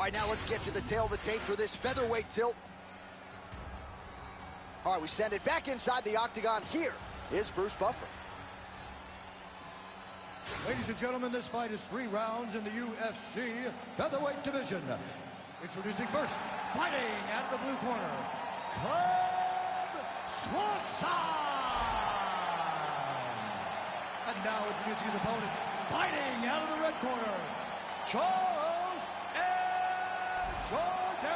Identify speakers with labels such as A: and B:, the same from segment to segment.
A: right, now let's get to the tail of the tape for this featherweight tilt. All right, we send it back inside the octagon. Here is Bruce Buffer.
B: Ladies and gentlemen, this fight is 3 rounds in the UFC featherweight division. Introducing first, fighting out of the blue corner, Cub Swanson. And now introducing his opponent, fighting out of the red corner, Charles and Jordan.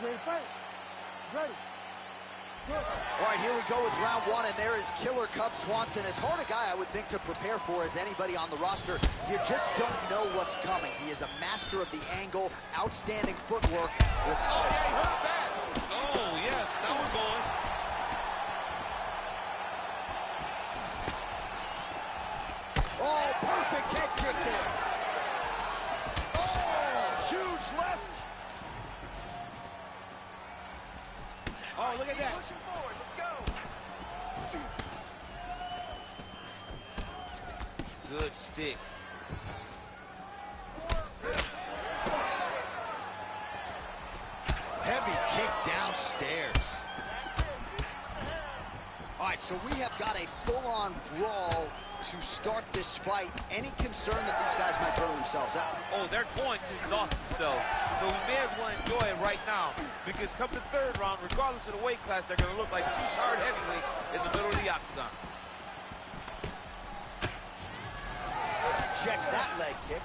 C: Ready, fight. Ready.
A: All right, here we go with round 1, and there is Killer Cub Swanson. As hard a guy I would think to prepare for as anybody on the roster. You just don't know what's coming. He is a master of the angle, outstanding footwork. With
D: oh, yeah, he hurt bad. Oh, yes, now we're going.
A: Oh, perfect head kick there. Oh, huge left.
D: Oh, look at that.
A: Pushing forward. Let's go.
D: Good stick.
A: Heavy kick downstairs. All right, so we have got a full-on brawl to start this fight. Any concern that these guys might burn themselves out?
D: Oh, they're going to exhaust themselves. So we may as well enjoy it right now, because come the 3rd round, regardless of the weight class, they're going to look like 2 tired heavyweights in the middle of the octagon.
A: Checks that leg kick.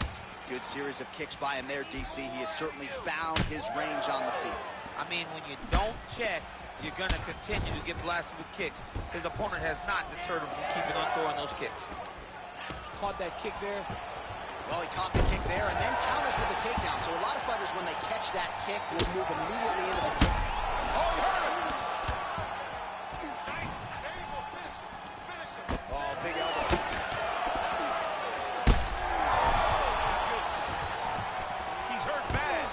A: Good series of kicks by him there, DC. He has certainly found his range on the feet.
D: I mean, when you don't check, you're going to continue to get blasted with kicks. His opponent has not deterred him from keeping on throwing those kicks. Caught that kick there.
A: Well, he caught the kick there and then counters with a takedown. So a lot of fighters, when they catch that kick, will move immediately into the kick.
D: Oh, he hurt him!
E: Nice. There you go. Finish him. Finish him.
A: Oh, big elbow.
D: He's hurt bad.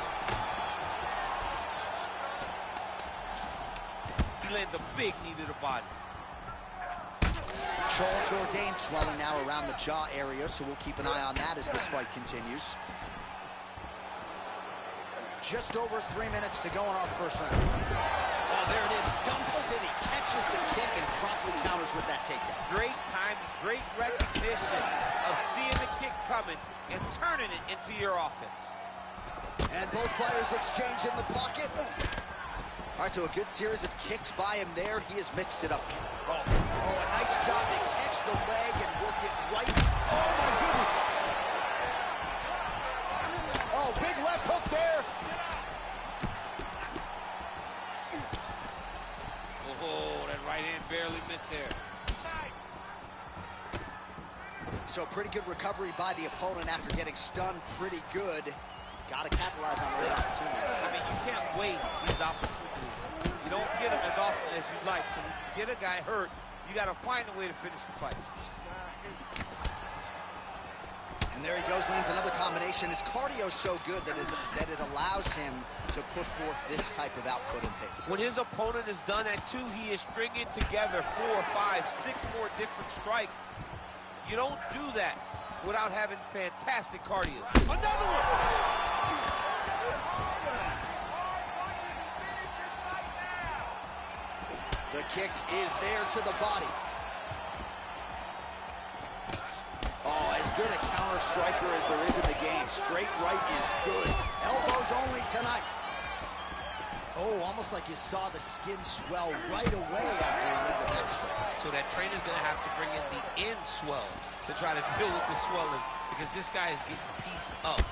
D: He lands a big knee to the body.
A: Charles Jourdain swelling now around the jaw area, so we'll keep an eye on that as this fight continues. Just over 3 minutes to go in our first round. Oh, there it is. Dump City catches the kick and promptly counters with that takedown.
D: Great time, great recognition of seeing the kick coming and turning it into your offense.
A: And both fighters exchange in the pocket. All right, so a good series of kicks by him there. He has mixed it up. Oh, a nice job to catch the leg and work it right.
D: Oh, my goodness.
A: Oh, big left hook there.
D: Oh, that right hand barely missed there.
A: So pretty good recovery by the opponent after getting stunned pretty good. Got to capitalize on those opportunities.
D: I mean, you can't waste these opportunities. You don't get them as often as you'd like. So when you get a guy hurt, you got to find a way to finish the fight.
A: And there he goes, lands another combination. His cardio is so good that it allows him to put forth this type of output and pace.
D: When his opponent is done at 2, he is stringing together 4, 5, 6 more different strikes. You don't do that without having fantastic cardio. Another one!
A: The kick is there to the body. Oh, as good a counter striker as there is in the game. Straight right is good. Elbows only tonight. Oh, almost like you saw the skin swell right away after he landed that strike.
D: So that trainer's going to have to bring in the end swell to try to deal with the swelling, because this guy is getting pieced up.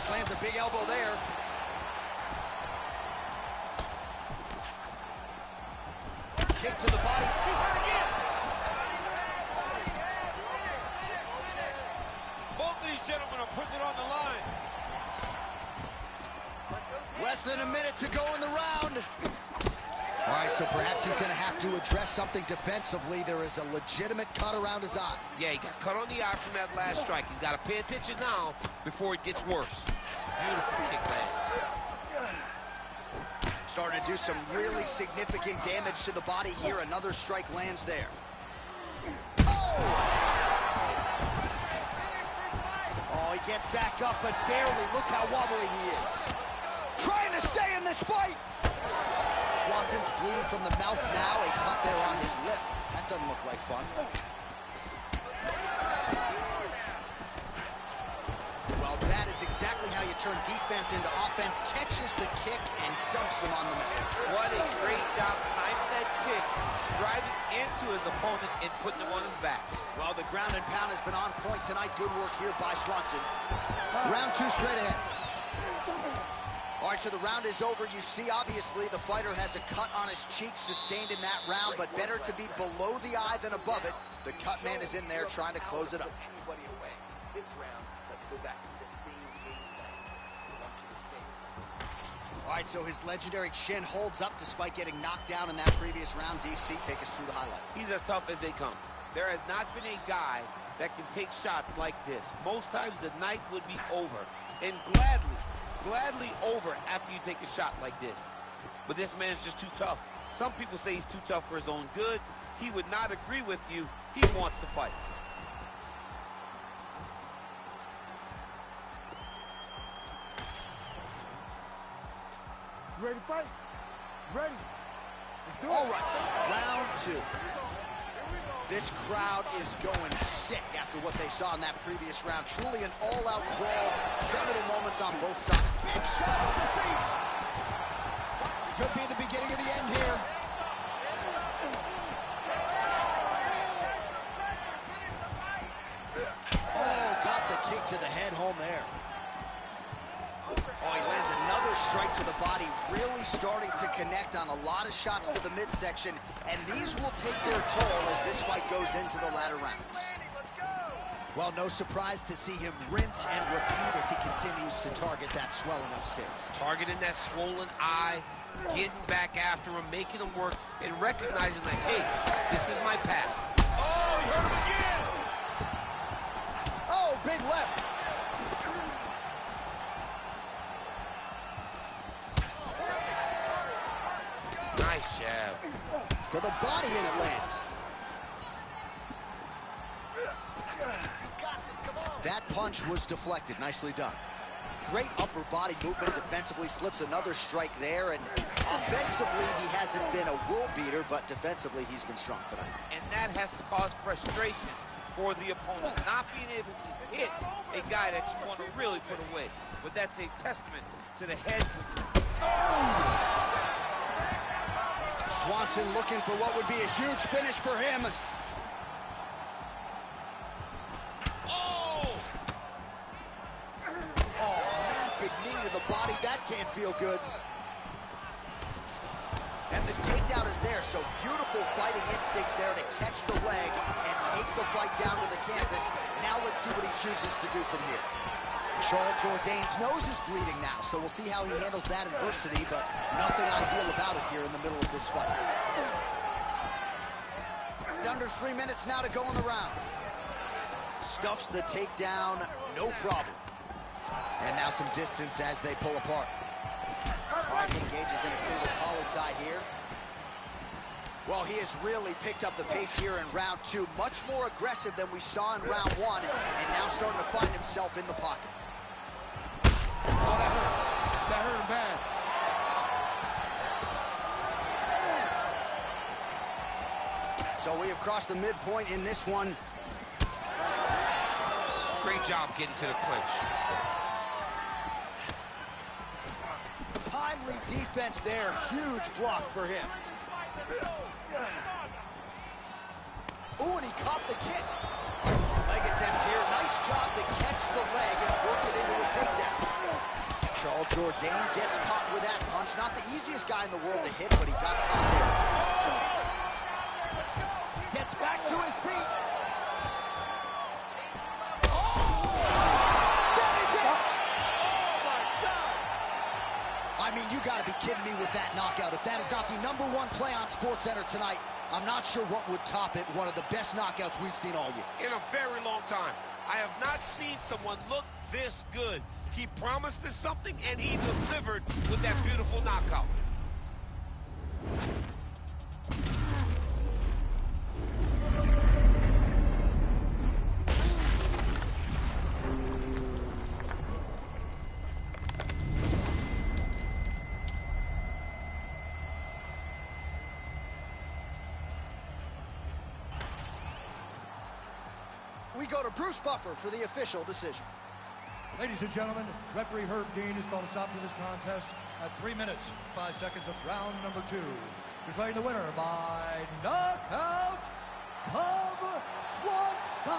A: Lands a big elbow there. Kick to the body.
D: He's hurt again. Both of these gentlemen are putting it on the line.
A: Less than a minute to go in the round. All right, so perhaps he's going to have to address something defensively. There is a legitimate cut around his eye.
D: Yeah, he got cut on the eye from that last strike. He's got to pay attention now before it gets worse. Beautiful kick lands.
A: Starting to do some really significant damage to the body here. Another strike lands there. Oh, he gets back up, but barely. Look how wobbly he is. Trying to stay in this fight. Swanson's bleeding from the mouth now. A cut there on his lip. That doesn't look like fun. Well, that is exactly how you turn defense into offense. Catches the kick and dumps him on the mat.
D: What a great job timing that kick, driving into his opponent and putting him on his back.
A: Well, the ground and pound has been on point tonight. Good work here by Swanson. Round 2 straight ahead. All right, so the round is over. You see, obviously, the fighter has a cut on his cheek sustained in that round, but better to be below the eye than above it. The cut man is in there trying to close it up.
F: Anybody away. This round, let's go back to the same game plan. I want you to stay.
A: All right, so his legendary chin holds up despite getting knocked down in that previous round. DC, take us through the highlight.
D: He's as tough as they come. There has not been a guy that can take shots like this. Most times the night would be over, and gladly over after you take a shot like this. But this man's just too tough. Some people say he's too tough for his own good. He would not agree with you. He wants to fight.
C: You ready to fight? Ready. Let's do it.
A: All right, round 2. This crowd is going sick after what they saw in that previous round. Truly an all-out brawl. Seminal moments on both sides. Big shot on the feet. Could be the beginning of the end here. Oh, got the kick to the head home there. Oh, he lands another strike to the body, really starting to connect on a lot of shots to the midsection, and these will take their toll as this fight goes into the latter rounds. Well, no surprise to see him rinse and repeat as he continues to target that swelling upstairs.
D: Targeting that swollen eye, getting back after him, making him work, and recognizing that, hey, this is my path. Oh, he hurt him again!
A: Oh, big left.
D: Nice jab.
A: To the body, and it lands. That punch was deflected. Nicely done. Great upper body movement defensively. Slips another strike there, and offensively, he hasn't been a world beater, but defensively, he's been strong tonight.
D: And that has to cause frustration for the opponent, not being able to hit a guy that you want to really put away. But that's a testament to the head.
A: Swanson looking for what would be a huge finish for him. Oh, massive knee to the body. That can't feel good. And the takedown is there, so beautiful fighting instincts there to catch the leg and take the fight down to the canvas. Now let's see what he chooses to do from here. Charles Jourdain's nose is bleeding now, so we'll see how he handles that adversity, but nothing ideal about it here in the middle of this fight. Under 3 minutes now to go in the round. Stuffs the takedown, no problem. And now some distance as they pull apart. All right, he engages in a single collar tie here. Well, he has really picked up the pace here in round 2. Much more aggressive than we saw in round 1, and now starting to find himself in the pocket.
C: Oh, that hurt him bad.
A: So we have crossed the midpoint in this one.
D: Great job getting to the clinch.
A: Timely defense there. Huge block for him. Ooh, and he caught the kick. Leg attempt here. Nice job to catch the leg and work it into a takedown. Charles Jourdain gets caught with that punch. Not the easiest guy in the world to hit, but he got caught there. Gets back to his feet. That is it. Oh, my God. I mean, you got to be kidding me with that knockout. If that is not the #1 play on SportsCenter tonight, I'm not sure what would top it. One of the best knockouts we've seen all year.
D: In a very long time. I have not seen someone look this good. He promised us something, and he delivered with that beautiful knockout.
A: We go to Bruce Buffer for the official decision.
B: Ladies and gentlemen, referee Herb Dean has called a stop to this contest at 3 minutes, 5 seconds of round number 2. Declaring the winner by knockout, Cub Swanson!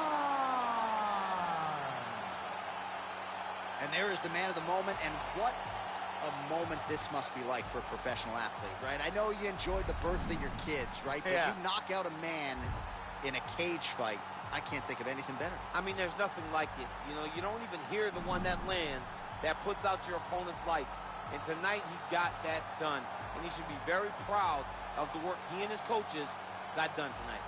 A: And there is the man of the moment, and what a moment this must be like for a professional athlete, right? I know you enjoyed the birth of your kids, right?
D: Yeah.
A: But you knock out a man in a cage fight, I can't think of anything better.
D: I mean, there's nothing like it. You know, you don't even hear the one that lands, that puts out your opponent's lights. And tonight, he got that done. And he should be very proud of the work he and his coaches got done tonight.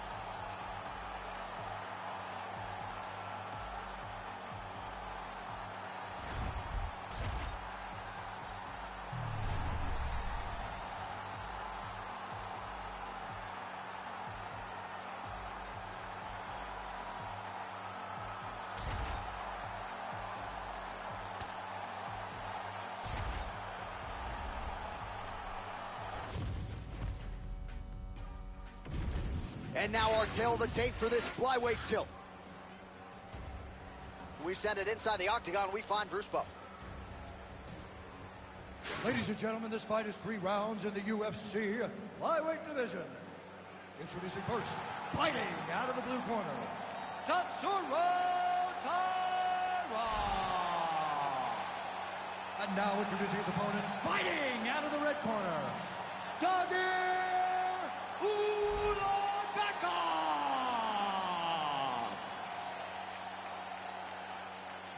A: And now our tail of the tape for this flyweight tilt. We send it inside the octagon. We find Bruce Buffer.
B: Ladies and gentlemen, this fight is 3 rounds in the UFC flyweight division. Introducing first, fighting out of the blue corner, Tsarukyan. And now introducing his opponent, fighting out of the red corner,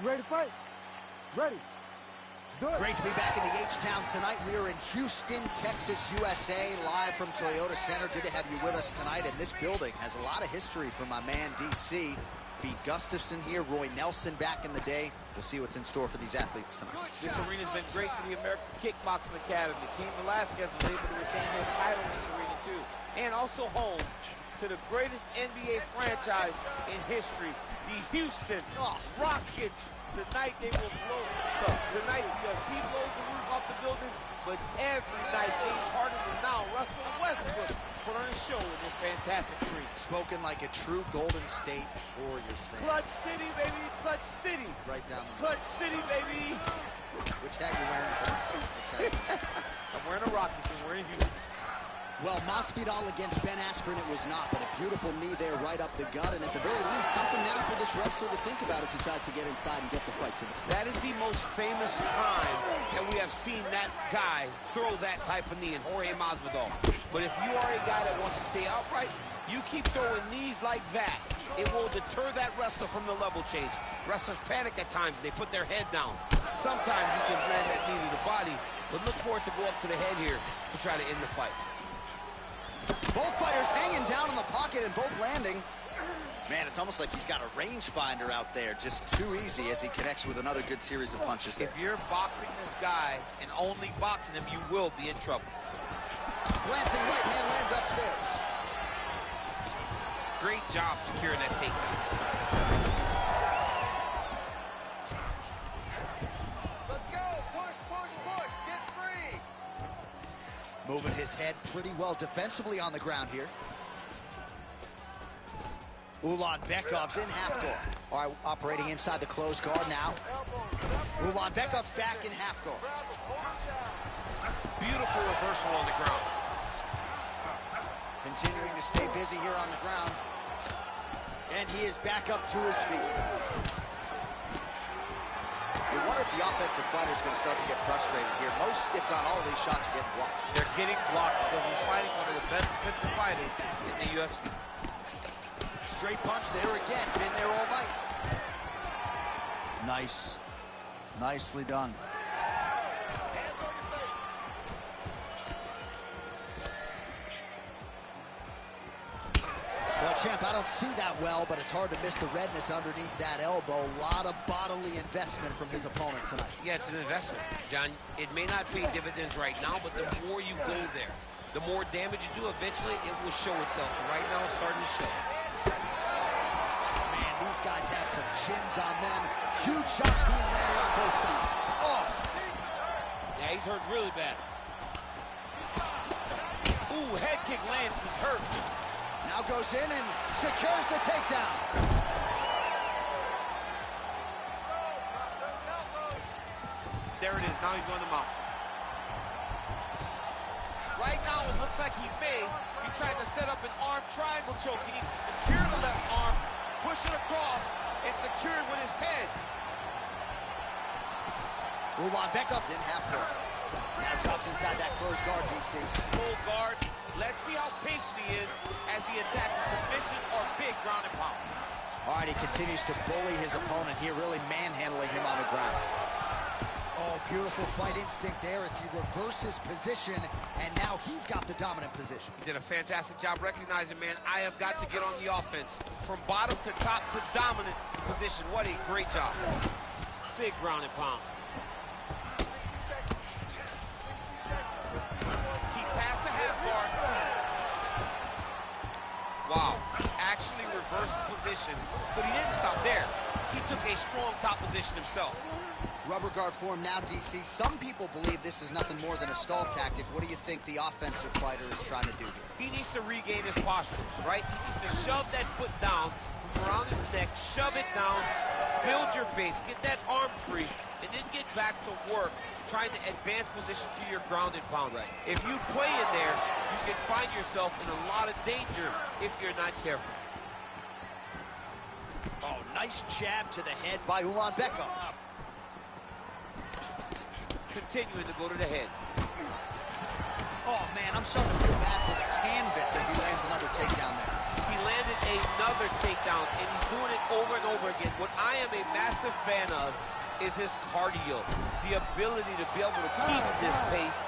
C: You ready to fight? Ready. Let's do it.
A: Great to be back in the H-Town tonight. We are in Houston, Texas, USA, live from Toyota Center. Good to have you with us tonight. And this building has a lot of history for my man, DC. B. Gustafson here, Roy Nelson back in the day. We'll see what's in store for these athletes tonight.
D: This arena's been great for the American Kickboxing Academy. Cain Velasquez was able to retain his title in this arena, too. And also home to the greatest NBA franchise in history, the Houston Rockets. Tonight they will blow up. Tonight the UFC blows the roof off the building, but every night James Harden and now Russell Westbrook put on a show in this fantastic arena.
A: Spoken like a true Golden State Warriors fan.
D: Clutch City, baby, Clutch City.
A: Right down the
D: Clutch City, baby.
A: Which hat you wearing tonight?
D: I'm wearing a Rockets and we're in Houston.
A: Well, Masvidal against Ben Askren, it was not, but a beautiful knee there right up the gut, and at the very least, something now for this wrestler to think about as he tries to get inside and get the fight to the floor.
D: That is the most famous time that we have seen that guy throw that type of knee in Jorge Masvidal. But if you are a guy that wants to stay upright, you keep throwing knees like that. It will deter that wrestler from the level change. Wrestlers panic at times. They put their head down. Sometimes you can land that knee to the body, but look for it to go up to the head here to try to end the fight.
A: Both fighters hanging down in the pocket and both landing. Man, it's almost like he's got a rangefinder out there. Just too easy as he connects with another good series of punches there.
D: If you're boxing this guy and only boxing him, you will be in trouble.
A: Glancing right hand lands upstairs.
D: Great job securing that takedown.
F: Let's go. Push, push, push. Get free.
A: Moving his head pretty well defensively on the ground here. Ulanbekov's in half guard. All right, operating inside the closed guard now. Ulanbekov's back in half guard.
D: Beautiful reversal on the ground.
A: Continuing to stay busy here on the ground. And he is back up to his feet. I wonder if the offensive fighter is going to start to get frustrated here. Most, if not all, of these shots are getting blocked.
D: They're getting blocked because he's fighting one of the best defensive fighters in the UFC.
A: Straight punch there again. Been there all night. Nice. Nicely done.
F: Hands on your face.
A: Well, champ, I don't see that well, but it's hard to miss the redness underneath that elbow. A lot of bodily investment from his opponent tonight.
D: Yeah, it's an investment, John. It may not pay dividends right now, but the more you go there, The more damage you do, eventually it will show itself. And right now, it's starting to show.
A: Man, these guys have some chins on them. Huge shots being landed on both sides. Oh!
D: Yeah, he's hurt really bad. Ooh, head kick lands, he's hurt.
A: Now goes in and secures the takedown.
D: There it is, now he's going to mount. Right now, it looks like he may be trying to set up an arm triangle choke. He needs to secure the left arm, push it across, and secure it with his head.
A: Beckup's in half guard. Now drops inside that closed guard, DC.
D: Full guard. Let's see how patient he is as he attacks a submission or big ground and pound.
A: All right, he continues to bully his opponent here, really manhandling him on the ground. Oh, beautiful fight instinct there as he reverses position, and now he's got the dominant position.
D: He did a fantastic job recognizing, man, I have got to get on the offense. From bottom to top to dominant position. What a great job. Big ground and pound. He passed the half guard. Wow, actually reversed position, but he didn't stop there. He took a strong top position himself.
A: Rubber guard form now, DC. Some people believe this is nothing more than a stall tactic. What do you think the offensive fighter is trying to do here?
D: He needs to regain his posture, right? He needs to shove that foot down from around his neck, shove it down, build your base, get that arm free, and then get back to work trying to advance position to your ground and pound. Right. If you play in there, you can find yourself in a lot of danger if you're not careful.
A: Oh, nice jab to the head by Beckham.
D: Continuing to go to the head.
A: Oh, man, I'm starting to feel bad for the canvas as he lands another takedown there.
D: He landed another takedown, and he's doing it over and over again. What I am a massive fan of is his cardio, the ability to be able to keep this pace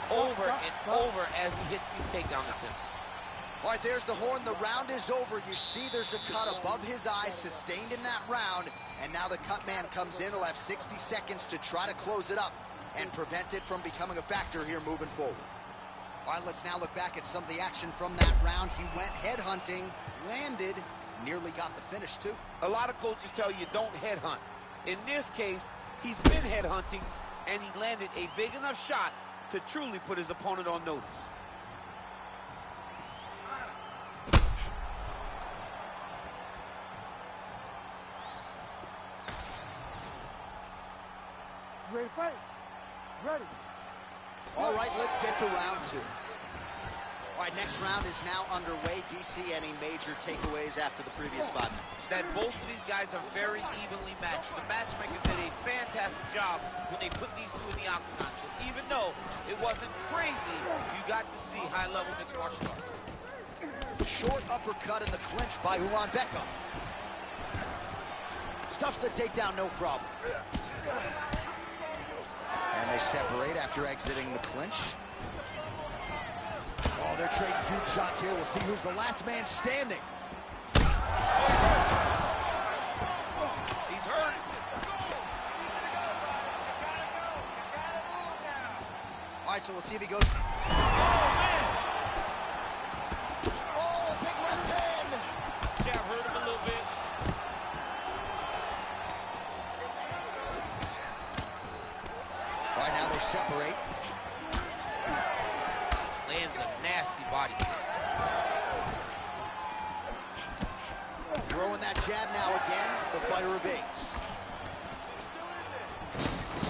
D: over and over as he hits these takedown attempts.
A: All right, there's the horn. The round is over. You see there's a cut above his eye, sustained in that round, and now the cut man comes in. He'll have 60 seconds to try to close it up and prevent it from becoming a factor here moving forward. All right, let's now look back at some of the action from that round. He went headhunting, landed, nearly got the finish too.
D: A lot of coaches tell you don't headhunt. In this case, he's been headhunting, and he landed a big enough shot to truly put his opponent on notice.
C: Ready to fight? Ready.
A: All right, let's get to round two. All right, next round is now underway. DC, any major takeaways after the previous 5 minutes?
D: That both of these guys are very evenly matched. The matchmakers did a fantastic job when they put these two in the octagon. So even though it wasn't crazy, you got to see high-level mixed martial arts.
A: Short uppercut in the clinch by Beckham. Stuffs the takedown, no problem. And they separate after exiting the clinch. Oh, they're trading huge shots here. We'll see who's the last man standing.
D: He's hurt.
A: All right, so we'll see if he goes.
D: Oh, man.
A: Oh, big left hand.
D: Jab hurt him a little bit.
A: All right, now they separate.
D: Lands a nasty body kick.
A: Throwing that jab now again. The fighter evades.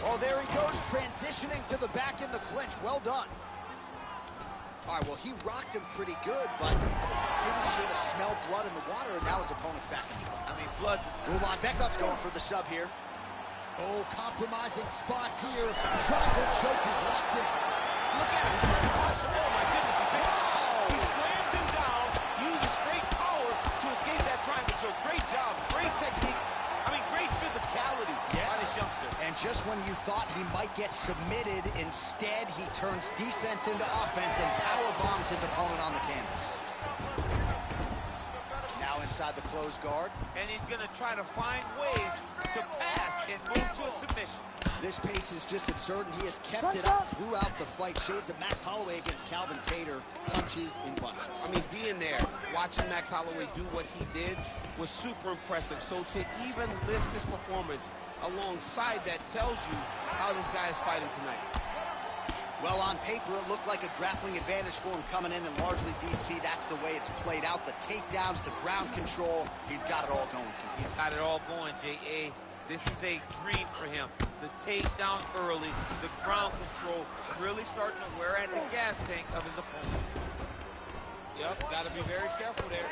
A: Oh, there he goes, transitioning to the back in the clinch. Well done. All right, well, he rocked him pretty good, but didn't seem to smell blood in the water, and now his opponent's back.
D: I mean, blood.
A: Beckup's going for the sub here. Oh, compromising spot here. Triangle choke is locked in.
D: Look at him. He's going to crush him. Oh, my goodness. He slams him down, uses straight power to escape that triangle choke. Great job. Great technique. I mean, great physicality by this youngster.
A: And just when you thought he might get submitted, instead he turns defense into offense and power bombs his opponent on the canvas. Now inside the closed guard.
D: And he's going to try to find ways to pass and move to a submission.
A: This pace is just absurd, and he has kept it up throughout the fight. Shades of Max Holloway against Calvin Kattar, punches in bunches.
D: I mean, being there, watching Max Holloway do what he did was super impressive. So to even list this performance alongside that tells you how this guy is fighting tonight.
A: Well, on paper, it looked like a grappling advantage for him coming in, and largely, DC, that's the way it's played out. The takedowns, the ground control, he's got it all going tonight.
D: He's got it all going, J.A. This is a dream for him. The takedown early, the ground control, really starting to wear at the gas tank of his opponent. Yep, got to be very careful there.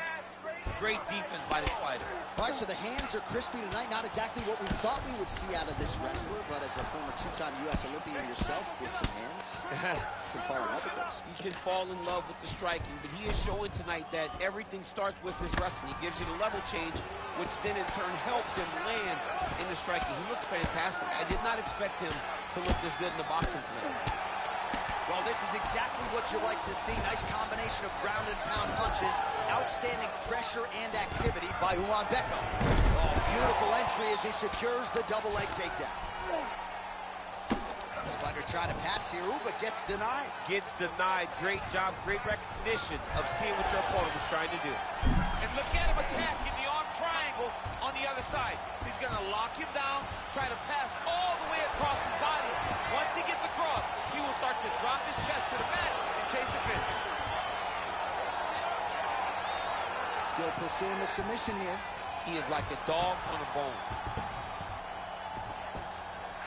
D: Great defense by this fighter.
A: All right, so the hands are crispy tonight. Not exactly what we thought we would see out of this wrestler, but as a former two-time U.S. Olympian yourself with some hands, you can fall in love with those.
D: You can fall in love with the striking, but he is showing tonight that everything starts with his wrestling. He gives you the level change, which then in turn helps him land in the striking. He looks fantastic. I did not expect him to look this good in the boxing tonight.
A: Well, this is exactly what you like to see. Nice combination of ground and pound punches. Outstanding pressure and activity by Ulanbeko. Oh, beautiful entry as he secures the double leg takedown. Fighter trying to pass here, but gets denied.
D: Gets denied. Great job, great recognition of seeing what your opponent was trying to do. And look at him attacking the arm triangle on the other side. He's going to lock him down, try to pass all the way across his body. Once he gets across, he will start to drop his chest to the mat and chase the finish.
A: Still pursuing the submission here.
D: He is like a dog on a bone.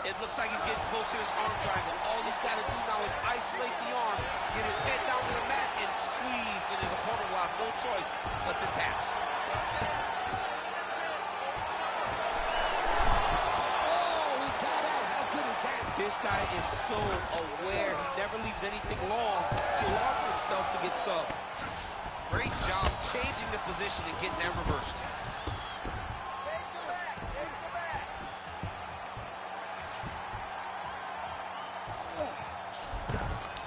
D: It looks like he's getting close to this arm triangle. All he's got to do now is isolate the arm, get his head down to the mat, and squeeze, and his opponent will have no choice but to tap.
A: Oh, he got out. How good is that?
D: This guy is so aware. He never leaves anything long to allow for himself to get subbed. Great job changing the position and getting that reversed.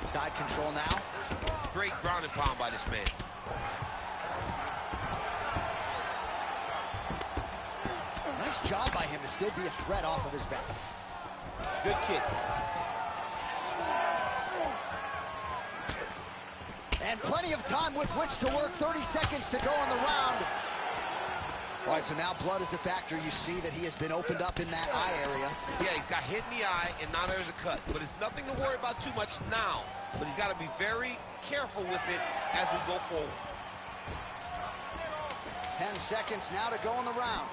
A: Side control now.
D: Great ground and pound by this man.
A: Nice job by him to still be a threat off of his back.
D: Good kick.
A: And plenty of time with which to work. 30 seconds to go in the round. All right, so now blood is a factor. You see that he has been opened up in that eye area.
D: Yeah, he's got hit in the eye, and now there's a cut. But it's nothing to worry about too much now. But he's got to be very careful with it as we go forward.
A: 10 seconds now to go in the round.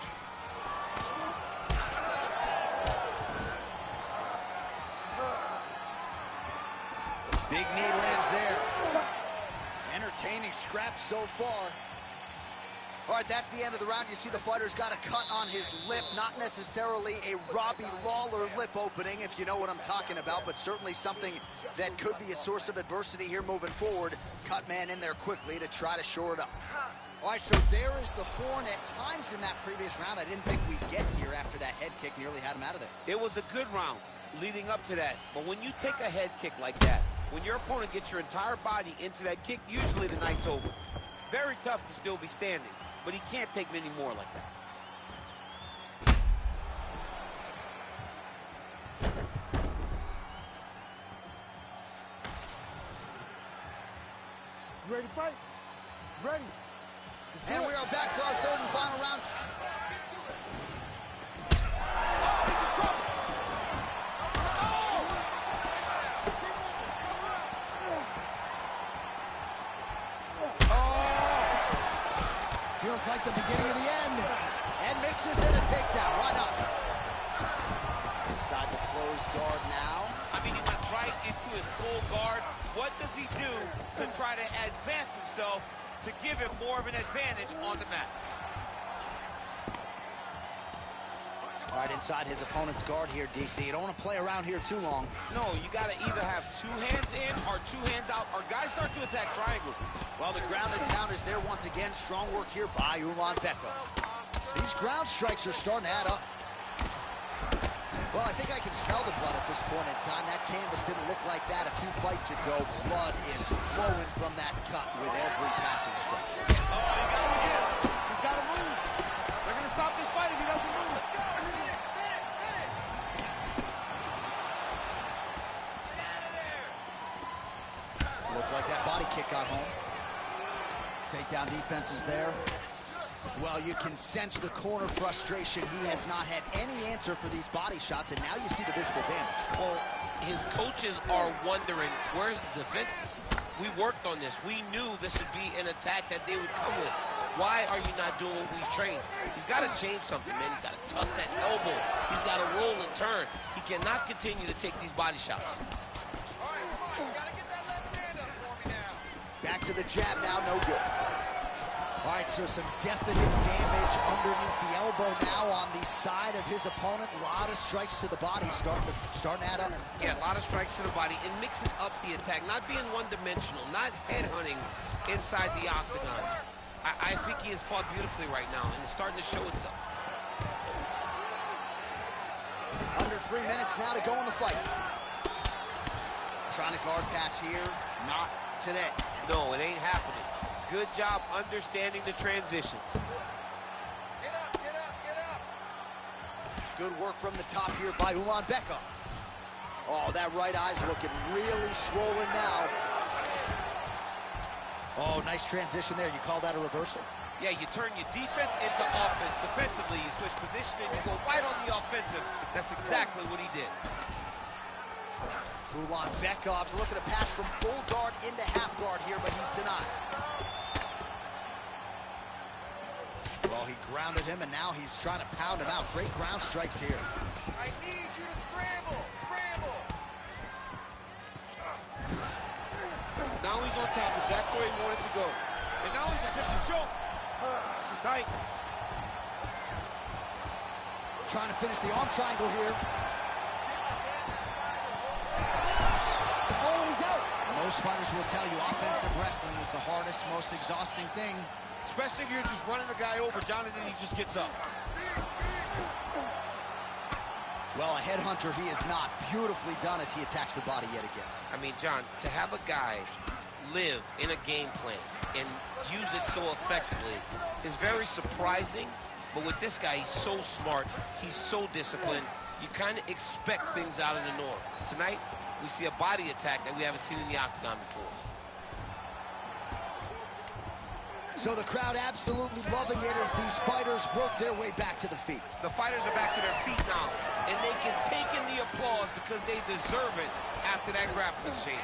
A: Big knee lands there. Entertaining scraps so far. All right, that's the end of the round. You see the fighter's got a cut on his lip. Not necessarily a Robbie Lawler lip opening, if you know what I'm talking about, but certainly something that could be a source of adversity here moving forward. Cut man in there quickly to try to shore it up. All right, so there is the horn. At times in that previous round, I didn't think we'd get here after that head kick nearly had him out of there.
D: It was a good round leading up to that. But when you take a head kick like that, when your opponent gets your entire body into that kick, usually the night's over. Very tough to still be standing, but he can't take many more like that.
C: You ready to fight? Ready.
A: And we are back for our third and final round. Feels like the beginning of the end. And mixes in a takedown. Why not? Inside the closed guard now.
D: I mean, he went right into his full guard. What does he do to try to advance himself to give him more of an advantage on the mat?
A: All right, inside his opponent's guard here, DC. You don't want to play around here too long.
D: No, you got to either have two hands in or two hands out, or guys start to attack triangles.
A: Well, the ground and pound is there once again. Strong work here by Ulanbeko. These ground strikes are starting to add up. Well, I think I can smell the blood at this point in time. That canvas didn't look like that a few fights ago. Blood is flowing from that cut with every passing strike.
D: Oh, he got him again. He's got to move. They're going to stop this fight if he doesn't move. Let's go.
A: got home. Takedown defense is there. Well, you can sense the corner frustration. He has not had any answer for these body shots, and now you see the visible damage.
D: Well, his coaches are wondering, where's the defenses? We worked on this. We knew this would be an attack that they would come with. Why are you not doing what we've trained? He's got to change something, man. He's got to tuck that elbow. He's got to roll and turn. He cannot continue to take these body shots.
E: All right, come on. You got to get that left hand up for me now.
A: Back to the jab now, no good. All right, so some definite damage underneath the elbow now on the side of his opponent. A lot of strikes to the body starting to add up.
D: Yeah, a lot of strikes to the body and mixing up the attack, not being one-dimensional, not headhunting inside the octagon. I think he has fought beautifully right now, and it's starting to show itself.
A: Under 3 minutes now to go in the fight. Trying to guard pass here, not today.
D: No, it ain't happening. Good job understanding the transitions.
E: Get up, get up, get up.
A: Good work from the top here by Ulanbekov. Oh, that right eye's looking really swollen now. Oh, nice transition there. You call that a reversal?
D: Yeah, you turn your defense into offense. Defensively, you switch position and you go right on the offensive. That's exactly what he did.
A: Ulanbekov's looking to pass from full guard into half guard here, but he's denied. Well, he grounded him, and now he's trying to pound him out. Great ground strikes here.
E: I need you to scramble, scramble.
D: Now he's on top, exactly where he wanted to go. And now he's attempting to choke. This is tight.
A: Trying to finish the arm triangle here. Oh, and he's out. Most fighters will tell you offensive wrestling is the hardest, most exhausting thing.
D: Especially if you're just running the guy over, Jonathan, he just gets up.
A: Well, a headhunter he is not. Beautifully done as he attacks the body yet again.
D: I mean, John, to have a guy live in a game plan and use it so effectively is very surprising. But with this guy, he's so smart. He's so disciplined. You kind of expect things out of the norm. Tonight, we see a body attack that we haven't seen in the octagon before.
A: So the crowd absolutely loving it as these fighters work their way back to the feet.
D: The fighters are back to their feet now, and they can take in the applause because they deserve it after that grappling exchange.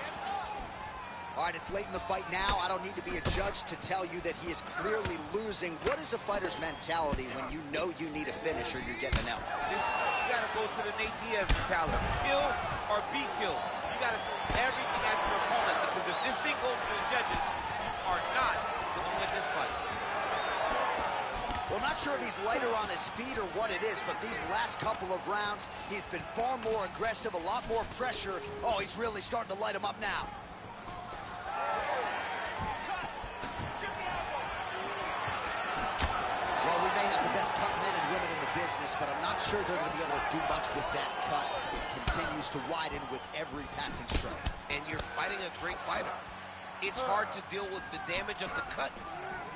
A: All right, it's late in the fight now. I don't need to be a judge to tell you that he is clearly losing. What is a fighter's mentality when you know you need a finish or you're getting an L?
D: You got to go to the Nate Diaz mentality. Kill or be killed. You got to throw everything at your opponent because if this thing goes to the judges, you are not going to win this fight.
A: Well, not sure if he's lighter on his feet or what it is, but these last couple of rounds, he's been far more aggressive, a lot more pressure. Oh, he's really starting to light him up now. Well, we may have the best cut men and women in the business, but I'm not sure they're going to be able to do much with that cut. It continues to widen with every passing stroke.
D: And you're fighting a great fighter. It's hard to deal with the damage of the cut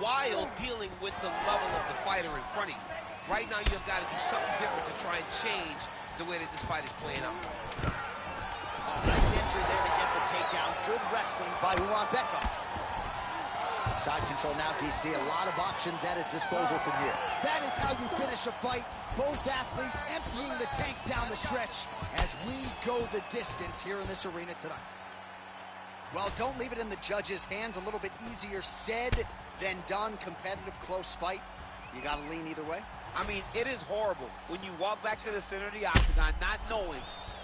D: while dealing with the level of the fighter in front of you. Right now, you've got to do something different to try and change the way that this fight is playing out.
A: Oh, nice entry there to get the takedown. Good wrestling by Ulanbekov. Side control now, DC. A lot of options at his disposal from here. That is how you finish a fight. Both athletes emptying the tanks down the stretch as we go the distance here in this arena tonight. Well, don't leave it in the judges' hands. A little bit easier said than done. Competitive, close fight. You got to lean either way.
D: I mean, it is horrible when you walk back to the center of the octagon not knowing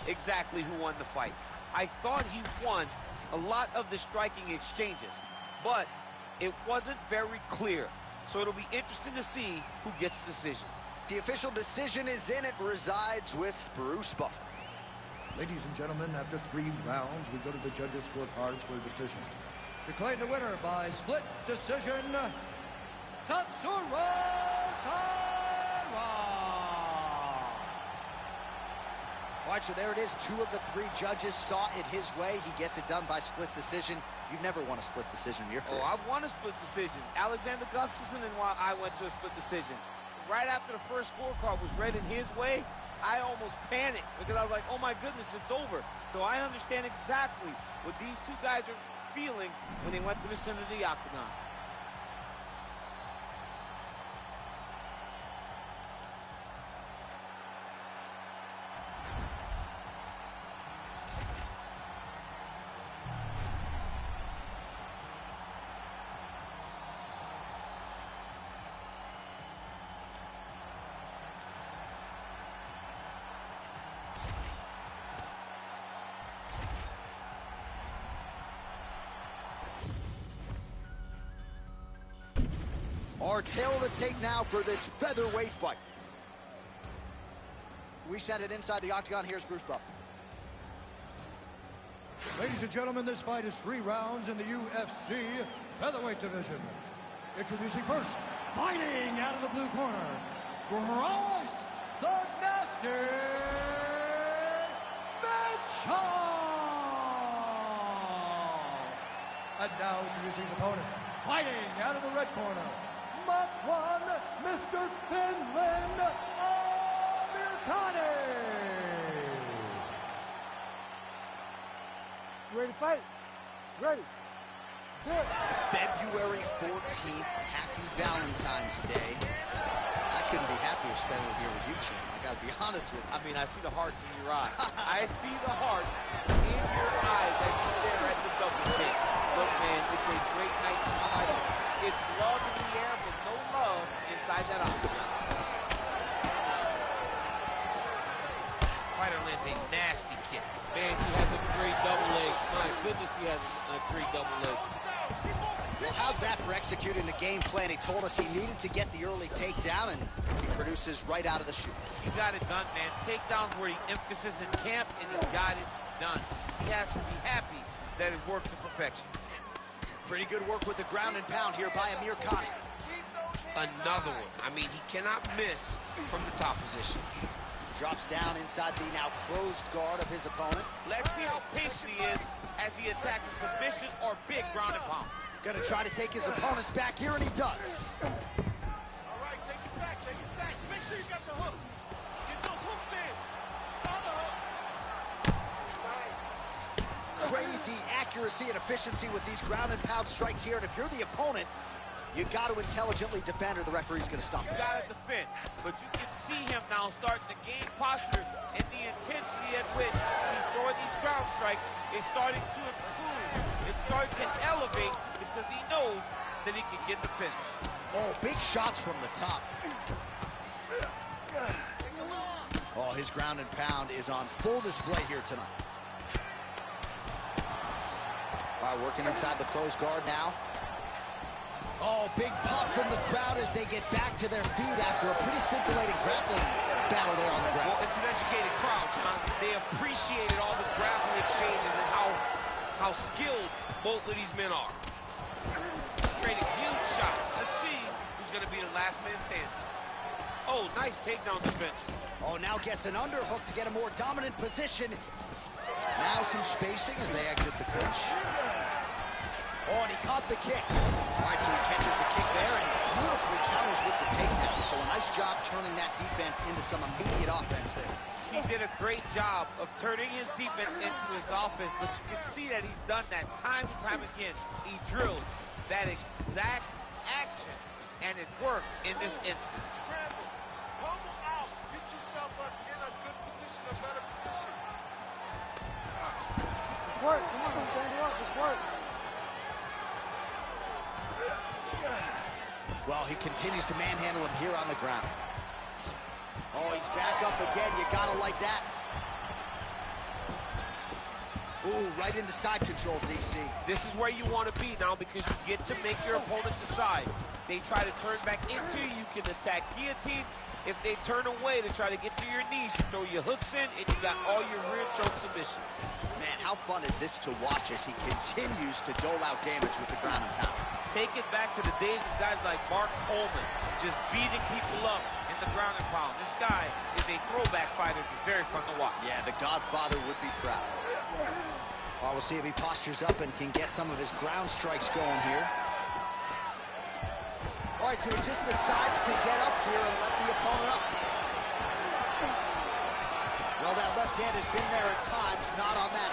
D: exactly who won the fight. I thought he won a lot of the striking exchanges, but it wasn't very clear. So it'll be interesting to see who gets the decision.
A: The official decision is in. It resides with Bruce Buffer.
B: Ladies and gentlemen, after 3 rounds, we go to the judges' scorecards for a decision. Declaring the winner by split decision, Tsarukyan.
A: All right, so there it is. 2 of the 3 judges saw it his way. He gets it done by split decision. You've never won a split decision in your career.
D: Oh, I've won a split decision. Alexander Gustafsson, and while I went to a split decision. Right after the first scorecard was read in his way, I almost panicked because I was like, oh my goodness, it's over. So I understand exactly what these 2 guys are feeling when they went to the center of the octagon.
A: Our tail of the tape now for this featherweight fight. We send it inside the octagon. Here's Bruce Buff.
B: Ladies and gentlemen, this fight is 3 rounds in the UFC featherweight division. Introducing first, fighting out of the blue corner, Bryce the Nasty Mitchell. And now introducing his opponent, fighting out of the red corner, Mark 1, Mr. Finland Amirkhani.
C: You ready to fight? Ready. Good.
A: February 14th, happy Valentine's Day. I couldn't be happier spending it here with you, Chan. I gotta be honest with you.
D: I mean, I see the hearts in your eyes. I see the hearts in your eyes as you stare at the double chin. Look, man, it's a great night to fight. It's love in the air, but no love inside that octagon. Fighter lands a nasty kick. Man, he has a great double leg. My goodness, he has a great double leg.
A: Well, how's that for executing the game plan? He told us he needed to get the early takedown, and he produces right out of the chute.
D: He got it done, man. Takedowns were the emphasis in camp, and he got it done. He has to be happy that it worked to perfection.
A: Pretty good work with the ground and pound here by Amirkhani.
D: Another one. I mean, he cannot miss from the top position.
A: Drops down inside the now closed guard of his opponent.
D: Let's see how patient he is as he attacks a submission or big ground and pound.
A: Gonna try to take his opponents back here, and he does.
E: All right, take it back, take it back. Make sure you got the hooks. Get those hooks in. Other hook. Nice.
A: Crazy accuracy and efficiency with these ground and pound strikes here, and if you're the opponent, you got to intelligently defend or the referee's gonna stop.
D: You gotta defend, but you can see him now starting to gain posture, and the intensity at which he's throwing these ground strikes is starting to improve. It's starting to elevate because he knows that he can get the finish.
A: Oh, big shots from the top. Oh, his ground and pound is on full display here tonight. All right, working inside the closed guard now. Oh, big pop from the crowd as they get back to their feet after a pretty scintillating grappling battle there on the ground.
D: Well, it's an educated crowd, John. They appreciated all the grappling exchanges and how skilled both of these men are. Trading huge shots. Let's see who's going to be the last man standing. Oh, nice takedown defense.
A: Oh, now gets an underhook to get a more dominant position. Now some spacing as they exit the clinch. Oh, and he caught the kick. All right, so he catches the kick there and beautifully counters with the takedown. So a nice job turning that defense into some immediate offense there.
D: He did a great job of turning his defense into his offense, but you can see that he's done that time and time again. He drilled that exact action, and it worked in this instance.
E: Scramble. Pummel out. Get yourself up in a good position, a better position.
C: It's work. Come on, stand up. It's work.
A: Well, he continues to manhandle him here on the ground. Oh, he's back up again. You gotta like that. Ooh, right into side control, DC.
D: This is where you want to be now because you get to make your opponent decide. They try to turn back into you, you can attack guillotine. If they turn away to try to get to your knees, you throw your hooks in, and you got all your rear choke submissions.
A: Man, how fun is this to watch as he continues to dole out damage with the ground and pound?
D: Take it back to the days of guys like Mark Coleman, just beating people up in the ground and pound. This guy is a throwback fighter that's very fun to watch.
A: Yeah, the Godfather would be proud. Well, we'll see if he postures up and can get some of his ground strikes going here. All right, so he just decides to get up here and let the opponent up. Well, that left hand has been there at times, not on that.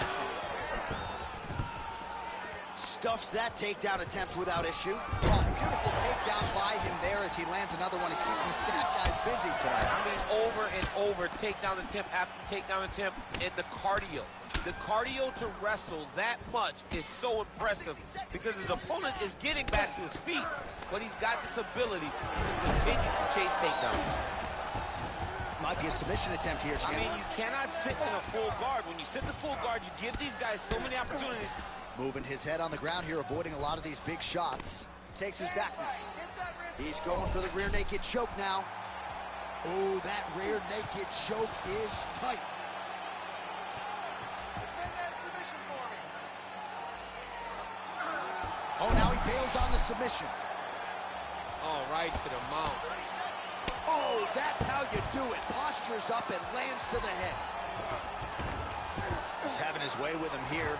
A: Stuffs that takedown attempt without issue. Oh, beautiful takedown by him there as he lands another one. He's keeping the stack guys busy tonight.
D: I mean, over and over, takedown attempt after takedown attempt, and the cardio. The cardio to wrestle that much is so impressive because his opponent is getting back to his feet, but he's got this ability to continue to chase takedowns.
A: Might be a submission attempt here, Chandler.
D: I mean, you cannot sit in a full guard. When you sit in the full guard, you give these guys so many opportunities.
A: Moving his head on the ground here, avoiding a lot of these big shots. Takes his back now. He's going for the rear naked choke now. Oh, that rear naked choke is tight.
E: Defend that submission for me.
A: Oh, now he bails on the submission.
D: Oh, right to the mount.
A: Oh, that's how you do it. Postures up and lands to the head. He's having his way with him here.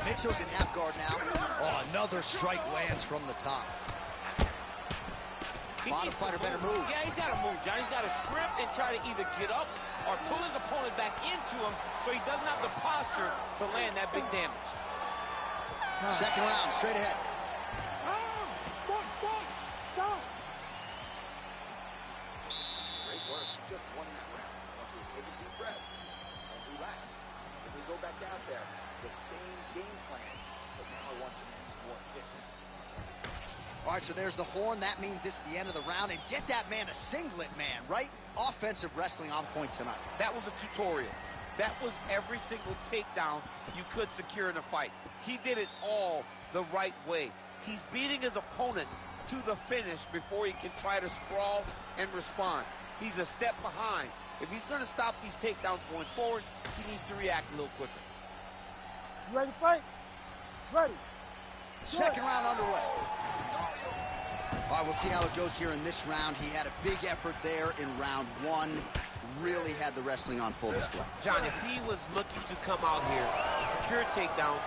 A: Mitchell's in half guard now. Oh, another strike lands from the top. Bottom fighter better move.
D: Yeah, he's got to move, John. He's got to shrimp and try to either get up or pull his opponent back into him so he doesn't have the posture to land that big damage.
A: Second round, straight ahead.
C: Stop!
F: Great work. You just won that round. I want you to take a deep breath and relax. When we go back out there, the same game plan, but now I want you to use more kicks.
A: All right, so there's the horn. That means it's the end of the round. And get that man a singlet, man, right? Offensive wrestling on point tonight.
D: That was a tutorial. That was every single takedown you could secure in a fight. He did it all the right way. He's beating his opponent to the finish before he can try to sprawl and respond. He's a step behind. If he's going to stop these takedowns going forward, he needs to react a little quicker.
C: You ready to fight? Ready.
A: Second round underway. All right, we'll see how it goes here in this round. He had a big effort there in round one. Really had the wrestling on full display.
D: John, if he was looking to come out here, secure takedowns,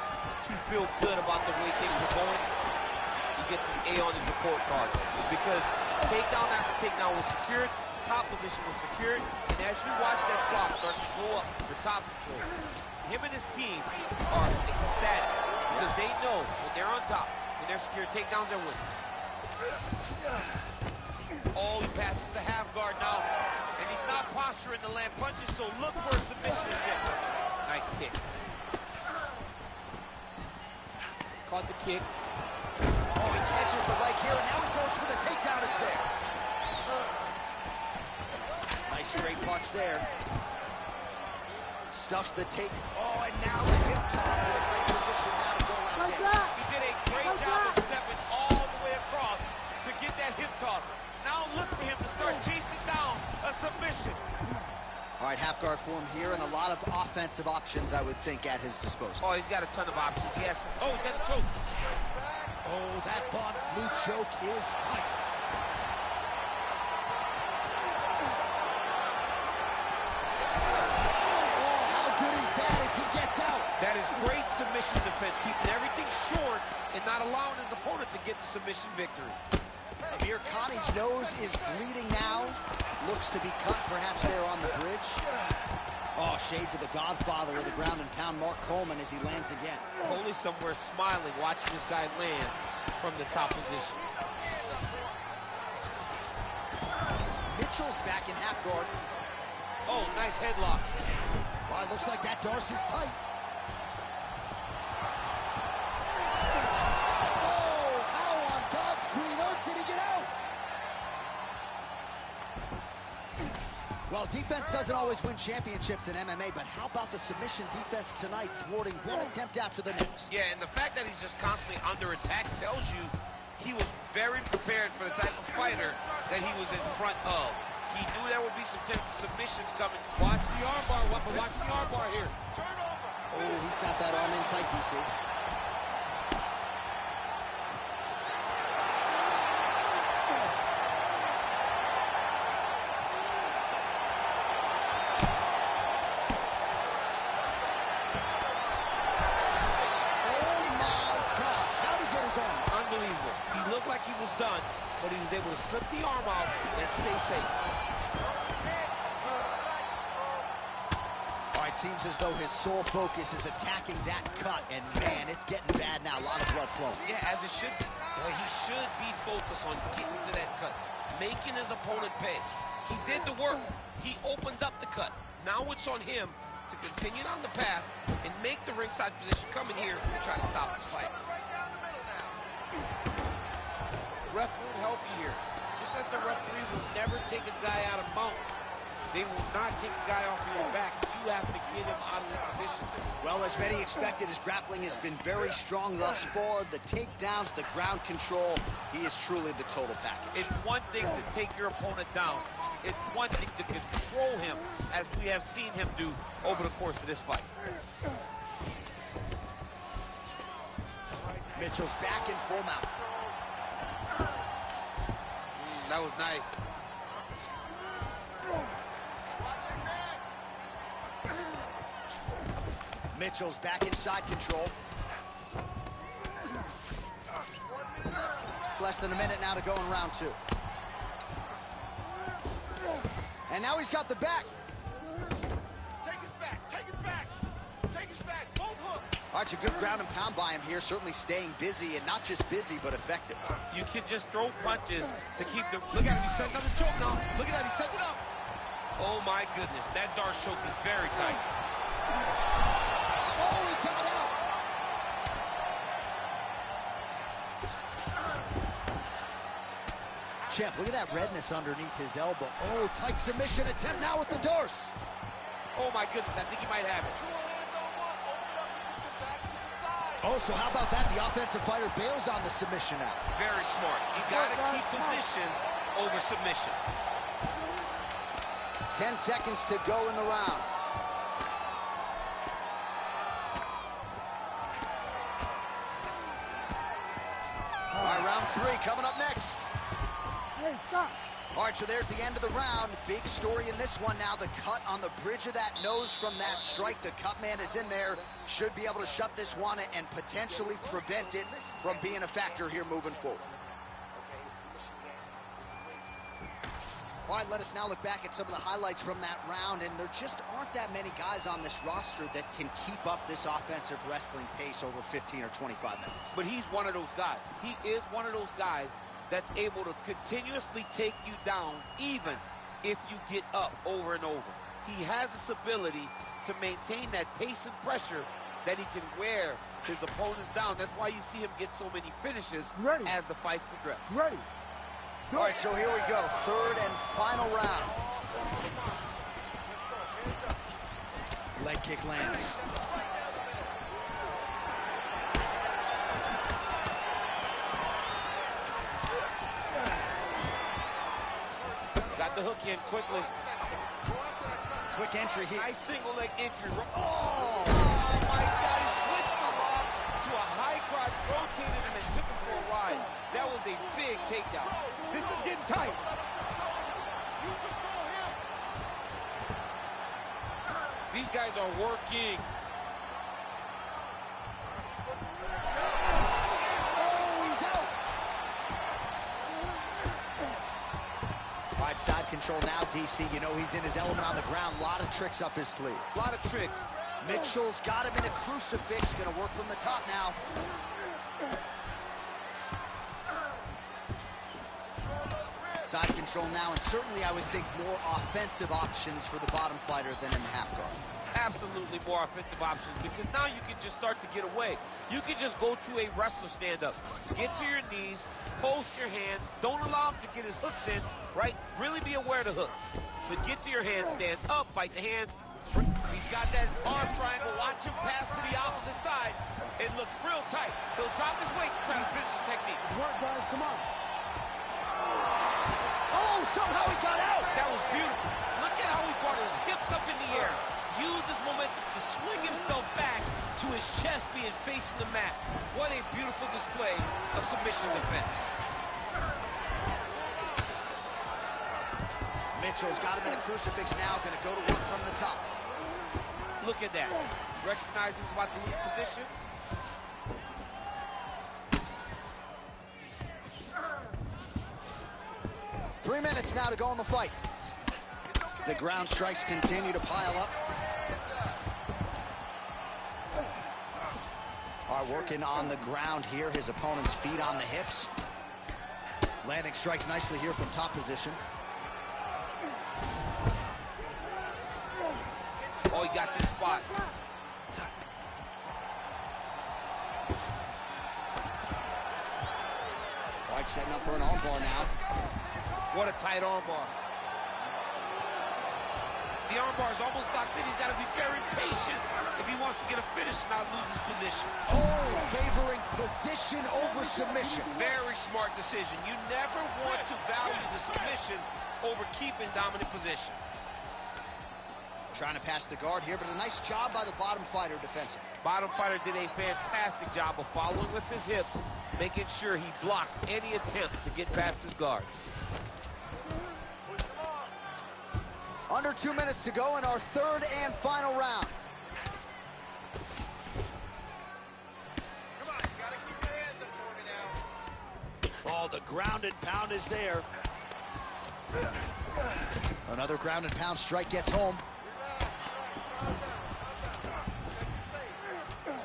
D: to feel good about the way things were going, he gets an A on his report card. Because takedown after takedown was secured, top position was secured, and as you watch that clock start to go up for top control, him and his team are ecstatic because they know when they're on top, when they're secured takedowns, they're winning. Oh, he passes the half guard now, and he's not posturing to land punches, so look for a submission attempt. Nice kick. Caught the kick.
A: Oh, he catches the leg here, and now he goes for the takedown. It's there. Nice straight punch there. Stuffs the take. Oh, and now the hip toss in a great position now to go out there.
D: He did a great job of stepping all the way across to get that hip toss. Now look for him to start chasing down a submission.
A: All right, half guard form here, and a lot of offensive options, I would think, at his disposal.
D: Oh, he's got a ton of options. He has some. Oh, he's got a choke.
A: Oh, that Von Flue choke is tight. Oh, how good is that as he gets out?
D: That is great submission defense, keeping everything short and not allowing his opponent to get the submission victory.
A: Amir Khani's nose is bleeding now. Looks to be cut, perhaps there on the bridge. Oh, shades of the Godfather of the ground and pound, Mark Coleman, as he lands again.
D: Only somewhere smiling, watching this guy land from the top position.
A: Mitchell's back in half guard.
D: Oh, nice headlock.
A: Well, it looks like that Darcy's tight. Well, defense doesn't always win championships in MMA, but how about the submission defense tonight, thwarting one attempt after the next?
D: Yeah, and the fact that he's just constantly under attack tells you he was very prepared for the type of fighter that he was in front of. He knew there would be some submissions coming. Watch the armbar, watch the armbar here.
A: Oh, he's got that arm in tight, DC.
D: Like he was done, but he was able to slip the arm out and stay safe.
A: All right, seems as though his sole focus is attacking that cut, and man, it's getting bad now. A lot of blood flowing.
D: Yeah, as it should be. Well, he should be focused on getting to that cut, making his opponent pay. He did the work. He opened up the cut. Now it's on him to continue on the path and make the ringside position, come in here and try to stop this fight. Ref won't help you here. Just as the referee will never take a guy out of mount, they will not take a guy off of your back. You have to get him out of this position.
A: Well, as many expected, his grappling has been very strong thus far. The takedowns, the ground control, he is truly the total package.
D: It's one thing to take your opponent down. It's one thing to control him, as we have seen him do over the course of this fight.
A: Mitchell's back in full mount.
D: That was nice.
A: Mitchell's back in side control. Less than a minute now to go in round 2. And now he's got the back.
E: Take his back, take his back, take his back, both hooks.
A: All right, it's a good ground and pound by him here, certainly staying busy, and not just busy, but effective.
D: You can just throw punches to keep the... Look at him, he's setting up the choke now. Look at that, he's setting it up. Oh my goodness, that Darce choke is very tight.
A: Oh, he got out. Champ, look at that redness underneath his elbow. Oh, tight submission attempt now with the Darce.
D: Oh my goodness, I think he might have it.
A: Oh, so how about that? The offensive fighter bails on the submission now.
D: Very smart. You gotta keep position over submission.
A: 10 seconds to go in the round. All right, round 3 coming up next.
C: Hey, stop.
A: All right, so there's the end of the round. Big story in this one now. The cut on the bridge of that nose from that strike. The cut man is in there. Should be able to shut this one and potentially prevent it from being a factor here moving forward. All right, let us now look back at some of the highlights from that round, and there just aren't that many guys on this roster that can keep up this offensive wrestling pace over 15 or 25 minutes.
D: But he's one of those guys. He is one of those guys that's able to continuously take you down even if you get up over and over. He has this ability to maintain that pace and pressure that he can wear his opponents down. That's why you see him get so many finishes as the fights progress.
C: Ready.
A: All right, so here we go. Third and final round. Leg kick lands.
D: Got the hook in quickly.
A: Quick entry here.
D: Nice single leg entry.
A: Oh!
D: Oh my God, he switched the lock to a high cross, rotated him and took him for a ride. That was a big takedown. This is getting tight.
E: You control him.
D: These guys are working.
A: Oh, he's out! All right, side control now, DC. You know he's in his element on the ground. A lot of tricks up his sleeve.
D: A lot of tricks.
A: Mitchell's got him in a crucifix. Gonna work from the top now. Side control now, and certainly I would think more offensive options for the bottom fighter than in the half guard.
D: Absolutely more offensive options, because now you can just start to get away. You can just go to a wrestler stand-up. Get to your knees, post your hands, don't allow him to get his hooks in, right? Really be aware of the hooks. But get to your hands, stand up, fight the hands. He's got that arm triangle. Watch him pass to the opposite side. It looks real tight. He'll drop his weight to try to finish his technique.
C: Work, guys, come on.
A: Oh, somehow he got out!
D: That was beautiful. Look at how he brought his hips up in the air. Used his momentum to swing himself back to his chest being facing the mat. What a beautiful display of submission defense.
A: Mitchell's got him in a crucifix now, gonna go to work from the top.
D: Look at that. Recognize he was about to lose position.
A: 3 minutes now to go in the fight. The ground strikes continue to pile up. All right, working on the ground here. His opponent's feet on the hips. Landing strikes nicely here from top position.
D: Oh, he got your spot.
A: White setting up for an armbar now.
D: What a tight armbar. The armbar is almost locked in. He's got to be very patient if he wants to get a finish and not lose his position.
A: Oh, favoring position over submission.
D: Very smart decision. You never want to value the submission over keeping dominant position.
A: Trying to pass the guard here, but a nice job by the bottom fighter defensively.
D: Bottom fighter did a fantastic job of following with his hips, making sure he blocked any attempt to get past his guard.
A: Under 2 minutes to go in our third and final round.
E: Come on, you gotta keep your hands up for me now.
A: Oh, the ground and pound is there. Another ground and pound strike gets home.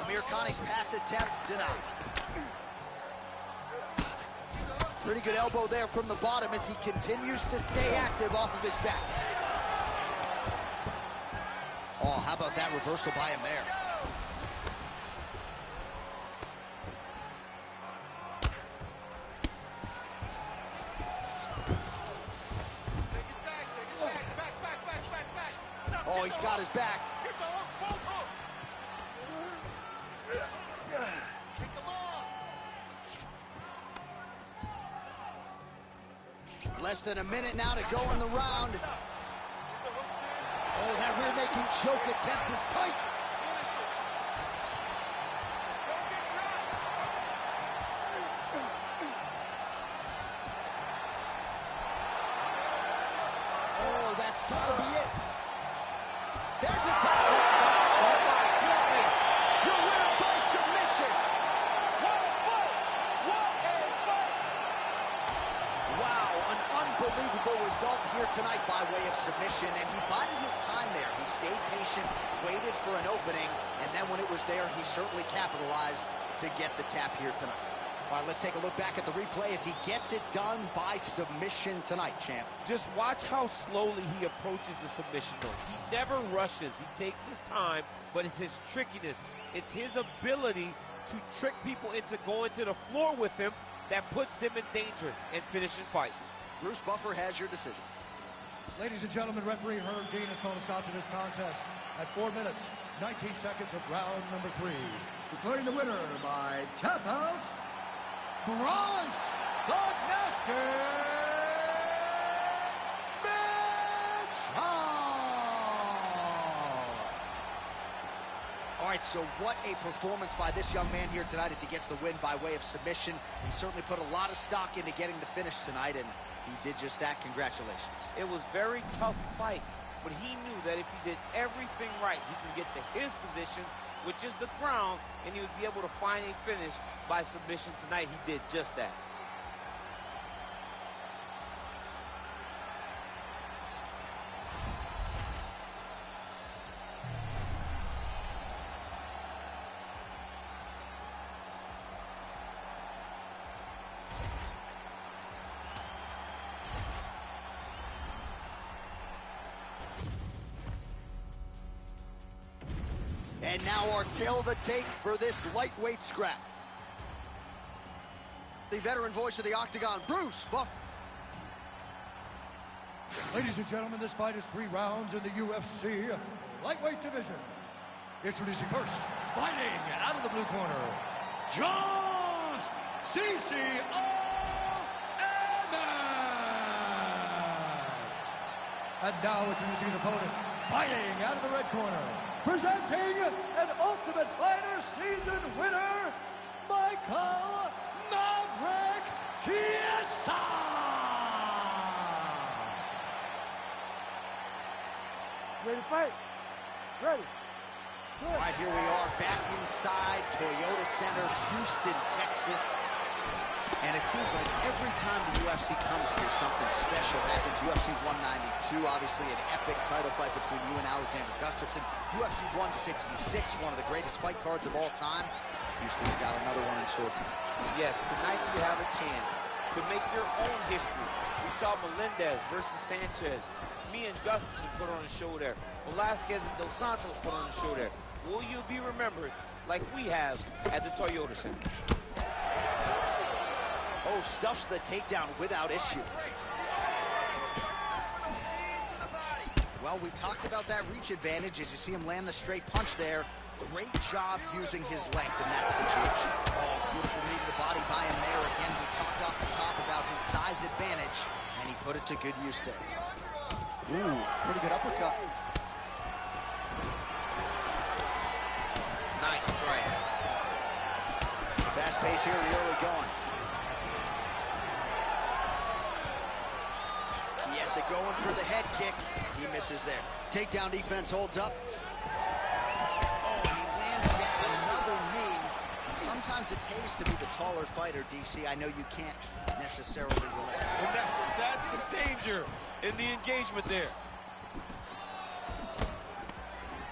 A: Amir Khani's pass attempt denied. Pretty good elbow there from the bottom as he continues to stay active off of his back. Oh, how about that reversal by him there?
E: Take his back, back.
A: Oh, he's got his back.
E: Get the hook, both hooks. Kick him off.
A: Less than a minute now to go in the round.
E: Get the hooks in.
A: Oh, that rear-naked choke attempt is tight.
E: Finish it. Don't get caught.
A: Oh, that's gotta be it. There's the tap.
D: Oh, my goodness.
A: Your winner by submission.
D: What a fight! What a fight!
A: Wow, an unbelievable result here tonight by way of submission, and he bided his time there. He stayed patient, waited for an opening, and then when it was there, he certainly capitalized to get the tap here tonight. All right, let's take a look back at the replay as he gets it done by submission tonight, champ.
D: Just watch how slowly he approaches the submission, though. He never rushes. He takes his time, but it's his trickiness. It's his ability to trick people into going to the floor with him that puts them in danger and finishing fights.
A: Bruce Buffer has your decision.
B: Ladies and gentlemen, referee Herb Dean has called a stop to this contest at 4 minutes, 19 seconds of round number 3. Declaring the winner by tap out, Bronze Bognaski Mitchell.
A: All right, so what a performance by this young man here tonight as he gets the win by way of submission. He certainly put a lot of stock into getting the finish tonight, and he did just that. Congratulations.
D: It was a very tough fight, but he knew that if he did everything right, he can get to his position, which is the ground, and he would be able to find a finish by submission tonight. He did just that.
A: And now our tail of the tape for this lightweight scrap. The veteran voice of the Octagon, Bruce Buffer.
B: Ladies and gentlemen, this fight is 3 rounds in the UFC lightweight division. Introducing first, fighting out of the blue corner, Josh C.C.O.M.S. And now introducing his opponent, fighting out of the red corner, presenting an Ultimate Fighter season winner, Michael Maverick Chiesa.
C: Ready to fight? Ready.
A: All right, here we are back inside Toyota Center, Houston, Texas. And it seems like every time the UFC comes here, something special happens. UFC 192, obviously an epic title fight between you and Alexander Gustafsson. UFC 166, one of the greatest fight cards of all time. Houston's got another one in store tonight.
D: Yes, tonight you have a chance to make your own history. We saw Melendez versus Sanchez. Me and Gustafsson put on a show there. Velasquez and Dos Santos put on a show there. Will you be remembered like we have at the Toyota Center?
A: Oh, stuffs the takedown without issue. Well, we talked about that reach advantage as you see him land the straight punch there. Great job using his length in that situation. Oh, beautiful knee to the body by him there. Again, we talked off the top about his size advantage, and he put it to good use there. Ooh, pretty good uppercut.
D: Nice strike.
A: Fast pace here in the early going. Chiesa going for the head kick. He misses there. Takedown defense holds up. Oh, and he lands yet another knee. And sometimes it pays to be the taller fighter, DC. I know you can't necessarily relate.
D: And that's the danger in the engagement there.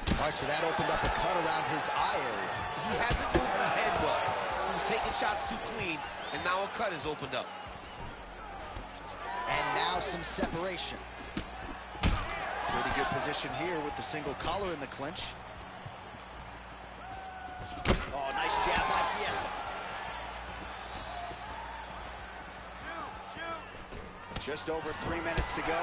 A: All right, so that opened up a cut around his eye area.
D: He hasn't moved his head well. He was taking shots too clean, and now a cut has opened up.
A: And now some separation. Pretty good position here with the single collar in the clinch. Oh, nice jab by Chiesa. Just over 3 minutes to go.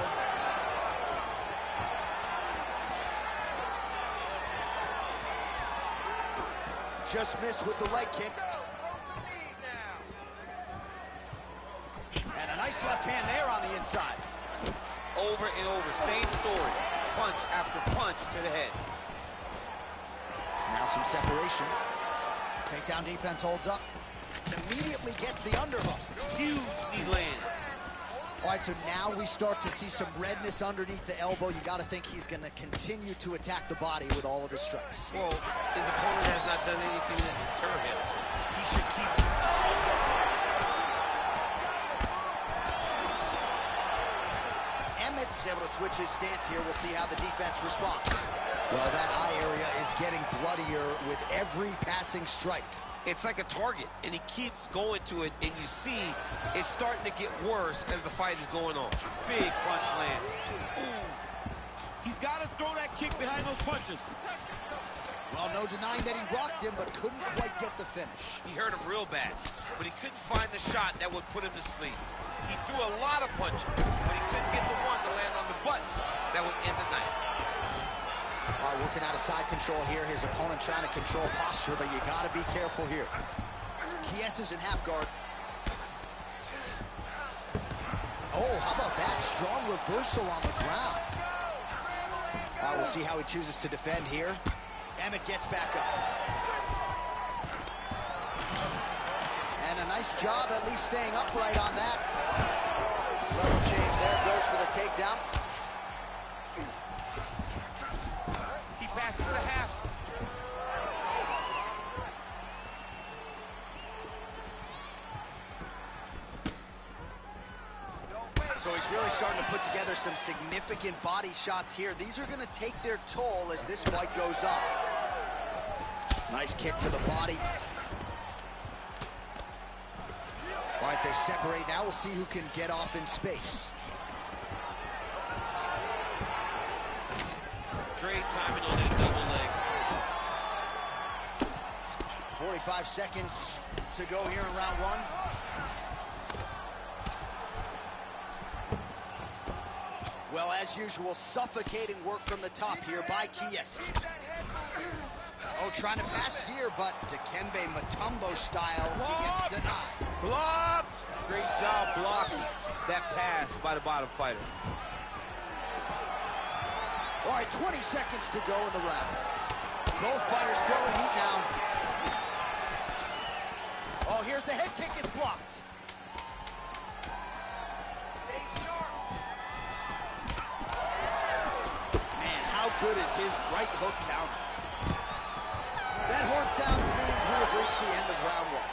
A: Just missed with the leg kick. And a nice left hand there on the inside.
D: Over and over, same story. Punch after punch to the head.
A: Now some separation. Takedown defense holds up. Immediately gets the underhook.
D: Huge knee land.
A: All right, so now we start to see some redness underneath the elbow. You got to think he's going to continue to attack the body with all of his strikes.
D: Well, his opponent has not done anything to deter him. He should keep...
A: Emmett's able to switch his stance here. We'll see how the defense responds. Well, that eye area is getting bloodier with every passing strike.
D: It's like a target, and he keeps going to it, and you see it's starting to get worse as the fight is going on. Big punch land. Ooh. He's got to throw that kick behind those punches.
A: Well, no denying that he rocked him, but couldn't quite get the finish.
D: He hurt him real bad, but he couldn't find the shot that would put him to sleep. He threw a lot of punches, but he couldn't get the one to land on the button that would end the night.
A: All right, working out of side control here. His opponent trying to control posture, but you got to be careful here. Chiesa's in half guard. Oh, how about that? Strong reversal on the ground. We'll see how he chooses to defend here. Emmett gets back up. And a nice job at least staying upright on that. Level change there, goes for the takedown.
D: He passes the half.
A: So he's really starting to put together some significant body shots here. These are going to take their toll as this fight goes on. Nice kick to the body. All right, they separate now. We'll see who can get off in space.
D: Great timing on that double leg.
A: 45 seconds to go here in round one. Well, as usual, suffocating work from the top here by Chiesa. Oh, trying to pass here, but Dikembe Mutombo style, he gets denied.
D: Blocked! Great job blocking that pass by the bottom fighter.
A: All right, 20 seconds to go in the round. Both fighters throwing heat now. Oh, here's the head kick, it's blocked. Good is his right hook count. That horn sounds means we have reached the end of round one.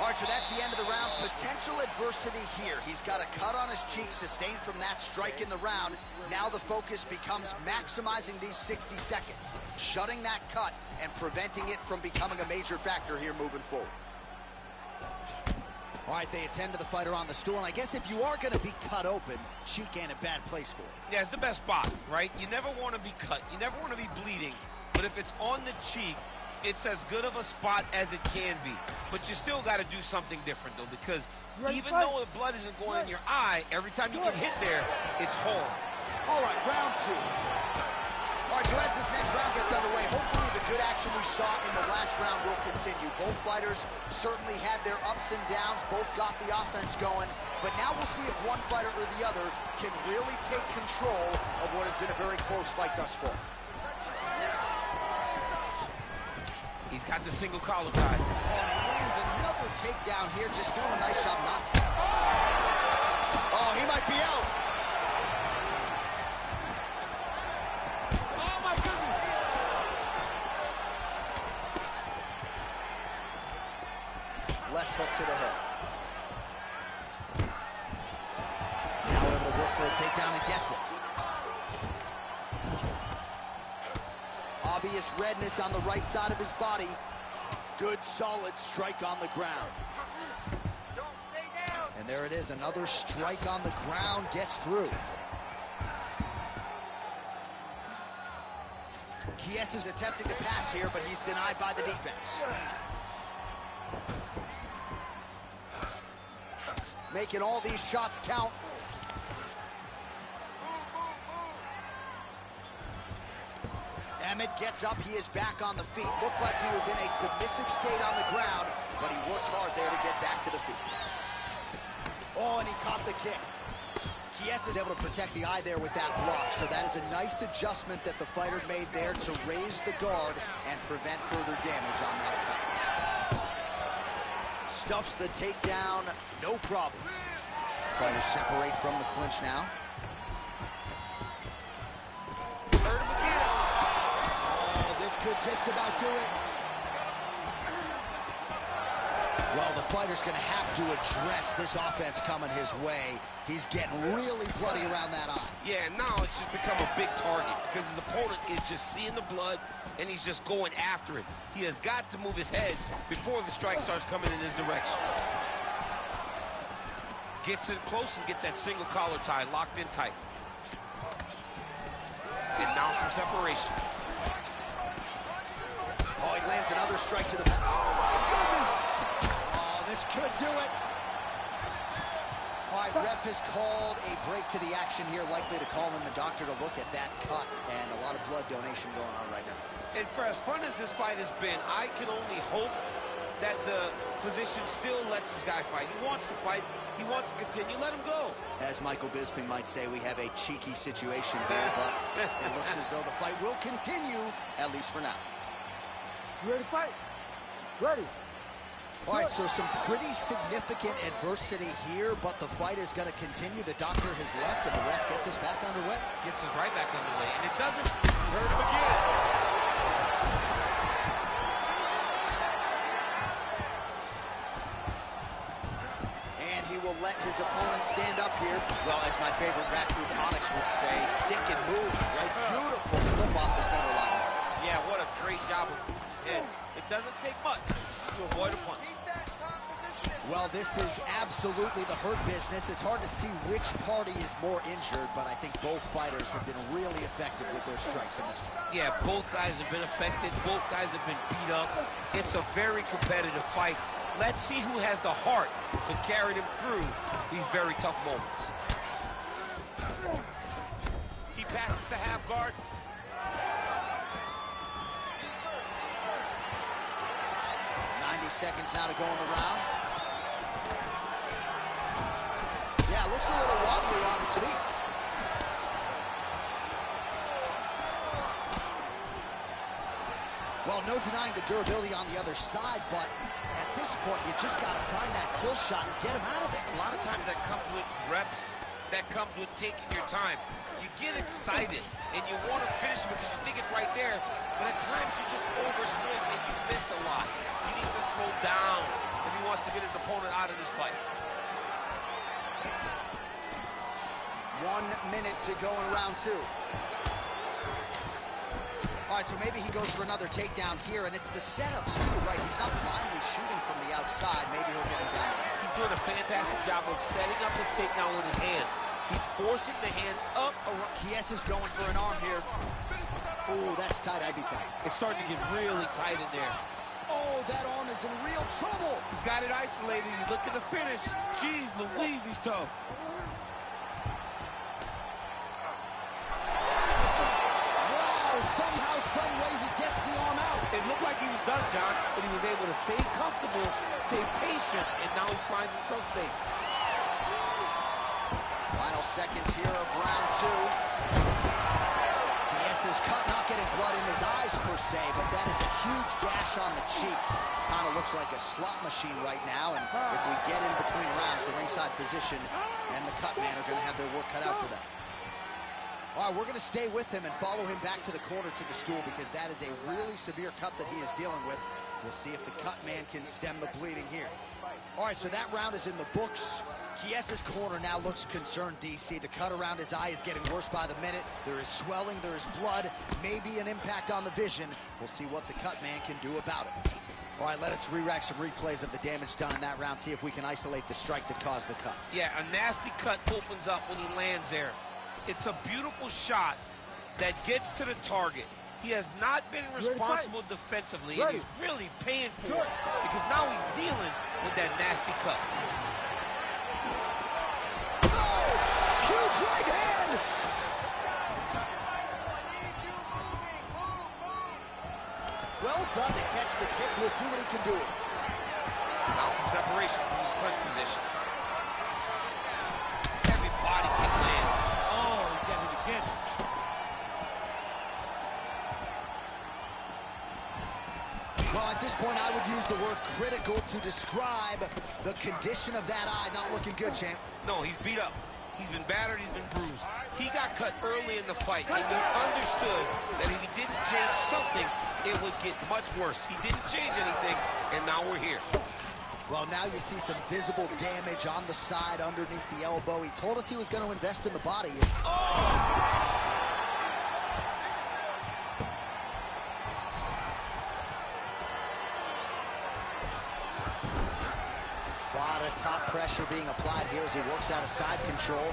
A: All right, so that's the end of the round. Potential adversity here. He's got a cut on his cheek sustained from that strike in the round. Now the focus becomes maximizing these 60 seconds, shutting that cut and preventing it from becoming a major factor here moving forward. All right, they attend to the fighter on the stool, and I guess if you are going to be cut open, cheek ain't a bad place for it.
D: Yeah, it's the best spot, right? You never want to be cut. You never want to be bleeding. But if it's on the cheek, it's as good of a spot as it can be. But you still got to do something different, though, because even though the blood isn't going in your eye, every time you get hit there, it's home.
A: All right, round two. All right, so as this next round gets underway, hopefully the good action we saw in the last round will continue. Both fighters certainly had their ups and downs. Both got the offense going. But now we'll see if one fighter or the other can really take control of what has been a very close fight thus far.
D: He's got the single collar tie.
A: Oh, and he lands another takedown here, just doing a nice job not taking. Oh, he might be out.
D: Oh, my goodness.
A: Left hook to the head. Now able to work for a takedown and gets it. Obvious redness on the right side of his body. Good, solid strike on the ground.
E: Don't stay down.
A: And there it is, another strike on the ground gets through. Kies is attempting to pass here, but he's denied by the defense. Making all these shots count. Emmett gets up, he is back on the feet. Looked like he was in a submissive state on the ground, but he worked hard there to get back to the feet. Oh, and he caught the kick. Kies is able to protect the eye there with that block, so that is a nice adjustment that the fighter made there to raise the guard and prevent further damage on that cut. Stuffs the takedown, no problem. Fighters separate from the clinch now. Could just about do it. Well, the fighter's going to have to address this offense coming his way. He's getting really bloody around that eye.
D: Yeah, now it's just become a big target because his opponent is just seeing the blood and he's just going after it. He has got to move his head before the strike starts coming in his direction. Gets in close and gets that single collar tie locked in tight. And now some separation.
A: Oh, he lands another strike to the back. Oh, my goodness. Oh, this could do it. All right, ref has called a break to the action here, likely to call in the doctor to look at that cut, and a lot of blood donation going on right now.
D: And for as fun as this fight has been, I can only hope that the physician still lets this guy fight. He wants to fight. He wants to continue. Let him go.
A: As Michael Bisping might say, we have a cheeky situation here, but it looks as though the fight will continue, at least for now.
C: You ready to fight? Ready.
A: All right, so some pretty significant adversity here, but the fight is going to continue. The doctor has left, and the ref gets us back underway.
D: Gets us right back underway, and it doesn't hurt him again.
A: And he will let his opponent stand up here. Well, as my favorite rap group Onyx would say, stick and move. Right? Beautiful slip off the center line.
D: Yeah, what a great job of moving his head. It doesn't take much to avoid a punch.
E: Keep that top position.
A: Well, this is absolutely the hurt business. It's hard to see which party is more injured, but I think both fighters have been really effective with their strikes in this one.
D: Yeah, both guys have been affected. Both guys have been beat up. It's a very competitive fight. Let's see who has the heart to carry them through these very tough moments. He passes to half guard.
A: 90 seconds now to go in the round. Yeah, looks a little wobbly on his feet. Well, no denying the durability on the other side, but at this point, you just got to find that kill shot and get him out of there.
D: A lot of times that comes with reps, that comes with taking your time. You get excited, and you want to finish because you think it's right there, but at times you just overswim and you miss a lot. He needs to slow down if he wants to get his opponent out of this fight.
A: 1 minute to go in round 2. All right, so maybe he goes for another takedown here, and it's the setups too, right? He's not blindly shooting from the outside. Maybe he'll get him down.
D: He's doing a fantastic job of setting up his takedown with his hands. He's forcing the hands up around.
A: Chiesa is going for an arm here. Oh, that's tight. I'd be tight.
D: It's starting to get really tight in there.
A: Oh, that arm is in real trouble.
D: He's got it isolated. He's looking to finish. Jeez Louise, he's tough.
A: Somehow, some way, he gets the arm out.
D: It looked like he was done, John, but he was able to stay comfortable, stay patient, and now he finds himself safe.
A: Final seconds here of round 2. Chiesa's cut, not getting blood in his eyes per se, but that is a huge gash on the cheek. Kind of looks like a slot machine right now, and if we get in between rounds, the ringside physician and the cut man are going to have their work cut out for them. All right, we're going to stay with him and follow him back to the corner to the stool because that is a really severe cut that he is dealing with. We'll see if the cut man can stem the bleeding here. All right, so that round is in the books. Chiesa's corner now looks concerned, DC. The cut around his eye is getting worse by the minute. There is swelling, there is blood, maybe an impact on the vision. We'll see what the cut man can do about it. All right, let us re-rack some replays of the damage done in that round, see if we can isolate the strike that caused the cut.
D: Yeah, a nasty cut opens up when he lands there. It's a beautiful shot that gets to the target. He has not been responsible defensively, and he's really paying for it because now he's dealing with that nasty cut.
A: Oh, huge right hand! Well done to catch the kick. We'll see what he can do.
D: Now some separation from his clinch position. Heavy body kick lands. Oh, he got it again.
A: Well, at this point, I would use the word critical to describe the condition of that eye. Not looking good, champ.
D: No, he's beat up. He's been battered, he's been bruised. He got cut early in the fight, and he understood that if he didn't change something, it would get much worse. He didn't change anything, and now we're here.
A: Well, now you see some visible damage on the side underneath the elbow. He told us he was going to invest in the body.
D: Oh!
A: A lot of top pressure being applied here as he works out of side control.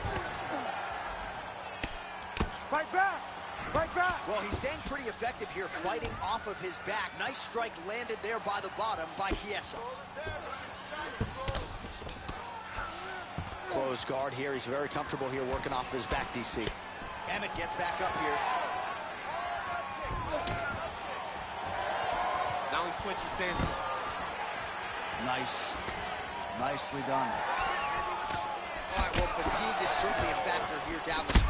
C: Fight back! Fight back!
A: Well, he's staying pretty effective here, fighting off of his back. Nice strike landed there by the bottom by Chiesa. Close guard here. He's very comfortable here working off of his back, DC. Emmett gets back up here.
D: Now he switches stances.
A: Nice. Nicely done. All right, well, fatigue is certainly a factor here down the street.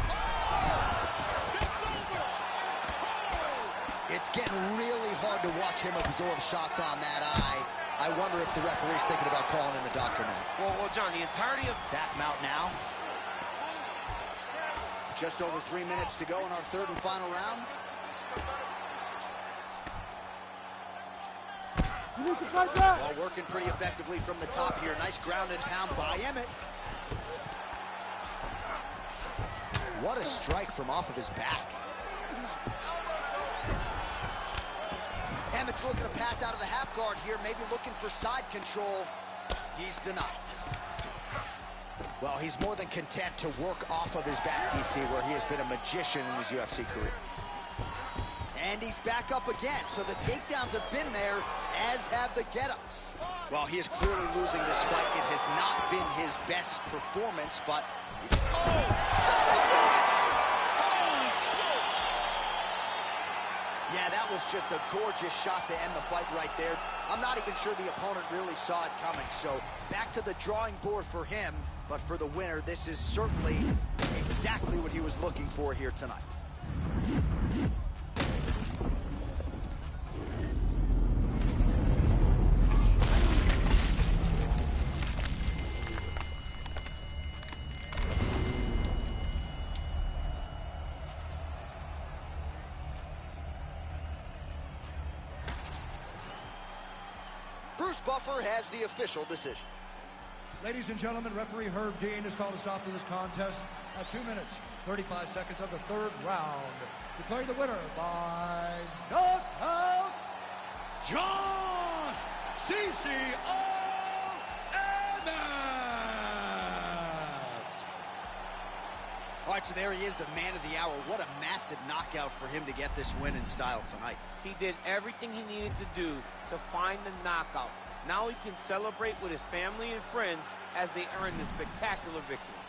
A: It's getting really hard to watch him absorb shots on that eye. I wonder if the referee's thinking about calling in the doctor now.
D: Well, John, the entirety of...
A: Back mount now. Just over 3 minutes to go in our third and final round.
C: You need to fight back!
A: Well, working pretty effectively from the top here. Nice ground and pound by Emmett. What a strike from off of his back. Emmett's looking to pass out of the half guard here, maybe looking for side control. He's denied. Well, he's more than content to work off of his back, DC, where he has been a magician in his UFC career. And he's back up again, so the takedowns have been there, as have the get-ups. Well, he is clearly losing this fight. It has not been his best performance, but... Yeah, that was just a gorgeous shot to end the fight right there. I'm not even sure the opponent really saw it coming. So back to the drawing board for him. But for the winner, this is certainly exactly what he was looking for here tonight. Bruce Buffer has the official decision.
B: Ladies and gentlemen, referee Herb Dean has called a stop to this contest at 2 minutes, 35 seconds of the third round. Declaring the winner by knockout, Josh CCO Evans.
A: All right, so there he is, the man of the hour. What a massive knockout for him to get this win in style tonight.
D: He did everything he needed to do to find the knockout. Now he can celebrate with his family and friends as they earn this spectacular victory.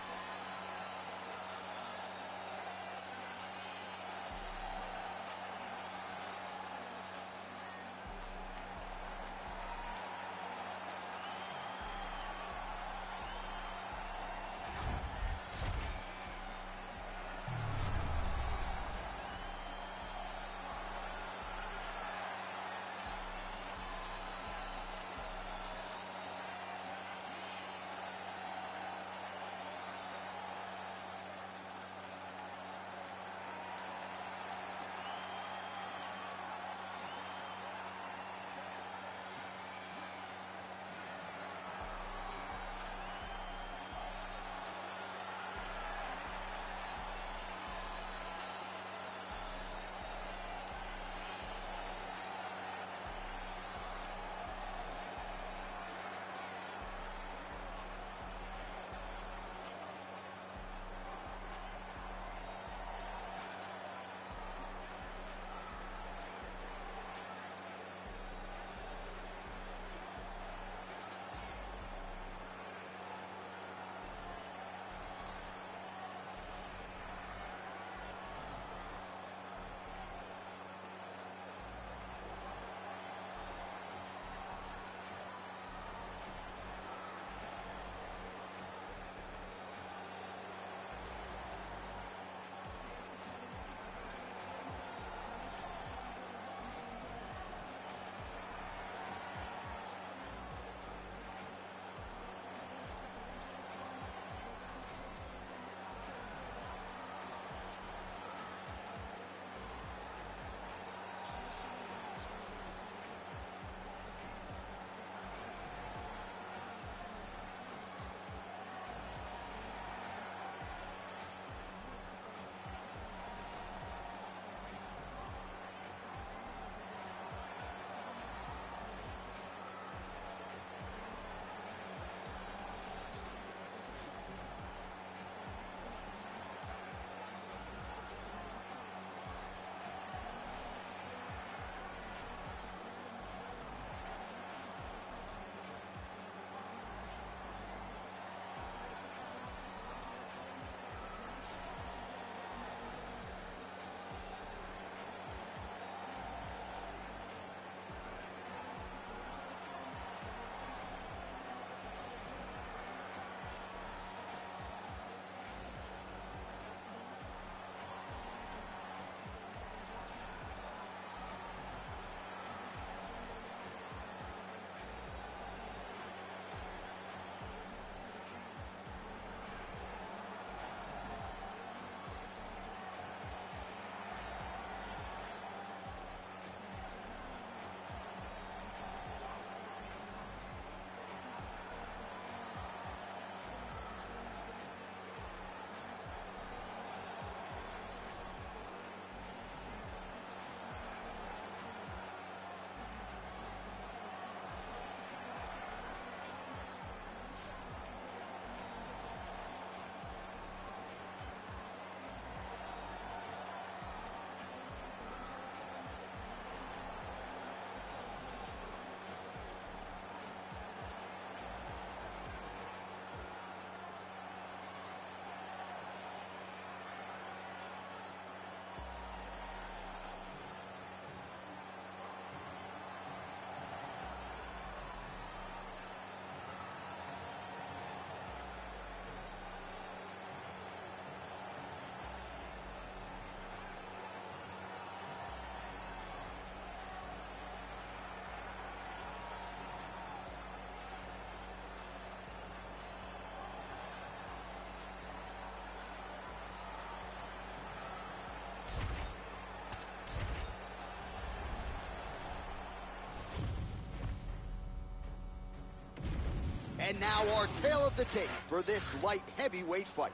A: And now our tale of the tape for this light heavyweight fight.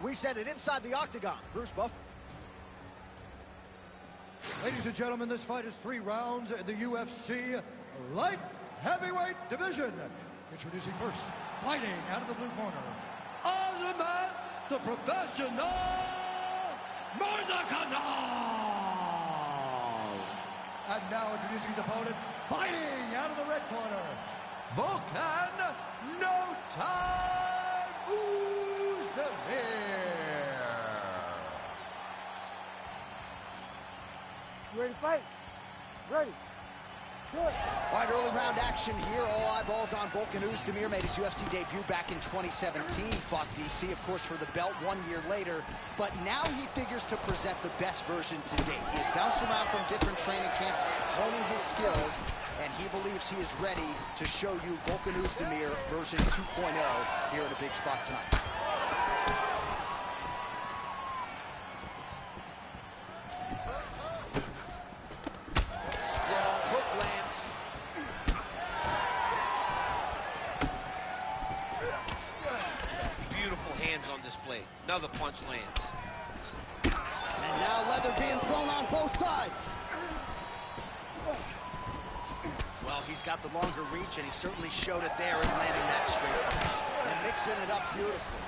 B: We send it inside the octagon. Bruce Buffer. Ladies and gentlemen, this fight is 3 rounds in the UFC light heavyweight division. Introducing first, fighting out of the blue corner, Azamat, the professional Murzakanov. And now introducing his opponent, fighting out of the red corner, Volkan No Time Oezdemir.
C: You ready to fight? Ready. Good.
A: All right, early round action here. All eyeballs on Volkan Oezdemir. Made his UFC debut back in 2017. He fought DC, of course, for the belt 1 year later. But now he figures to present the best version to date. He has bounced around from different training camps, honing his skills, and he believes he is ready to show you Volkan Oezdemir version 2.0 here at a big spot tonight.
D: On display. Another punch lands.
A: And now leather being thrown on both sides. Well, he's got the longer reach, and he certainly showed it there in landing that straight punch. And mixing it up beautifully.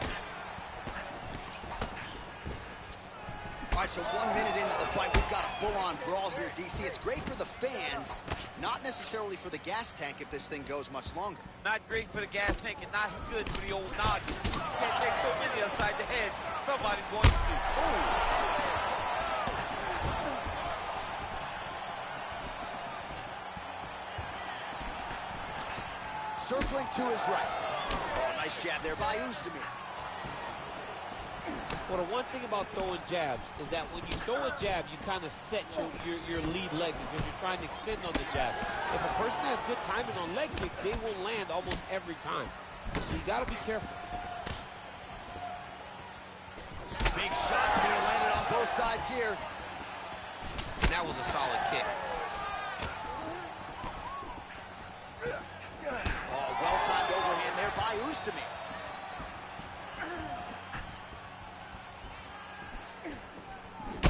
A: All right, so 1 minute into the fight, we've got a full-on brawl here, DC. It's great for the fans, not necessarily for the gas tank if this thing goes much longer.
D: Not great for the gas tank and not good for the old noggin. You can't take so many upside the head. Somebody's going to sleep.
A: Circling to his right. Oh, nice jab there by Oezdemir.
D: Well, the one thing about throwing jabs is that when you throw a jab, you kind of set your lead leg because you're trying to extend on the jab. If a person has good timing on leg kicks, they will land almost every time. So you got to be careful.
A: Big shots being landed on both sides here.
D: And that was a solid kick.
A: Oh, well-timed overhand there by Oezdemir.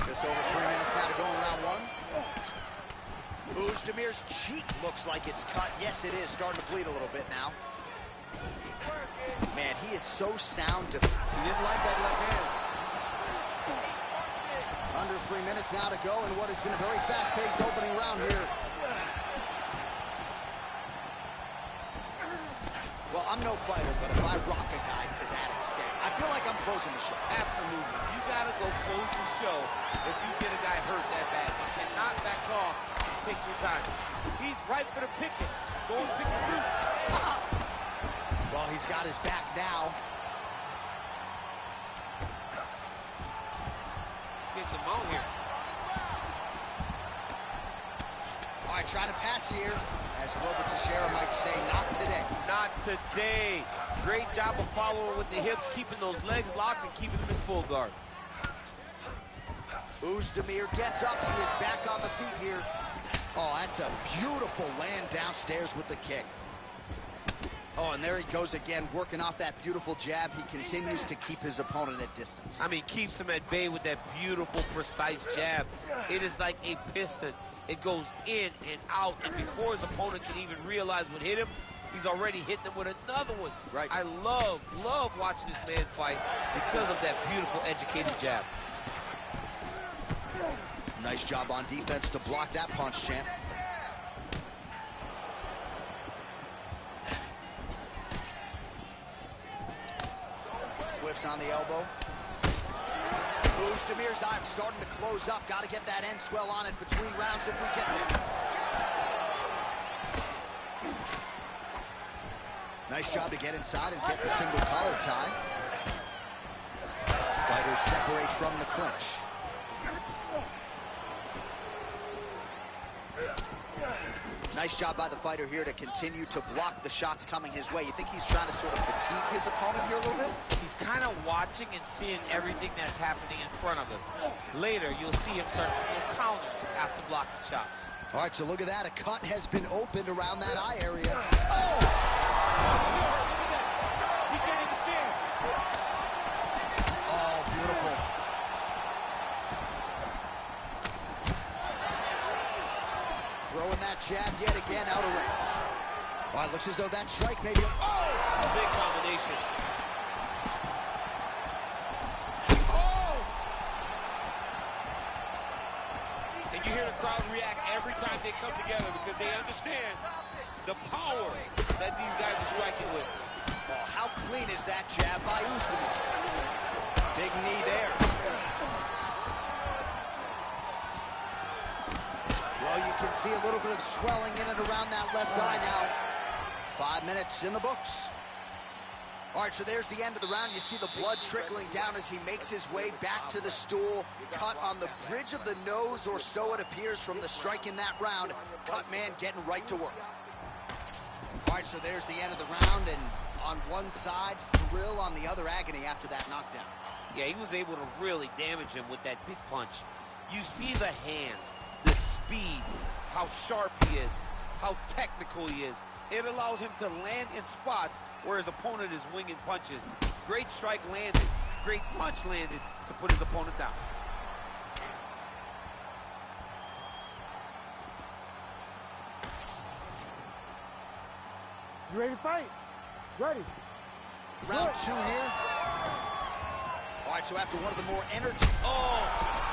A: Just over 3 minutes now to go in round 1. Oezdemir's cheek looks like it's cut. Yes, it is. Starting to bleed a little bit now. Man, he is so sound.
D: He didn't like that left hand.
A: Under 3 minutes now to go in what has been a very fast-paced opening round here. Well, I'm no fighter, but if I rock a guy to that extent, I feel like I'm closing the show.
D: Absolutely. You got to go close the show if you get a guy hurt that bad. You cannot back off. Take your time. He's right for the picking. Go and pick the fruit.
A: Well, he's got his back now.
D: Getting them out here.
A: All right, trying to pass here. As Glover Teixeira might say, not today.
D: Not today. Great job of following with the hips, keeping those legs locked and keeping them in full guard.
A: Oezdemir gets up. He is back on the feet here. Oh, that's a beautiful land downstairs with the kick. Oh, and there he goes again, working off that beautiful jab. He continues to keep his opponent at distance.
D: I mean, keeps him at bay with that beautiful, precise jab. It is like a piston. It goes in and out, and before his opponent can even realize what hit him, he's already hitting him with another one.
A: Right.
D: I love watching this man fight because of that beautiful, educated jab.
A: Nice job on defense to block that punch, champ. Whiffs on the elbow. Oezdemir's eye starting to close up. Got to get that end swell on it between rounds if we get there. Nice job to get inside and get the single collar tie. Fighters separate from the clinch. Nice job by the fighter here to continue to block the shots coming his way. You think he's trying to sort of fatigue his opponent here a little bit?
D: He's kind of watching and seeing everything that's happening in front of him. Later, you'll see him start to counter after blocking shots.
A: All right, so look at that. A cut has been opened around that eye area. Oh!
D: Look at that. He can't even stand.
A: Oh, beautiful. Throwing that jab yet again out of range. All right, looks as though that strike maybe...
D: Oh! A big combination. And you hear the crowd react every time they come together because they understand the power that these guys are striking with.
A: Oh, how clean is that jab by Usman? Big knee there. Well, you can see a little bit of swelling in and around that left eye now. 5 minutes in the books. All right, so there's the end of the round. You see the blood trickling down as he makes his way back to the stool. Cut on the bridge of the nose, or so it appears from the strike in that round. Cut man getting right to work. All right, so there's the end of the round, and on one side, thrill, on the other, agony after that knockdown.
D: Yeah, he was able to really damage him with that big punch. You see the hands, the speed, how sharp he is, how technical he is. It allows him to land in spots where his opponent is winging punches. Great strike landed, great punch landed to put his opponent down.
C: You ready to fight? Ready.
A: Round two here. All right, so after one of the more energy...
D: Oh!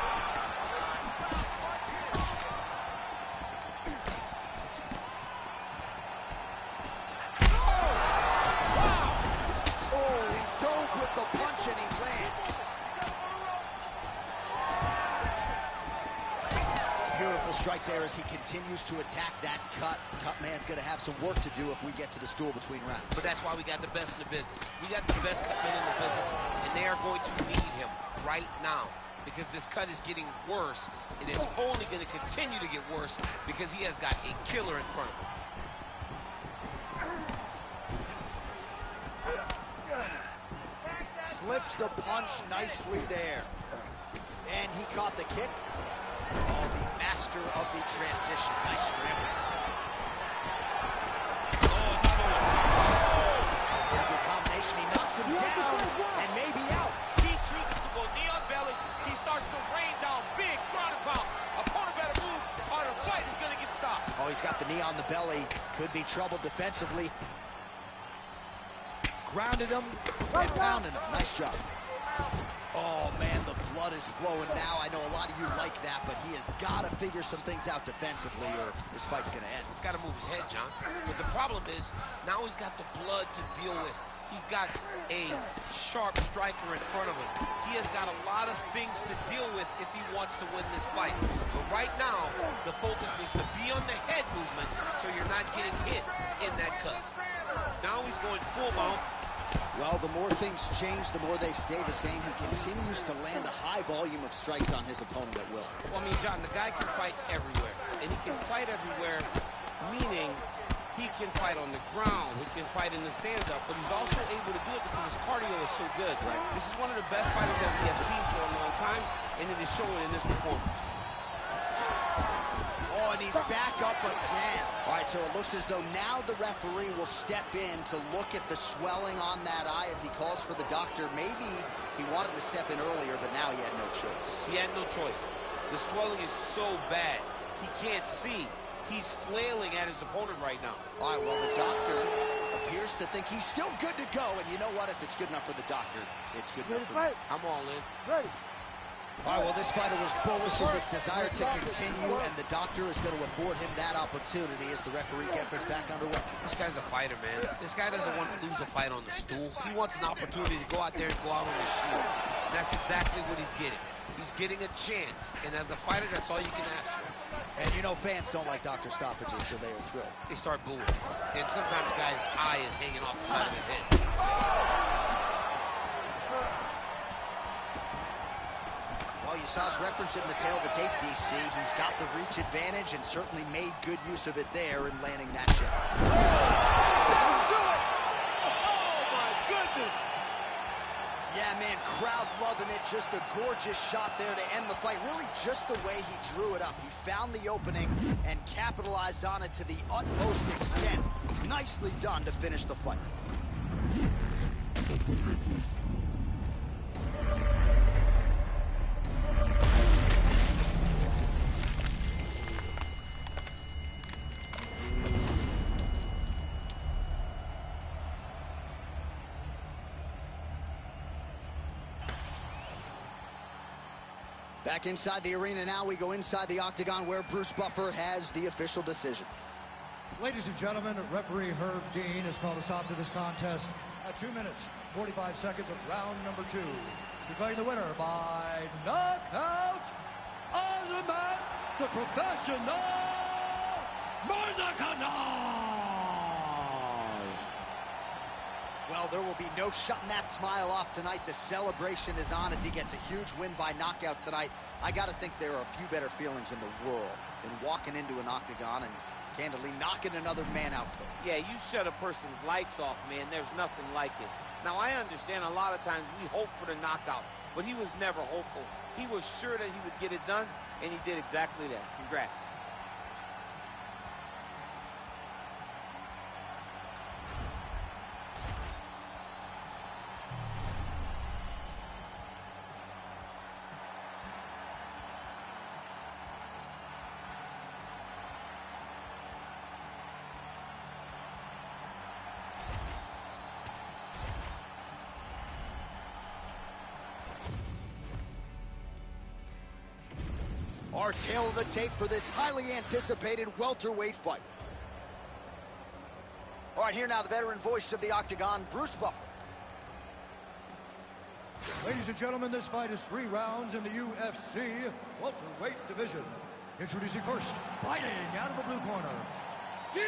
A: Strike there as he continues to attack that cut. Cut man's going to have some work to do if we get to the stool between rounds.
D: But that's why we got the best in the business. We got the best cut man in the business, and they are going to need him right now because this cut is getting worse, and it's only going to continue to get worse because he has got a killer in front of him.
A: Slips the punch nicely there. And he caught the kick. Oh, the master of the transition. Nice scramble.
D: Oh, another one. Oh.
A: Pretty good combination. He knocks him down and maybe out.
D: He chooses to go knee on belly. He starts to rain down big ground and pound. Opponent better move or the fight is going to get stopped.
A: Oh, he's got the knee on the belly. Could be trouble defensively. Grounded him and pounded him. Nice job. Oh, man, the blood is flowing now. I know a lot of you like that, but he has got to figure some things out defensively or this fight's going to end.
D: He's got to move his head, John. But the problem is, now he's got the blood to deal with. He's got a sharp striker in front of him. He has got a lot of things to deal with if he wants to win this fight. But right now, the focus needs to be on the head movement so you're not getting hit in that cut. Now he's going full mount.
A: Well, the more things change, the more they stay the same. He continues to land a high volume of strikes on his opponent at will.
D: Well, I mean, John, the guy can fight everywhere. And he can fight everywhere, meaning he can fight on the ground. He can fight in the stand-up. But he's also able to do it because his cardio is so good.
A: Right.
D: This is one of the best fighters that we have seen for a long time, and it is showing in this performance.
A: Oh, and he's back up again. All right, so it looks as though now the referee will step in to look at the swelling on that eye as he calls for the doctor. Maybe he wanted to step in earlier, but now he had no choice.
D: He had no choice. The swelling is so bad, he can't see. He's flailing at his opponent right now.
A: All right, well, the doctor appears to think he's still good to go, and you know what? If it's good enough for the doctor, it's good enough for me.
D: I'm all in.
C: Ready.
A: All right, well, this fighter was bullish in his desire to continue, and the doctor is going to afford him that opportunity as the referee gets us back underway.
D: This guy's a fighter, man. This guy doesn't want to lose a fight on the stool. He wants an opportunity to go out there and go out on his shield. And that's exactly what he's getting. He's getting a chance, and as a fighter, that's all you can ask for.
A: And you know fans don't like doctor stoppages, so they are thrilled.
D: They start booing. And sometimes the guy's eye is hanging off the side of his head.
A: Well, you saw us reference it in the tail of the tape, DC. He's got the reach advantage and certainly made good use of it there in landing that jab.
D: Let's do it! Oh, my goodness!
A: Yeah, man, crowd loving it. Just a gorgeous shot there to end the fight. Really just the way he drew it up. He found the opening and capitalized on it to the utmost extent. Nicely done to finish the fight. Back inside the arena now, we go inside the octagon where Bruce Buffer has the official decision.
B: Ladies and gentlemen, referee Herb Dean has called a stop to this contest at 2 minutes, 45 seconds of round number 2. Declaring the winner by knockout, Azamat, the professional Murzakanov.
A: Well, there will be no shutting that smile off tonight. The celebration is on as he gets a huge win by knockout tonight. I got to think there are a few better feelings in the world than walking into an octagon and candidly knocking another man out cold.
D: Yeah, you shut a person's lights off, man. There's nothing like it. Now, I understand a lot of times we hope for the knockout, but he was never hopeful. He was sure that he would get it done, and he did exactly that. Congrats.
A: Our tail of the tape for this highly anticipated welterweight fight. All right, here now the veteran voice of the octagon, Bruce Buffer.
B: Ladies and gentlemen, this fight is 3 rounds in the UFC welterweight division. Introducing first, fighting out of the blue corner, Diego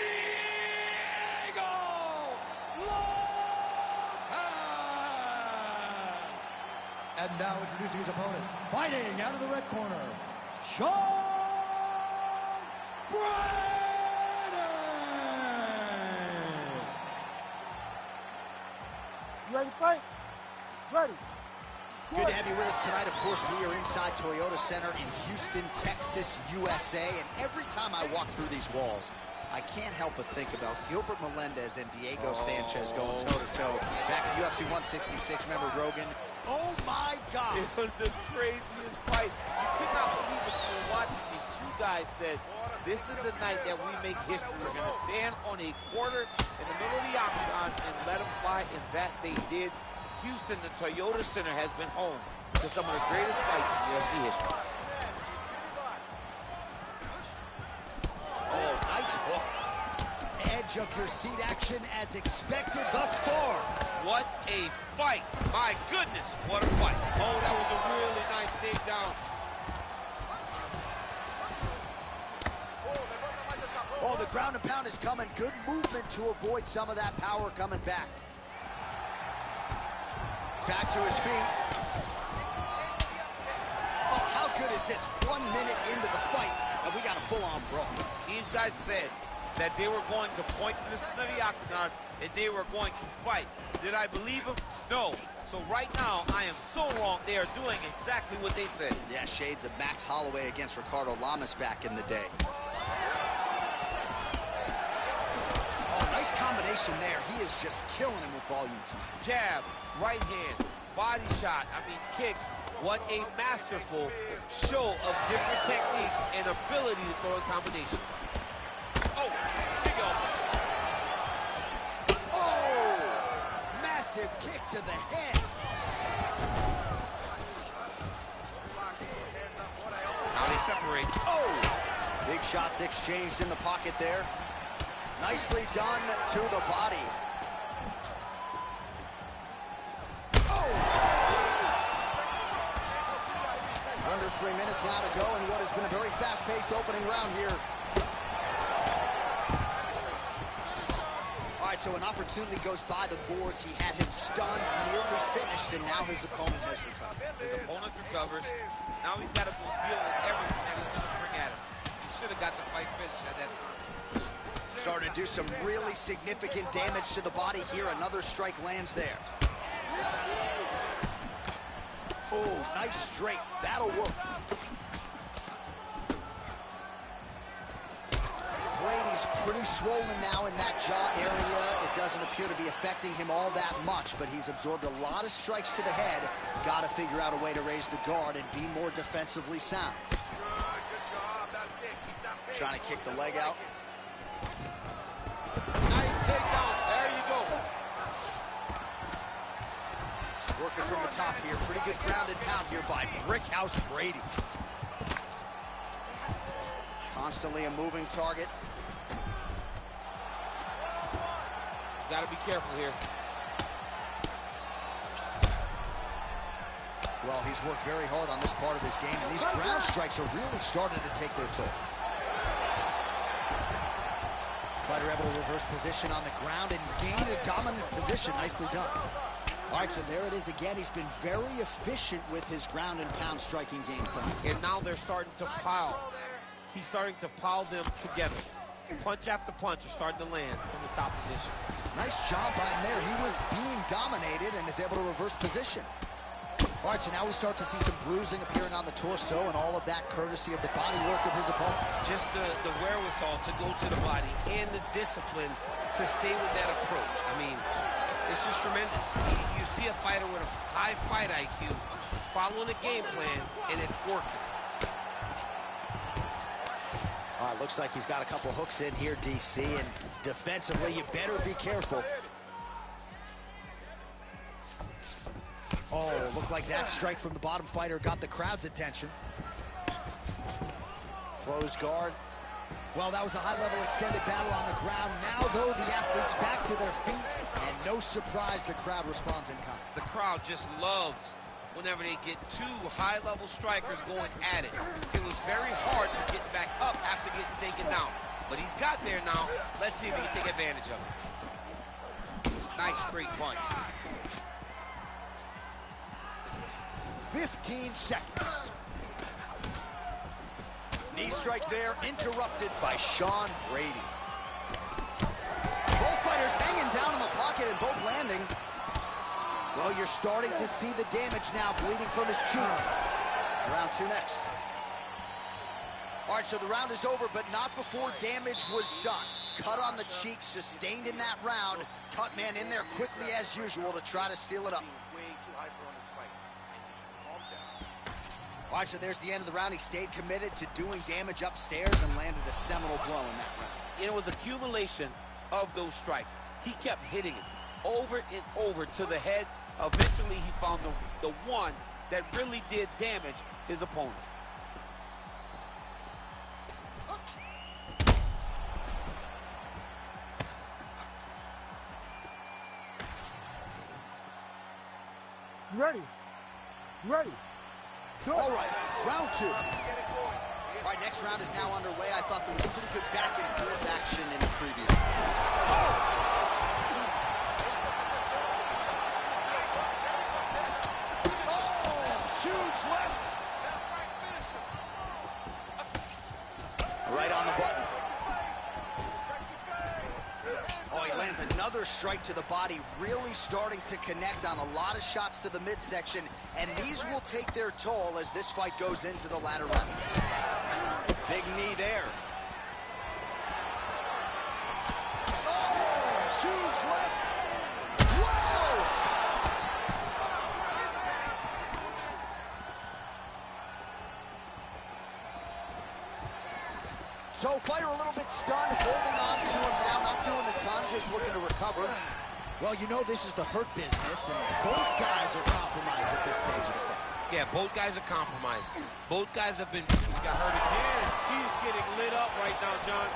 B: Lopez! And now introducing his opponent, fighting out of the red corner, Sean Brady!
C: You ready to fight? Ready.
A: Good to have you with us tonight. Of course, we are inside Toyota Center in Houston, Texas, USA. And every time I walk through these walls, I can't help but think about Gilbert Melendez and Diego Sanchez going toe-to-toe back at UFC 166. Remember Rogan? Oh, my God.
D: It was the craziest fight. You could not believe what you were watching. These two guys said, this is the night that we make history. We're going to stand on a quarter in the middle of the octagon and let them fly, and that they did. Houston, the Toyota Center, has been home to some of the greatest fights in UFC history.
A: Oh, nice hook. Edge of your seat action as expected thus far.
D: What a fight. My goodness, what a fight. Oh, that was a really nice takedown.
A: Oh, the ground and pound is coming. Good movement to avoid some of that power coming back. Back to his feet. Oh, how good is this? 1 minute into the fight, and we got a full-on brawl.
D: These guys said that they were going to point to the center of the octagon and they were going to fight. Did I believe them? No. So right now, I am so wrong. They are doing exactly what they said.
A: Yeah, shades of Max Holloway against Ricardo Lamas back in the day. Oh, nice combination there. He is just killing him with volume tonight.
D: Jab, right hand, body shot, kicks. What a masterful show of different techniques and ability to throw a combination. Oh, big elbow.
A: Oh, massive kick to the head.
D: Now they separate.
A: Oh, big shots exchanged in the pocket there. Nicely done to the body. Under 3 minutes now to go in what has been a very fast-paced opening round here. All right, All right, so an opportunity goes by the boards. He had him stunned, nearly finished, and now his opponent has recovered.
D: His opponent recovers. Now he's got to deal with everything that he's going to bring at him. He should have got the fight finished at that time.
A: Starting to do some really significant damage to the body here. Another strike lands there. Oh, nice straight. That'll work. Brady's pretty swollen now in that jaw area. It doesn't appear to be affecting him all that much, but he's absorbed a lot of strikes to the head. Got to figure out a way to raise the guard and be more defensively sound.
E: Good job. That's it. Keep that pace.
A: Trying to kick the leg out.
D: Nice takedown. There you go.
A: Working from the top here. Pretty good ground and pound here by Brickhouse Brady. Constantly a moving target.
D: He's got to be careful here.
A: Well, he's worked very hard on this part of this game, and these ground strikes are really starting to take their toll. Fighter able to reverse position on the ground and gain a dominant position. Nicely done. All right, so there it is again. He's been very efficient with his ground and pound striking game tonight.
D: And now they're starting to pile. He's starting to pile them together. Punch after punch are starting to land from the top position.
A: Nice job by him there. He was being dominated and is able to reverse position. All right, so now we start to see some bruising appearing on the torso, and all of that courtesy of the body work of his opponent.
D: Just the wherewithal to go to the body and the discipline to stay with that approach. I mean, it's just tremendous. You see a fighter with a high fight IQ following a game plan, and it's working.
A: All right, looks like he's got a couple hooks in here, DC, and defensively, you better be careful. Oh, looked like that strike from the bottom fighter got the crowd's attention. Closed guard. Well, that was a high-level extended battle on the ground. Now, though, the athletes back to their feet, and no surprise, the crowd responds in kind.
D: The crowd just loves whenever they get two high-level strikers going at it. It was very hard to get back up after getting taken down. But he's got there now. Let's see if he can take advantage of it. Nice straight punch.
A: 15 seconds. Knee strike there, interrupted by Sean Brady. Both fighters hanging down in the pocket and both landing. Well, you're starting to see the damage now, bleeding from his cheek. Round two next. All right, so the round is over, but not before damage was done. Cut on the cheek, sustained in that round. Cut man in there quickly as usual to try to seal it up. All right, so there's the end of the round. He stayed committed to doing damage upstairs and landed a seminal blow in that round.
D: It was accumulation of those strikes. He kept hitting it over and over to the head. Eventually, he found the one that really did damage his opponent.
C: You ready? You ready?
A: All right, round two. All right, next round is now underway. I thought there was pretty good back and forth action in the previous round.
E: Huge left.
A: Right on the button. Oh, he lands another strike to the body, really starting to connect on a lot of shots to the midsection, and these will take their toll as this fight goes into the latter rounds. Big knee there.
E: Oh, huge left.
A: Whoa! So fighter a little bit stunned, holding on to him now, not doing a ton, just looking to recover. Well, you know this is the hurt business, and both guys are compromised at this stage of the fight.
D: Yeah, both guys are compromised. Both guys have been got hurt again. He's getting lit up right now, John.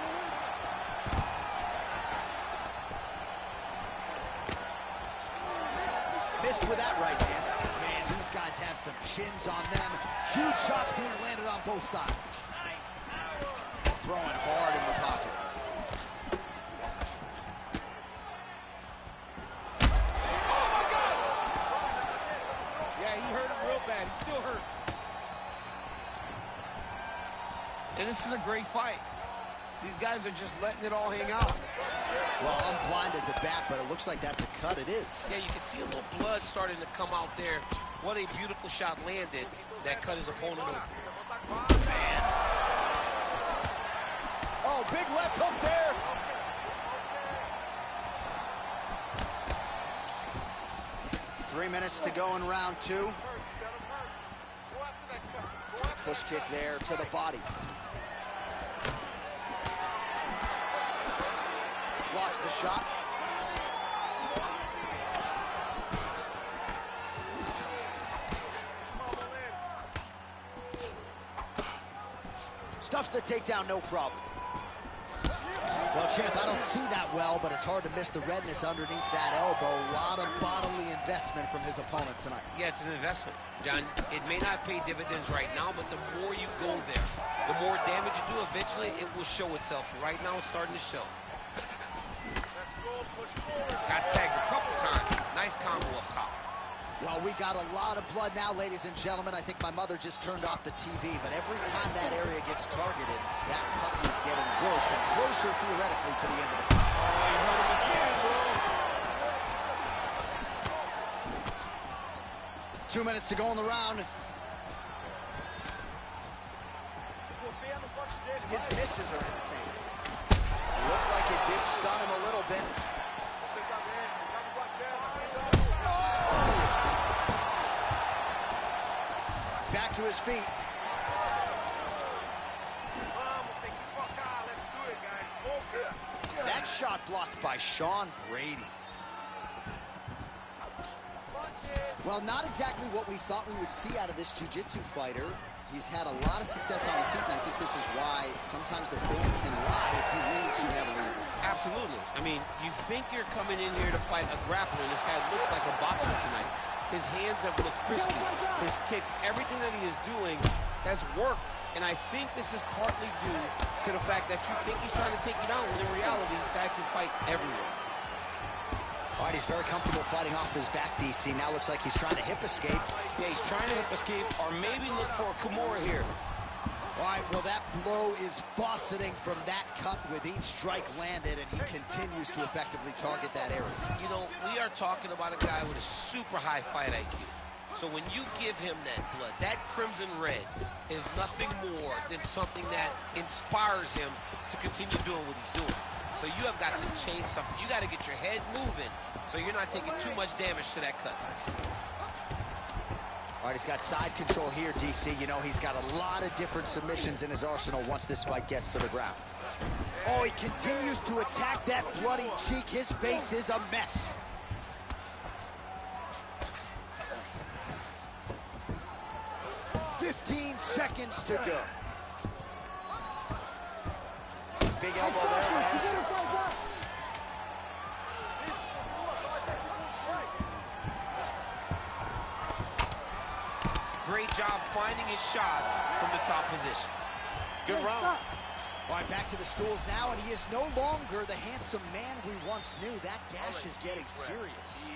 A: Missed with that right hand. Man, these guys have some chins on them. Huge shots being landed on both sides. Throwing hard in the pocket.
D: And this is a great fight. These guys are just letting it all hang out.
A: Well, I'm blind as a bat, but it looks like that's a cut. It is.
D: Yeah, you can see a little blood starting to come out there. What a beautiful shot landed that cut his opponent open.
A: Man. Oh, big left hook there. Three minutes to go in round two. Push kick there to the body. Blocks the shot. Stuffs the takedown, no problem. Well, champ, I don't see that well, but it's hard to miss the redness underneath that elbow. A lot of bodily investment from his opponent tonight.
D: Yeah, it's an investment, John. It may not pay dividends right now, but the more you go there, the more damage you do, eventually it will show itself. Right now, it's starting to show. Got tagged a couple times. Nice combo up top.
A: Well, we got a lot of blood now, ladies and gentlemen. I think my mother just turned off the TV, but every time that area gets targeted, that cut is getting worse and closer, theoretically, to the end of the fight.
D: Oh, you hurt him again, bro.
A: 2 minutes to go in the round. His misses are entertaining. Looked like it did stun him a little bit. Back to his feet. That shot blocked by Sean Brady. Well, not exactly what we thought we would see out of this jiu-jitsu fighter. He's had a lot of success on the feet, and I think this is why sometimes the fame can lie if you lean too heavily.
D: Absolutely. I mean, you think you're coming in here to fight a grappler. This guy looks like a boxer tonight. His hands have looked crispy. His kicks, everything that he is doing has worked. And I think this is partly due to the fact that you think he's trying to take you down, when in reality, this guy can fight everywhere.
A: All right, he's very comfortable fighting off his back, DC. Now looks like he's trying to hip escape.
D: Yeah, he's trying to hip escape, or maybe look for a Kimura here.
A: All right, well, that blow is buffeting from that cut with each strike landed, and he continues to effectively target that area.
D: You know, we are talking about a guy with a super high fight IQ. So when you give him that blood, that crimson red is nothing more than something that inspires him to continue doing what he's doing. So you have got to change something. You got to get your head moving so you're not taking too much damage to that cut.
A: All right, he's got side control here, DC. You know, he's got a lot of different submissions in his arsenal once this fight gets to the ground. Oh, he continues to attack that bloody cheek. His face is a mess. "15 seconds to go." Big elbow there, man.
D: Great job finding his shots from the top position. Good round.
A: All right, back to the stools now, and he is no longer the handsome man we once knew. That gash is getting serious.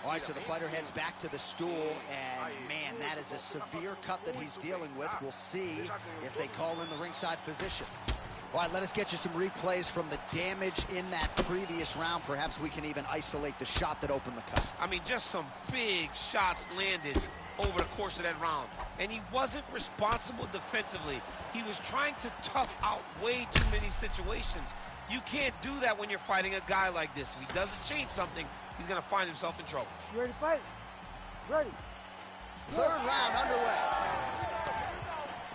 A: All right, so the fighter heads back to the stool, and man, that is a severe cut that he's dealing with. We'll see if they call in the ringside physician. All right, let us get you some replays from the damage in that previous round. Perhaps we can even isolate the shot that opened the cut.
D: I mean, just some big shots landed over the course of that round. And he wasn't responsible defensively. He was trying to tough out way too many situations. You can't do that when you're fighting a guy like this. If he doesn't change something, he's going to find himself in trouble.
C: You ready to fight? Ready.
A: Third round underway.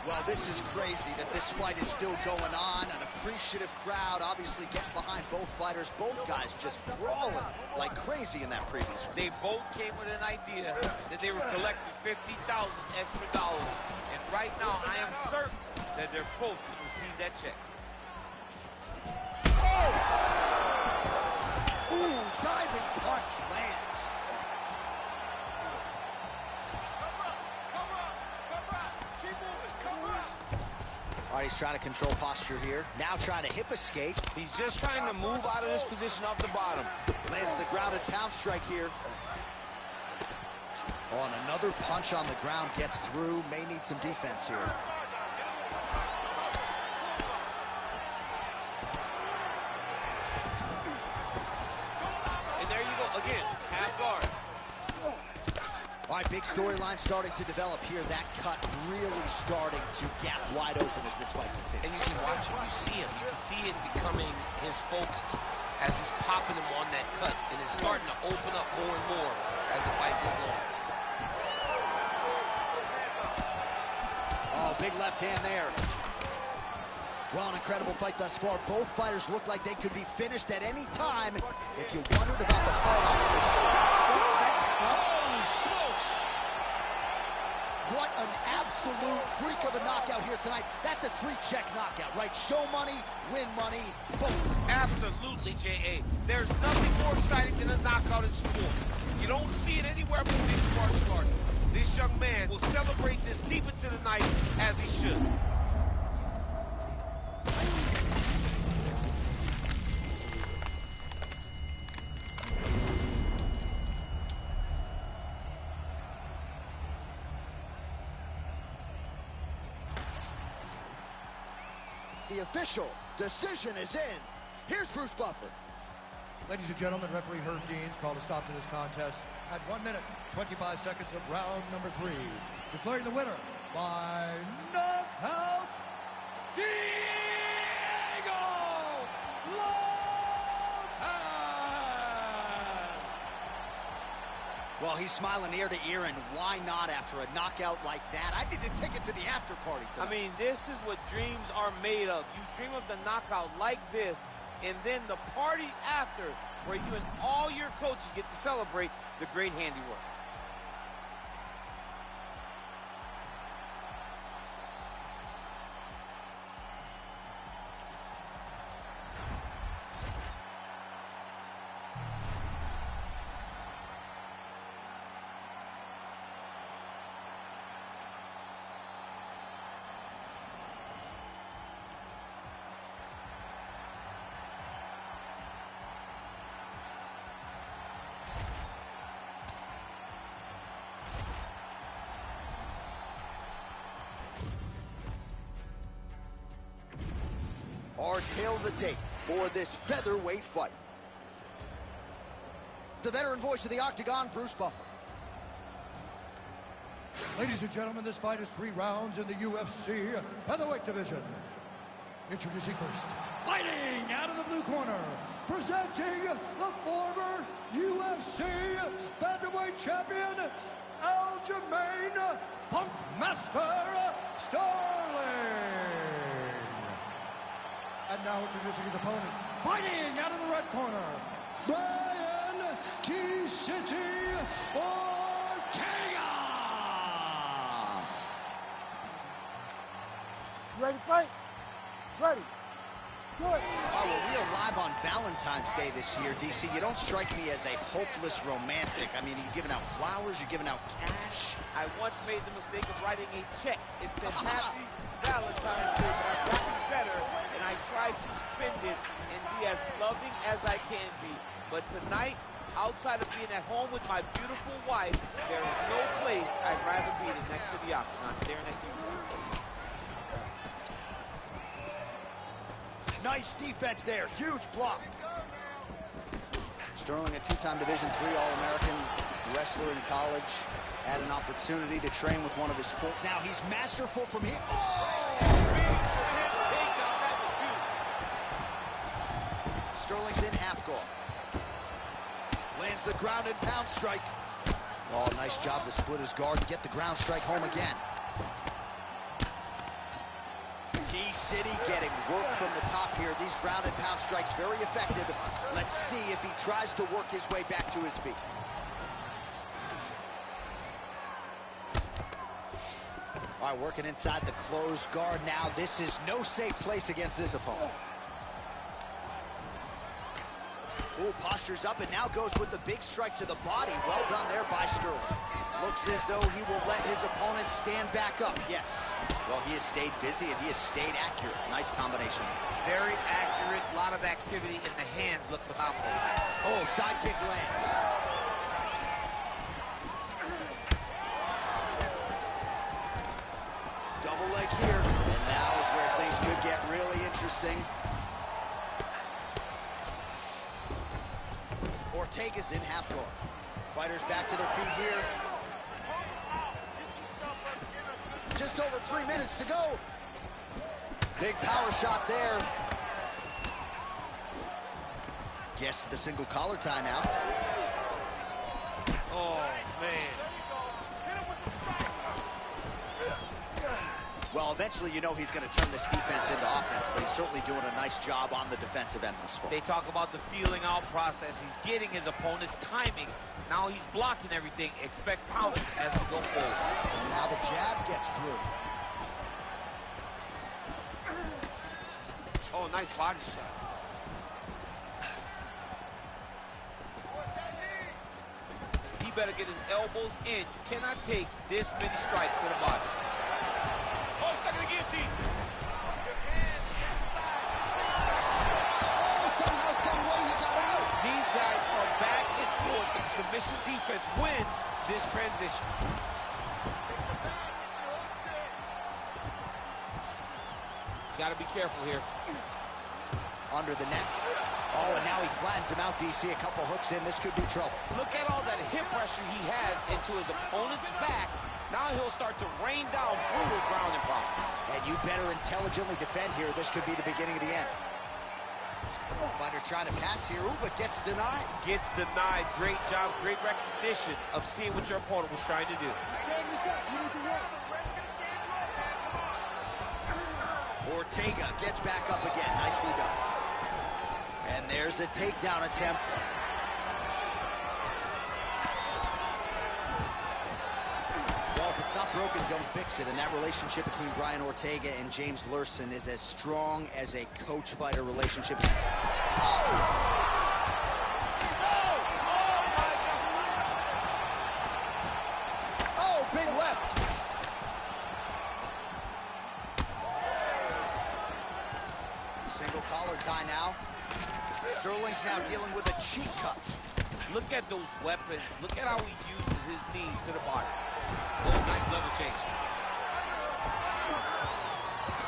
A: Well, this is crazy that this fight is still going on. An appreciative crowd obviously getting behind both fighters. Both guys just brawling like crazy in that previous round.
D: They both came with an idea that they were collecting $50,000 extra dollars. And right now, I am certain that they're both going to receive that check.
A: Oh! Ooh, diving punch lands. All right, he's trying to control posture here. Now trying to hip escape.
D: He's just trying to move out of this position off the bottom.
A: Lands the grounded pound strike here. Oh, and another punch on the ground gets through. May need some defense here. right, big storyline starting to develop here. That cut really starting to gap wide open as this fight continues.
D: And you can watch him, you see him. You can see it becoming his focus as he's popping him on that cut, and it's starting to open up more and more as the fight goes on.
A: Oh, big left hand there. Well, an incredible fight thus far. Both fighters look like they could be finished at any time. If you wondered about the heart on this.
D: Holy smokes!
A: What an absolute freak of a knockout here tonight. That's a 3-check knockout, right? Show money, win money, both.
D: Absolutely, J.A. There's nothing more exciting than a knockout in sport. You don't see it anywhere but mixed martial arts. This young man will celebrate this deep into the night as he should.
A: The official decision is in. Here's Bruce Buffer.
B: Ladies and gentlemen, referee Herb Deans called a stop to this contest at 1 minute, 25 seconds of round number 3. Declaring the winner by knockout, Diego Lopez!
A: Well, he's smiling ear to ear, and why not after a knockout like that? I need to take it to the after party tonight.
D: I mean, this is what dreams are made of. You dream of the knockout like this, and then the party after, where you and all your coaches get to celebrate the great handiwork.
A: Our tale of the tape for this featherweight fight. The veteran voice of the Octagon, Bruce Buffer.
B: Ladies and gentlemen, this fight is 3 rounds in the UFC featherweight division. Introducing first, fighting out of the blue corner, presenting the former UFC featherweight champion, Aljamain Funkmaster Sterling. And now introducing his opponent, fighting out of the red corner, Brian T-City Ortega.
C: You ready to fight? Ready. Good.
A: All right, well, we are live on Valentine's Day this year, DC. You don't strike me as a hopeless romantic. I mean, you're giving out flowers, you're giving out cash.
D: I once made the mistake of writing a check. It said Happy Valentine's Day, but I've gotten better, and I tried to spend it and be as loving as I can be. But tonight, outside of being at home with my beautiful wife, there is no place I'd rather be than next to the Octagon, staring at you.
A: Nice defense there, huge block. Sterling, a 2-time Division III All-American wrestler in college, had an opportunity to train with one of his full. Now he's masterful from here. Oh! Sterling's in half guard. Lands the ground and pound strike. Oh, nice job to split his guard and get the ground strike home again. T-City getting work from the top here. These ground and pound strikes very effective. Let's see if he tries to work his way back to his feet. All right, working inside the closed guard now. This is no safe place against this opponent. Ooh, postures up and now goes with the big strike to the body. Well done there by Sterling. Looks as though he will let his opponent stand back up. Yes. Well, he has stayed busy and he has stayed accurate. Nice combination.
D: Very accurate. A lot of activity in the hands. Look phenomenal.
A: Oh, side kick lands. Double leg here. And now is where things could get really interesting. Ortega's in half guard. Fighters back to their feet here. just over 3 minutes to go. Big power shot there. Gets the single collar tie now.
D: Oh, man.
A: Well, eventually, you know he's going to turn this defense into offense, but he's certainly doing a nice job on the defensive end thus far.
D: They talk about the feeling out process. He's getting his opponent's timing. Now he's blocking everything. Expect counters as we go forward.
A: And now the jab gets through.
D: Oh, nice body shot. He better get his elbows in. You cannot take this many strikes to the body. Oh, stuck in the guillotine.
A: Oh, somehow, some way he got out.
D: These guys are back and forth, and submission defense wins this transition. He's got to be careful here.
A: Under the neck. Oh, and now he flattens him out, DC. A couple hooks in. This could be trouble.
D: Look at all that hip pressure he has into his opponent's back. Now he'll start to rain down brutal ground and pound.
A: And you better intelligently defend here. This could be the beginning of the end. Fighter trying to pass here. Ooh, but gets denied.
D: Gets denied. Great job. Great recognition of seeing what your opponent was trying to do.
A: Ortega gets back up again. Nicely done. And there's a takedown attempt. Well, if it's not broken, don't fix it. And that relationship between Brian Ortega and James Lurson is as strong as a coach-fighter relationship. Oh! Oh, big left. Single collar tie now. Sterling's now dealing with a cheek cut.
D: Look at those weapons. Look at how he uses his knees to the body. Oh, nice level change.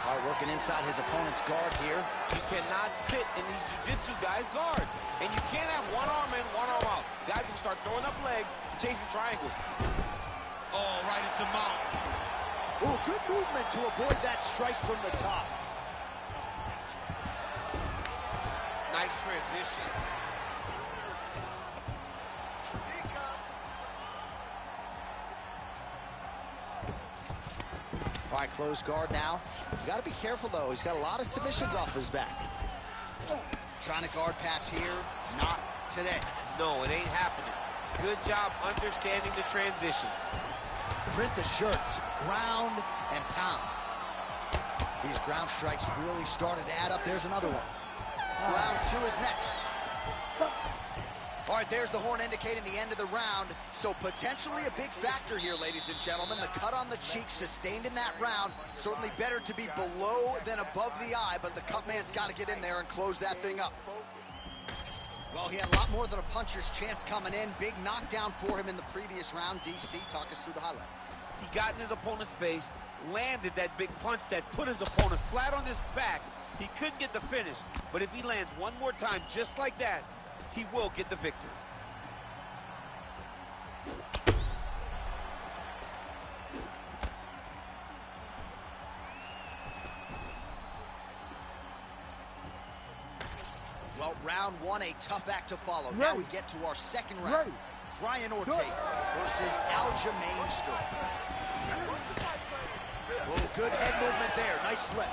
A: All right, working inside his opponent's guard here.
D: You cannot sit in these jiu-jitsu guys' guard. And you can't have one arm in, one arm out. Guys will start throwing up legs, chasing triangles. Oh, right into mount.
A: Oh, good movement to avoid that strike from the top.
D: Nice transition.
A: All right, closed guard now. You got to be careful, though. He's got a lot of submissions off his back. Trying to guard pass here. Not today.
D: No, it ain't happening. Good job understanding the transitions.
A: Print the shirts. Ground and pound. These ground strikes really started to add up. There's another one. Round 2 is next. All right, there's the horn indicating the end of the round. So potentially a big factor here, ladies and gentlemen. The cut on the cheek sustained in that round. Certainly better to be below than above the eye, but the cut man's got to get in there and close that thing up. Well, he had a lot more than a puncher's chance coming in. Big knockdown for him in the previous round. DC, talk us through the highlight.
D: He got in his opponent's face, landed that big punch that put his opponent flat on his back. He couldn't get the finish, but if he lands one more time just like that, he will get the victory.
A: Well, round 1, a tough act to follow. Now we get to our second round. Brian Ortega versus Aljamain Sterling. Oh, good head movement there. Nice slip.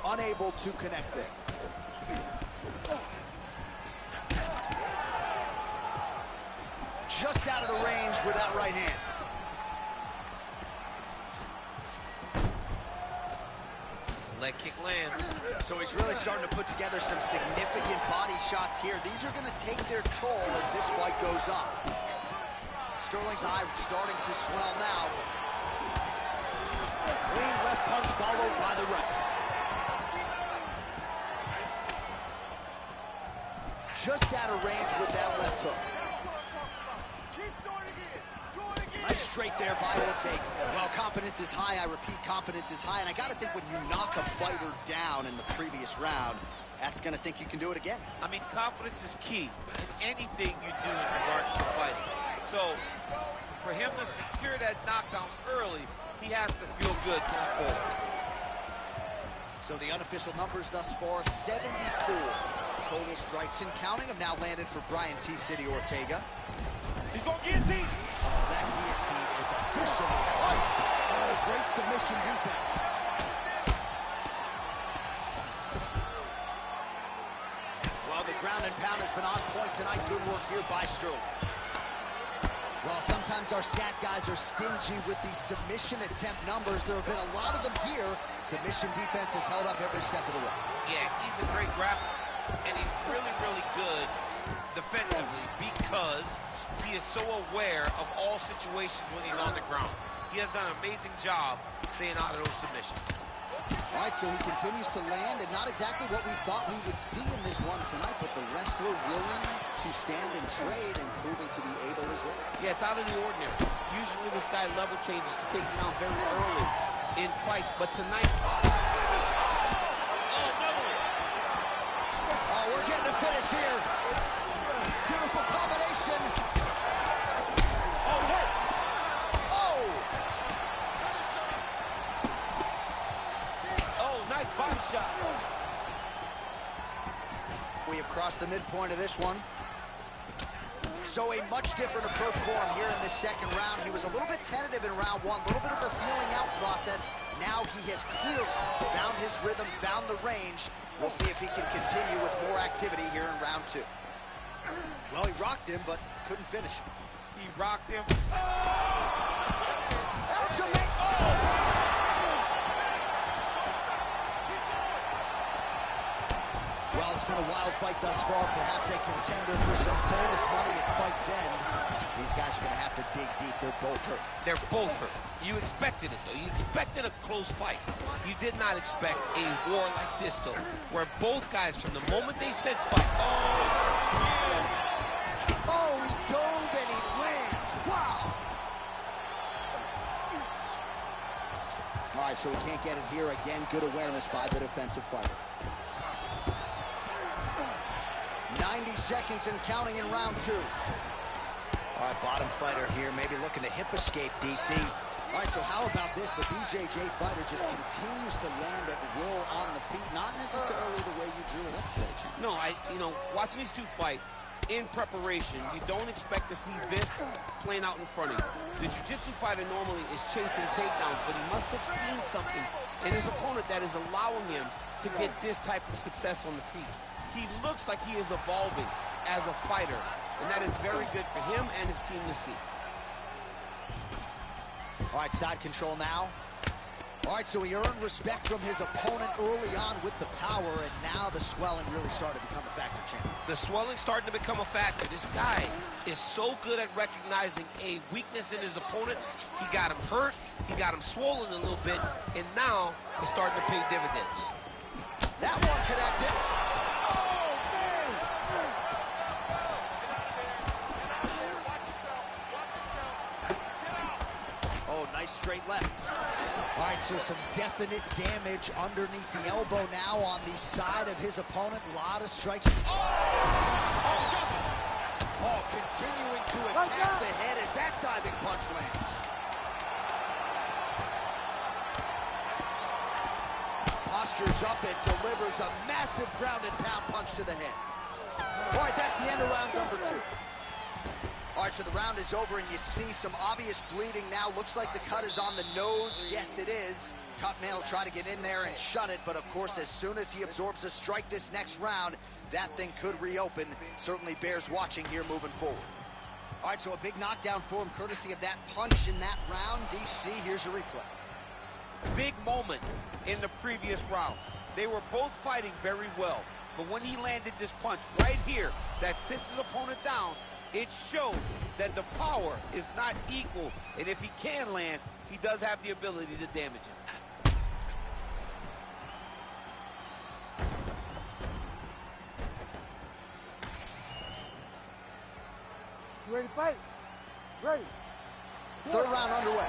A: Unable to connect there. Just out of the range with that right hand.
D: Leg kick lands.
A: So he's really starting to put together some significant body shots here. These are going to take their toll as this fight goes on. Sterling's eye starting to swell now. Clean left punch followed by the right. Just out of range with that left hook. Nice straight there by Ortega. Well, confidence is high. I repeat, confidence is high. And I got to think when you knock a fighter down in the previous round, that's going to think you can do it again.
D: I mean, confidence is key in anything you do in regards to fighting. So for him to secure that knockdown early, he has to feel good going forward.
A: So the unofficial numbers thus far, 74 total strikes and counting have now landed for Brian T-City Ortega.
D: He's going to guillotine.
A: Oh, that guillotine is officially tight. Oh, great submission defense. Well, the ground and pound has been on point tonight. Good work here by Sterling. Well, sometimes our stat guys are stingy with the submission attempt numbers. There have been a lot of them here. Submission defense has held up every step of the way.
D: Yeah, he's a great grappler, and he's really, really good defensively because he is so aware of all situations when he's on the ground. He has done an amazing job staying out of those submissions.
A: All right, so he continues to land, and not exactly what we thought we would see in this one tonight, but the wrestler willing to stand and trade and proving to be able as well.
D: Yeah, it's out of the ordinary. Usually this guy level changes to take him out very early in fights, but tonight... Oh, no!
A: Oh, we're getting a finish here. Beautiful combination.
D: Oh, hurt!
A: Oh!
D: Oh, nice body shot.
A: We have crossed the midpoint of this one. So a much different approach for him here in this second round. He was a little bit tentative in round one, a little bit of a feeling out process. Now he has clearly found his rhythm, found the range. We'll see if he can continue with more activity here in round two. Well, he rocked him, but couldn't finish him.
D: He rocked him.
A: Well, it's been a wild fight thus far. Perhaps a contender for some bonus money at fight's end. These guys are going to have to dig deep. They're both hurt.
D: They're both hurt. You expected it, though. You expected a close fight. You did not expect a war like this, though, where both guys, from the moment they said fight,
A: Oh, he dove and he lands. Wow. All right, so he can't get it here. Again, good awareness by the defensive fighter. 90 seconds and counting in round two. All right, bottom fighter here, maybe looking to hip escape, DC. All right, so how about this? The BJJ fighter just continues to land at will on the feet, not necessarily the way you drew it up today, Chandler.
D: No, watching these two fight in preparation, you don't expect to see this playing out in front of you. The jiu-jitsu fighter normally is chasing takedowns, but he must have seen something in his opponent that is allowing him to get this type of success on the feet. He looks like he is evolving as a fighter, and that is very good for him and his team to see.
A: All right, side control now. All right, so he earned respect from his opponent early on with the power, and now the swelling really started to become a factor, Chandler.
D: The swelling starting to become a factor. This guy is so good at recognizing a weakness in his opponent. He got him hurt, he got him swollen a little bit, and now it's starting to pay dividends.
A: That one connected. Nice straight left. All right, so some definite damage underneath the elbow now on the side of his opponent. A lot of strikes. Oh, continuing to attack the head as that diving punch lands. Postures up and delivers a massive ground and pound punch to the head. All right, that's the end of round number two. All right, so the round is over, and you see some obvious bleeding now. Looks like the cut is on the nose. Yes, it is. Cutman will try to get in there and shut it, but of course, as soon as he absorbs a strike this next round, that thing could reopen. Certainly bears watching here moving forward. All right, so a big knockdown for him, courtesy of that punch in that round. DC, here's your replay.
D: Big moment in the previous round. They were both fighting very well, but when he landed this punch right here that sits his opponent down, it showed that the power is not equal, and if he can land, he does have the ability to damage him.
C: You ready to fight? Ready.
A: Third round underway.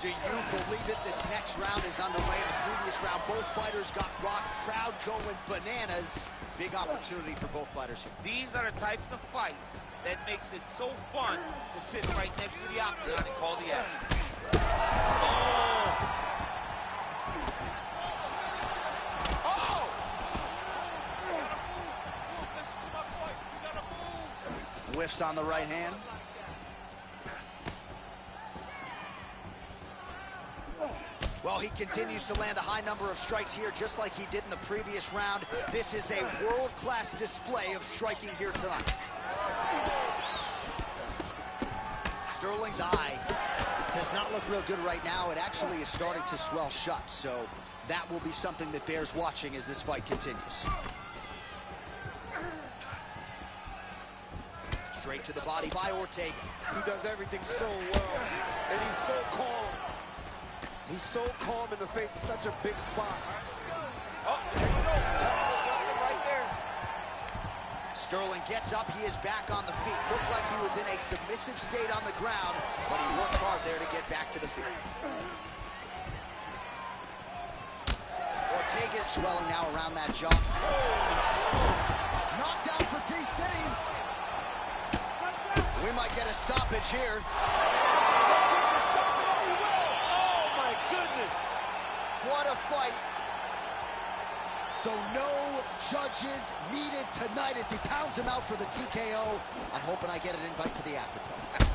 A: Do you believe it? This next round is underway. In the previous round, both fighters got rocked. Crowd going bananas. Big opportunity for both fighters here.
D: These are the types of fights that makes it so fun to sit right next to the octagon and call the action. Oh! Oh!
E: Listen to my voice. You gotta move.
A: Whiffs on the right hand. Well, he continues to land a high number of strikes here, just like he did in the previous round. This is a world-class display of striking here tonight. Sterling's eye does not look real good right now. It actually is starting to swell shut, so that will be something that bears watching as this fight continues. Straight to the body by Ortega.
G: He does everything so well, and he's so calm. He's so calm in the face of such a big spot.
D: Oh, there you go. That was right there.
A: Sterling gets up. He is back on the feet. Looked like he was in a submissive state on the ground, but he worked hard there to get back to the feet. Ortega's swelling now around that jaw. Knockdown for T-City. We might get a stoppage here.
D: Goodness.
A: What a fight. So no judges needed tonight as he pounds him out for the TKO. I'm hoping I get an invite to the after party.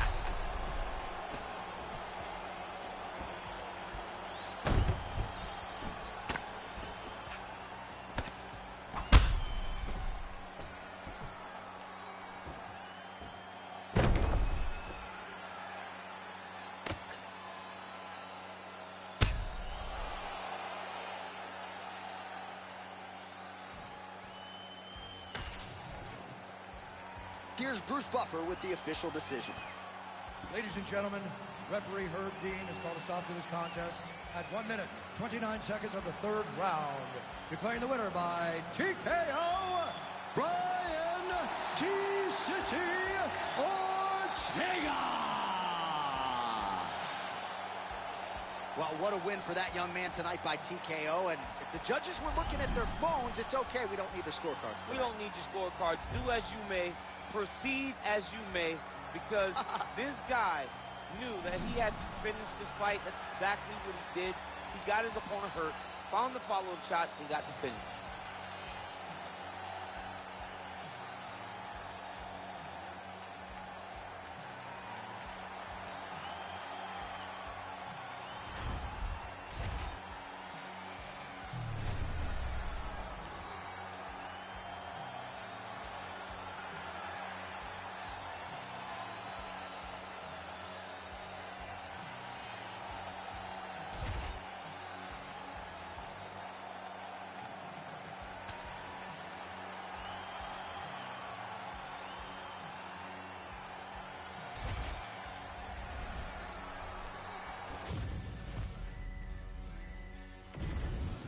A: Here's Bruce Buffer with the official decision.
B: Ladies and gentlemen, referee Herb Dean has called a stop to this contest at 1 minute, 29 seconds of the third round. Declaring the winner by TKO, Brian T-City Ortega.
A: Well, what a win for that young man tonight by TKO. And if the judges were looking at their phones, it's okay. We don't need their scorecards tonight.
D: We don't need your scorecards. Do as you may. Proceed as you may, because this guy knew that he had to finish this fight. That's exactly what he did. He got his opponent hurt, found the follow-up shot, and got the finish.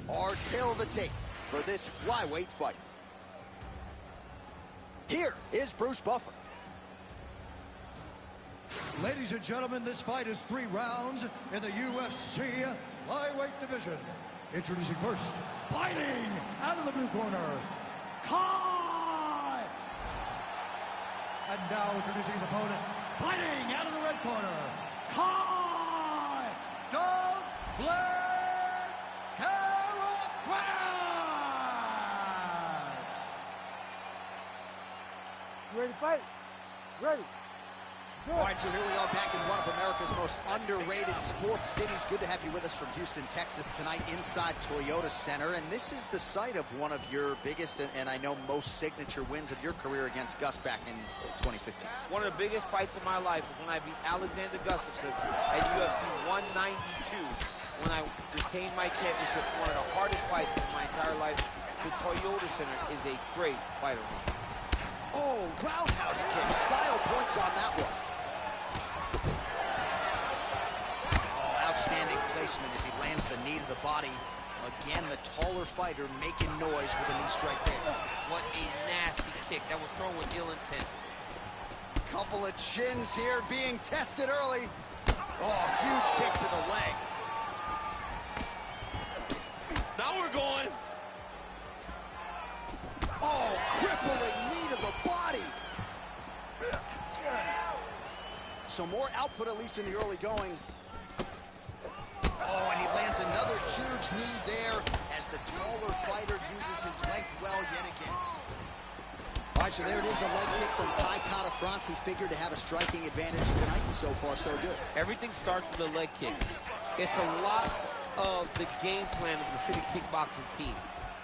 A: Our tail of the tape for this flyweight fight. Here is Bruce Buffer.
B: Ladies and gentlemen, this fight is 3 rounds in the UFC flyweight division. Introducing first, fighting out of the blue corner, Kai! And now introducing his opponent, fighting out of the red corner, Kai! Don't blame!
C: Ready to fight? Ready.
A: All right, so here we are back in one of America's most underrated sports cities. Good to have you with us from Houston, Texas tonight inside Toyota Center. And this is the site of one of your biggest and I know most signature wins of your career against Gus back in 2015.
D: One of the biggest fights of my life was when I beat Alexander Gustafsson at UFC 192 when I retained my championship. One of the hardest fights of my entire life. The Toyota Center is a great fighter.
A: Oh, roundhouse kick. Style points on that one. Oh, outstanding placement as he lands the knee to the body. Again, the taller fighter making noise with a knee strike there.
D: What a nasty kick. That was thrown with ill intent.
A: Couple of chins here being tested early. Oh, huge kick to the leg. output, at least in the early going. Oh, and he lands another huge knee there as the taller fighter uses his length well yet again. All right, so there it is, the leg kick from Kai Kara-France. He figured to have a striking advantage tonight. So far, so good.
D: Everything starts with a leg kick. It's a lot of the game plan of the City Kickboxing team.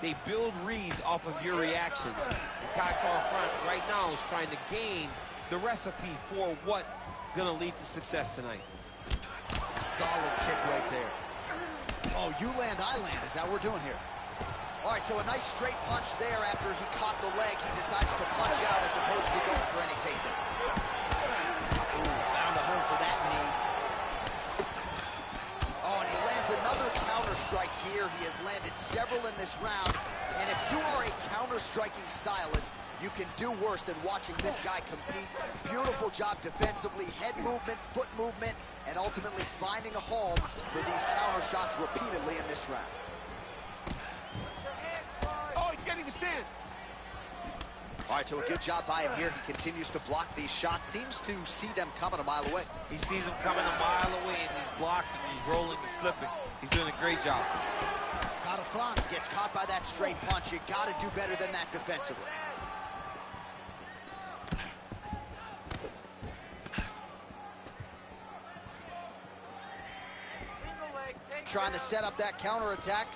D: They build reads off of your reactions. And Kai Kara-France right now is trying to gain the recipe for what's going to lead to success tonight.
A: Solid kick right there. Oh, you land, I land. Is that what we're doing here? All right, so a nice straight punch there after he caught the leg. He decides to punch out as opposed to going for any takedown. Ooh, found a home for that knee. Oh, and he lands another counter strike here. He has landed several in this round. And if you are a counter-striking stylist, you can do worse than watching this guy compete. Beautiful job defensively, head movement, foot movement, and ultimately finding a home for these counter shots repeatedly in this round.
D: Oh, he can't even stand.
A: All right, so a good job by him here. He continues to block these shots. Seems to see them coming a mile away.
D: He sees them coming a mile away, and he's blocking, he's rolling, he's slipping. He's doing a great job.
A: Kara-France gets caught by that straight punch. You got to do better than that defensively. Trying to set up that counterattack.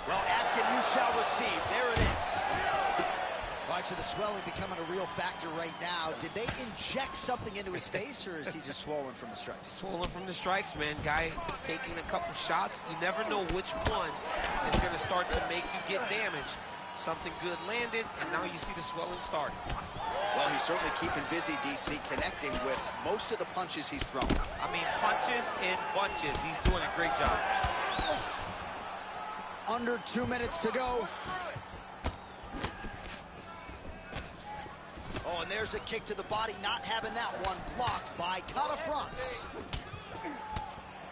A: Well, ask and you shall receive. There it is. All right, so the swelling becoming a real factor right now. Did they inject something into his face, or is he just swollen from the strikes?
D: Swollen from the strikes, man. Guy taking a couple shots. You never know which one is going to start to make you get damaged. Something good landed, and now you see the swelling starting.
A: Well, he's certainly keeping busy, DC, connecting with most of the punches he's thrown.
D: I mean, punches and bunches. He's doing a great job.
A: Under 2 minutes to go. Oh, and there's a kick to the body, not having that one blocked by Kara-France.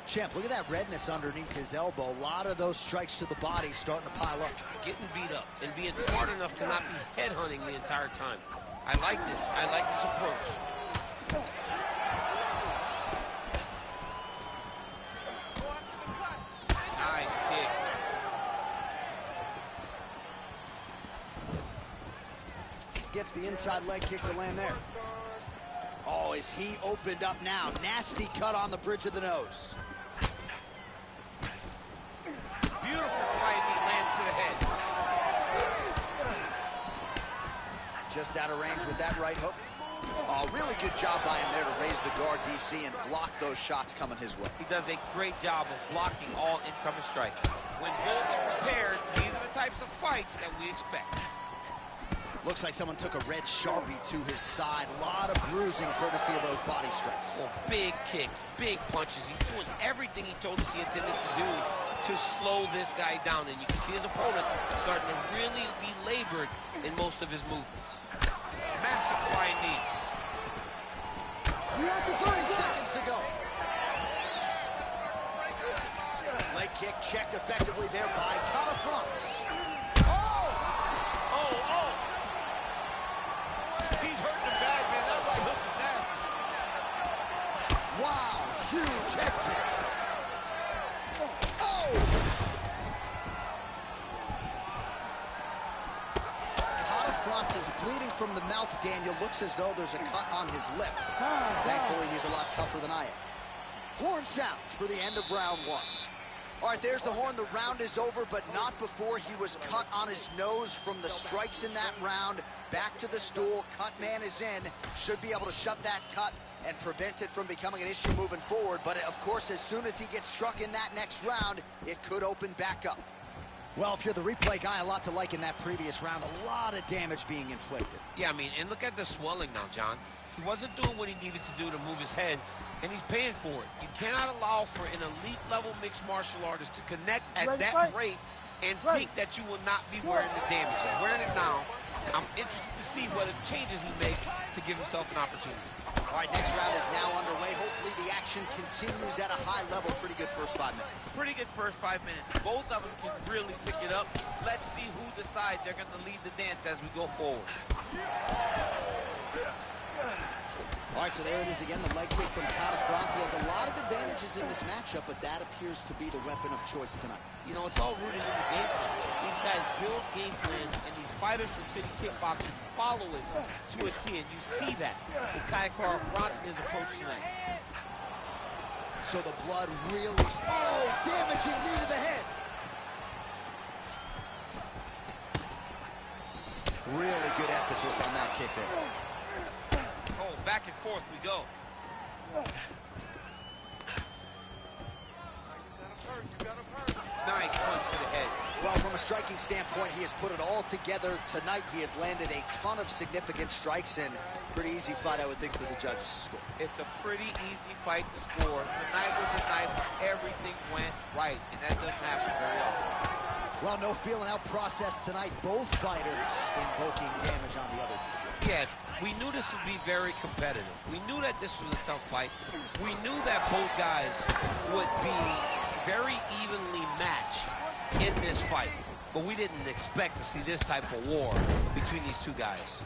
A: Champ, look at that redness underneath his elbow. A lot of those strikes to the body starting to pile up.
D: Getting beat up and being smart enough to not be headhunting the entire time. I like this. I like this approach. Nice kick.
A: Gets the inside leg kick to land there. Oh, is he opened up now? Nasty cut on the bridge of the nose.
D: Beautiful flying knee lands to the head.
A: Just out of range with that right hook. Oh, really good job by him there to raise the guard, DC, and block those shots coming his way.
D: He does a great job of blocking all incoming strikes. When both are prepared, these are the types of fights that we expect.
A: Looks like someone took a red Sharpie to his side. A lot of bruising courtesy of those body strikes.
D: Oh, big kicks, big punches. He's doing everything he told us he intended to do to slow this guy down. And you can see his opponent starting to really be labored in most of his movements. Massive flying knee.
A: 30 seconds to go. Leg kick checked effectively there by Kara-France.
D: He's hurting him bad, man. That right hook is nasty.
A: Wow, huge head kick. Oh! Kara-France is bleeding from the mouth, Daniel. Looks as though there's a cut on his lip. Thankfully, he's a lot tougher than I am. Horn sounds for the end of round one. All right, there's the horn. The round is over, but not before he was cut on his nose from the strikes in that round. Back to the stool. Cut man is in. Should be able to shut that cut and prevent it from becoming an issue moving forward. But, of course, as soon as he gets struck in that next round, it could open back up. Well, if you're the replay guy, a lot to like in that previous round. A lot of damage being inflicted.
D: Yeah, I mean, and look at the swelling now, John. He wasn't doing what he needed to do to move his head, and he's paying for it. You cannot allow for an elite-level mixed martial artist to connect at that rate and think that you will not be wearing the damage. He's wearing it now. I'm interested to see what changes he makes to give himself an opportunity.
A: All right, next round is now underway. Hopefully the action continues at a high level. Pretty good first 5 minutes.
D: Pretty good first 5 minutes. Both of them can really pick it up. Let's see who decides they're going to lead the dance as we go forward.
A: All right, so there it is again, the leg kick from France. He has a lot of advantages in this matchup, but that appears to be the weapon of choice tonight.
D: You know, it's all rooted in the game plan. These guys build game plans, and these fighters from City Kickboxing follow it to a T, and you see that with France in his approach tonight.
A: So the blood really... Oh, damaging knee to the head. Really good emphasis on that kick there.
D: Oh, back and forth we go. Nice punch to the head.
A: Well, from a striking standpoint, he has put it all together tonight. He has landed a ton of significant strikes, and pretty easy fight, I would think, for the judges to score.
D: It's a pretty easy fight to score. Tonight was a night where everything went right, and that doesn't happen very often.
A: Well, no feeling out process tonight. Both fighters invoking damage on the other DC.
D: Yes, we knew this would be very competitive. We knew that this was a tough fight. We knew that both guys would be very evenly matched in this fight, but we didn't expect to see this type of war between these two guys.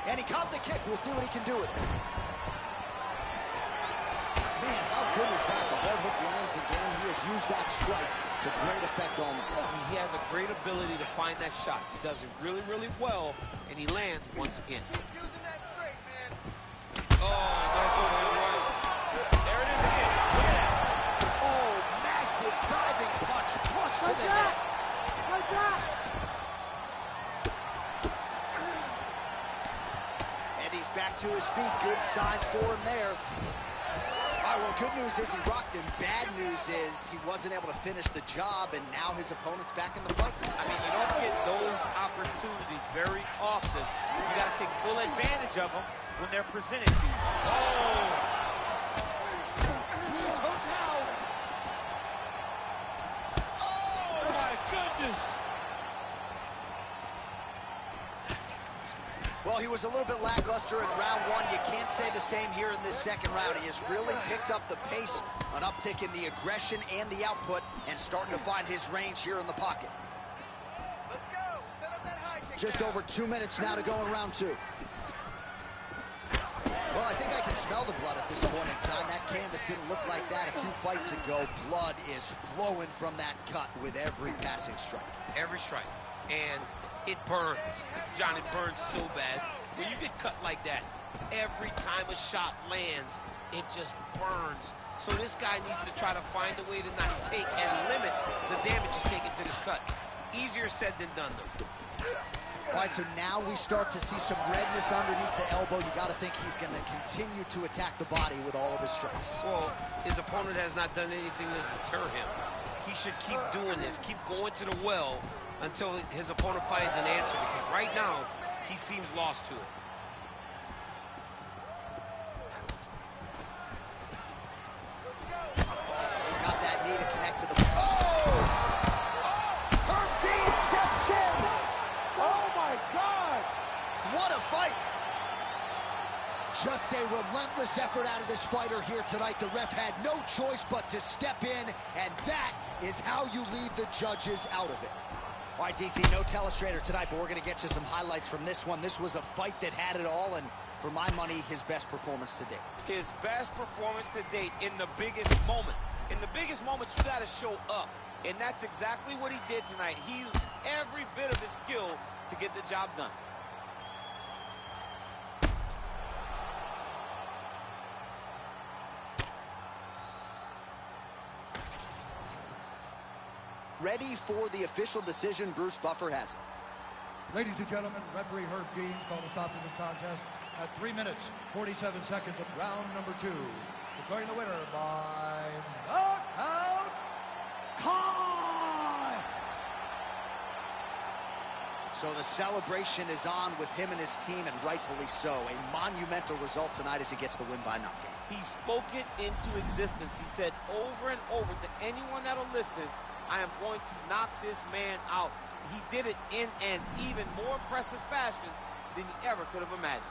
A: And he caught the kick. We'll see what he can do with it. Man, how good is that? The hard hook lands again. He has used that strike to great effect all night.
D: I mean, he has a great ability to find that shot. He does it really, really well, and he lands once again.
E: Keep using that straight, man.
D: Oh, nice opening right. There it is again. Look at that.
A: Oh, massive diving punch flush to the head.
C: Like that.
A: And he's back to his feet. Good sign for him there. All right, well, good news is he rocked him. Bad news is he wasn't able to finish the job, and now his opponent's back in the fight.
D: I mean, you don't get those opportunities very often. You got to take full advantage of them when they're presented to you. Oh!
A: He's hurt now.
D: Oh, my goodness!
A: Well, he was a little bit lackluster in round one. You can't say the same here in this second round. He has really picked up the pace, an uptick in the aggression and the output, and starting to find his range here in the pocket.
E: Let's go. Set up that high kick.
A: Just over 2 minutes now to go in round two. Well, I think I can smell the blood at this point in time. That canvas didn't look like that a few fights ago. Blood is flowing from that cut with every passing strike.
D: Every strike. And it burns. John, it burns so bad. When you get cut like that, every time a shot lands, it just burns. So this guy needs to try to find a way to not take and limit the damage he's taken to this cut. Easier said than done, though.
A: All right, so now we start to see some redness underneath the elbow. You got to think he's going to continue to attack the body with all of his strikes.
D: Well, his opponent has not done anything to deter him. He should keep doing this, keep going to the well until his opponent finds an answer, because right now, he seems lost to it.
A: He got that knee to connect to the... Oh! Herb Dean steps in!
C: Oh, my God!
A: What a fight! Just a relentless effort out of this fighter here tonight. The ref had no choice but to step in, and that is how you leave the judges out of it. All right, DC, no telestrator tonight, but we're going to get you some highlights from this one. This was a fight that had it all, and for my money, his best performance to date.
D: His best performance to date in the biggest moment. In the biggest moments, you got to show up, and that's exactly what he did tonight. He used every bit of his skill to get the job done.
A: Ready for the official decision. Bruce Buffer has it.
B: Ladies and gentlemen, referee Herb Dean's called a stop to this contest at 3 minutes, 47 seconds of round number 2. Declaring the winner by knockout, Kai!
A: So the celebration is on with him and his team, and rightfully so. A monumental result tonight as he gets the win by knockout.
D: He spoke it into existence. He said over and over to anyone that'll listen, I am going to knock this man out. He did it in an even more impressive fashion than he ever could have imagined.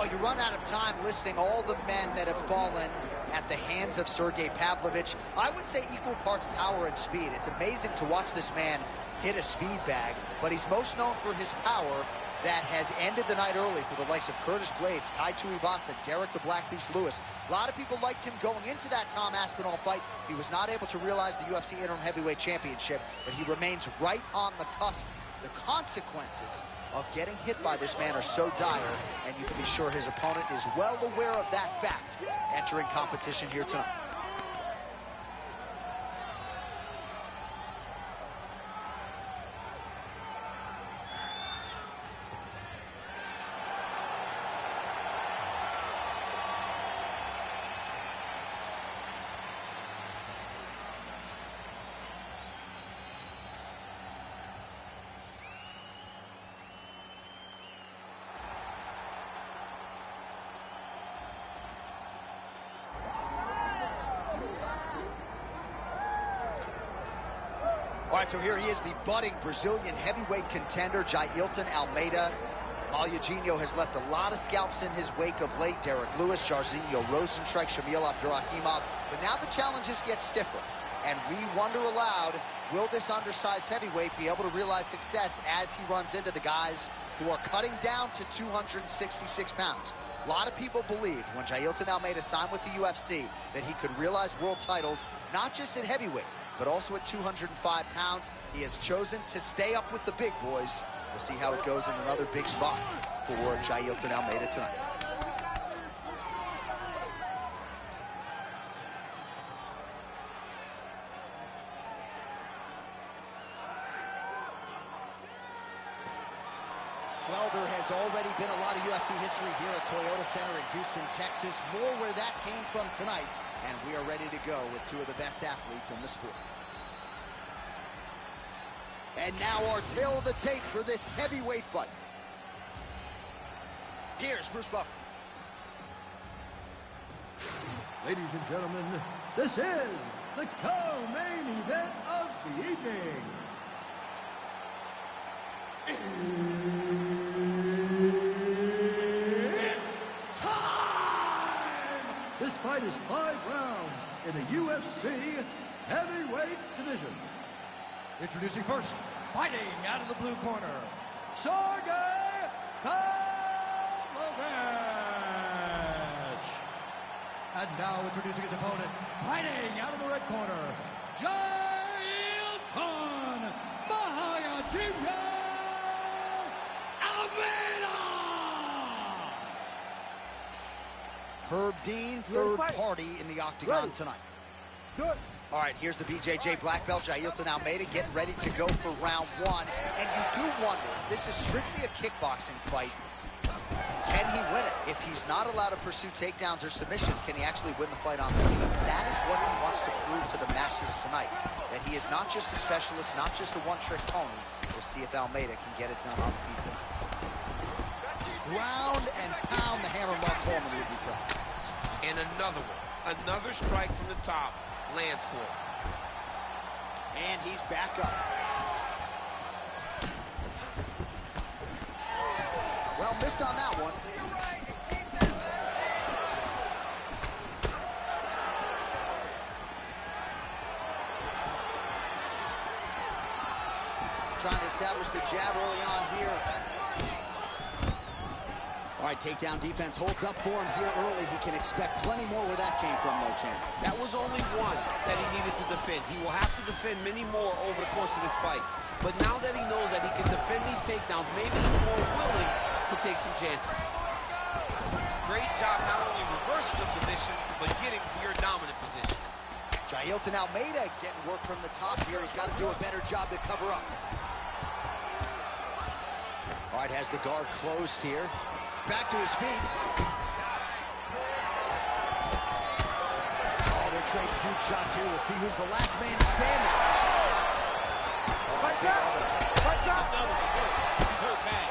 A: Well, you run out of time listing all the men that have fallen at the hands of Sergey Pavlovich. I would say equal parts power and speed. It's amazing to watch this man hit a speed bag, but he's most known for his power that has ended the night early for the likes of Curtis Blades, Tai Tuivasa, Derek the Black Beast Lewis. A lot of people liked him going into that Tom Aspinall fight. He was not able to realize the UFC Interim Heavyweight Championship, but he remains right on the cusp. The consequences of getting hit by this man are so dire, and you can be sure his opponent is well aware of that fact entering competition here tonight. All right, so here he is, the budding Brazilian heavyweight contender, Jailton Almeida. Malhadinho has left a lot of scalps in his wake of late. Derek Lewis, Jairzinho Rozenstruik, Shamil Abdurrahimov. But now the challenges get stiffer. And we wonder aloud, will this undersized heavyweight be able to realize success as he runs into the guys who are cutting down to 266 pounds? A lot of people believed when Jailton Almeida signed with the UFC that he could realize world titles, not just at heavyweight, but also at 205 pounds. He has chosen to stay up with the big boys. We'll see how it goes in another big spot for Jailton Almeida tonight. Well, there has already been a lot of UFC history here at Toyota Center in Houston, Texas. More where that came from tonight. And we are ready to go with two of the best athletes in the sport. And now our tale of the tape for this heavyweight fight. Here's Bruce Buffer.
B: Ladies and gentlemen, this is the co-main event of the evening. It's time! This fight is 5 rounds in the UFC heavyweight division. Introducing first, fighting out of the blue corner, Sergey Pavlovich. And now introducing his opponent, fighting out of the red corner, Jailton Almeida.
A: Herb Dean, third party in the octagon tonight.
C: Good.
A: All right, here's the BJJ black belt, Jailton Almeida, getting ready to go for round 1. And you do wonder, this is strictly a kickboxing fight. Can he win it? If he's not allowed to pursue takedowns or submissions, can he actually win the fight on the feet? That is what he wants to prove to the masses tonight, that he is not just a specialist, not just a one-trick pony. We'll see if Almeida can get it done on the feet tonight. Ground and pound, the hammer Mark Coleman would be proud.
D: And another one. Another strike from the top lands for him.
A: And he's back up. Well, missed on that one. Trying to establish the jab early on here. All right, takedown defense holds up for him here early. He can expect plenty more where that came from, though, champ.
D: That was only one that he needed to defend. He will have to defend many more over the course of this fight. But now that he knows that he can defend these takedowns, maybe he's more willing to take some chances.
E: Great job not only reversing the position, but getting to your dominant position.
A: Jailton Almeida getting work from the top here. He's got to do a better job to cover up. All right, has the guard closed here. Back to his feet. Oh, they're trading huge shots here. We'll see who's the last man standing.
C: Fight out! Fight out!
E: Another one. He's hurt bad.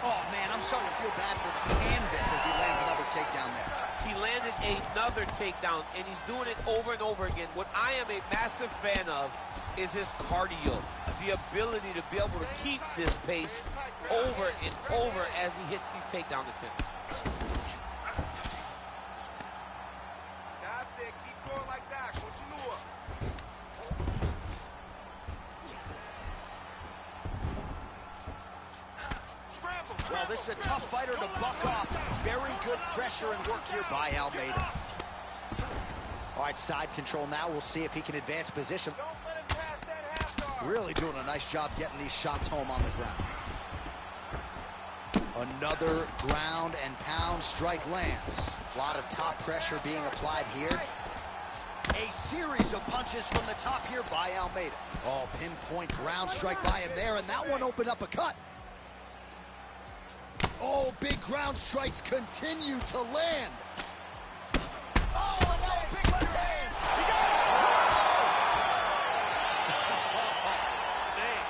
A: Oh, man, I'm starting to feel bad for the canvas as he lands another takedown there.
D: he landed another takedown, and he's doing it over and over again. What I am a massive fan of is his cardio, the ability to be able to keep this pace over and over as he hits these takedown attempts.
E: That's it. Keep going like that. Continua.
A: Well, this is a tough fighter to buck off. Very good pressure and work here by Almeida. All right, side control now. We'll see if he can advance position.
E: Don't let him pass that half guard.
A: Really doing a nice job getting these shots home on the ground. Another ground and pound strike lands. A lot of top pressure being applied here. A series of punches from the top here by Almeida. Oh, pinpoint ground strike by him there, and that one opened up a cut. Oh, big ground strikes continue to land.
E: Oh, and now a big left hand. He got it.
D: Man.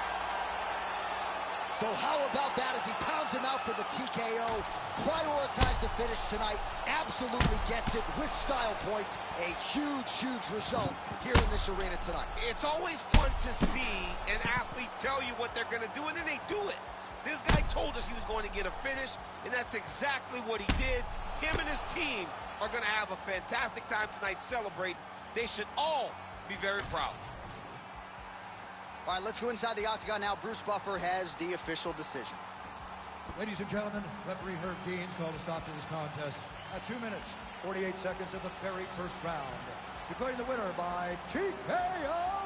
A: So how about that as he pounds him out for the TKO? Prioritized the finish tonight. Absolutely gets it with style points. A huge, huge result here in this arena tonight.
D: It's always fun to see an athlete tell you what they're going to do, and then they do it. This guy told us he was going to get a finish, and that's exactly what he did. Him and his team are going to have a fantastic time tonight celebrating. They should all be very proud.
A: All right, let's go inside the octagon now. Bruce Buffer has the official decision.
B: Ladies and gentlemen, referee Herb Deans called a stop to this contest at 2 minutes, 48 seconds of the very first round. Declaring the winner by TKO,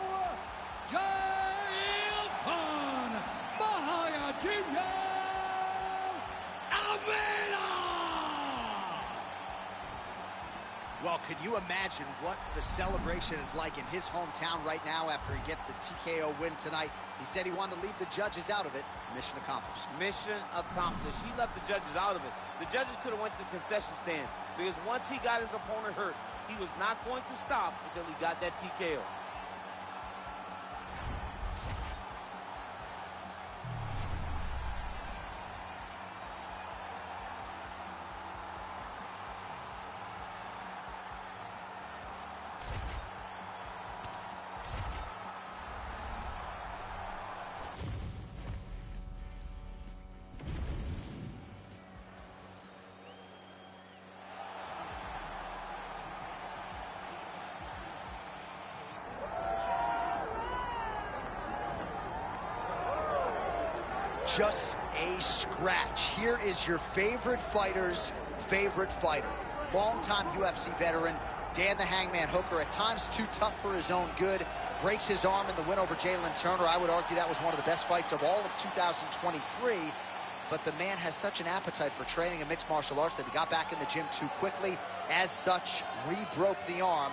A: Well, could you imagine what the celebration is like in his hometown right now after he gets the TKO win tonight? He said he wanted to leave the judges out of it. Mission accomplished.
D: Mission accomplished. He left the judges out of it. The judges could have went to the concession stand because once he got his opponent hurt, he was not going to stop until he got that TKO.
A: Just a scratch. Here is your favorite fighter's favorite fighter. Longtime UFC veteran, Dan the Hangman Hooker, at times too tough for his own good. Breaks his arm in the win over Jalen Turner. I would argue that was one of the best fights of all of 2023. But the man has such an appetite for training in mixed martial arts that he got back in the gym too quickly. As such, re-broke the arm.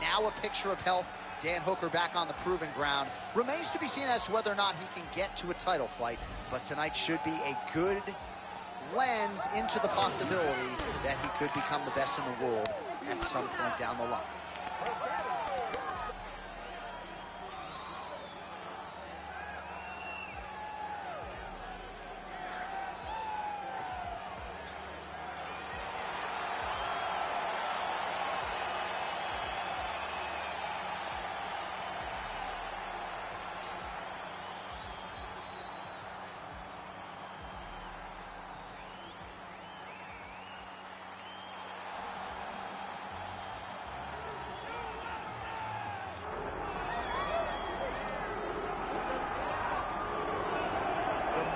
A: Now a picture of health. Dan Hooker back on the proving ground. Remains to be seen as to whether or not he can get to a title fight, but tonight should be a good lens into the possibility that he could become the best in the world at some point down the line.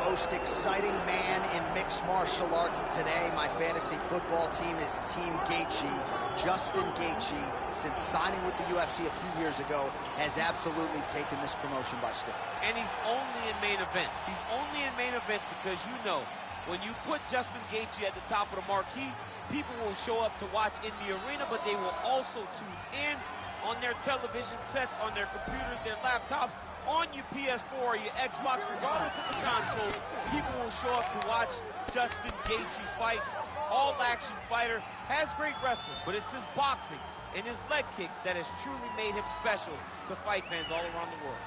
A: Most exciting man in mixed martial arts today. My fantasy football team is Team GAETHJE. Justin GAETHJE, since signing with the UFC a few years ago, has absolutely taken this promotion by storm.
D: And he's only in main events. He's only in main events because, you know, when you put Justin GAETHJE at the top of the marquee, people will show up to watch in the arena, but they will also tune in on their television sets, on their computers, their laptops, on your PS4 or your Xbox, regardless of the console. People will show up to watch Justin GAETHJE fight. All-action fighter, has great wrestling, but it's his boxing and his leg kicks that has truly made him special to fight fans all around the world.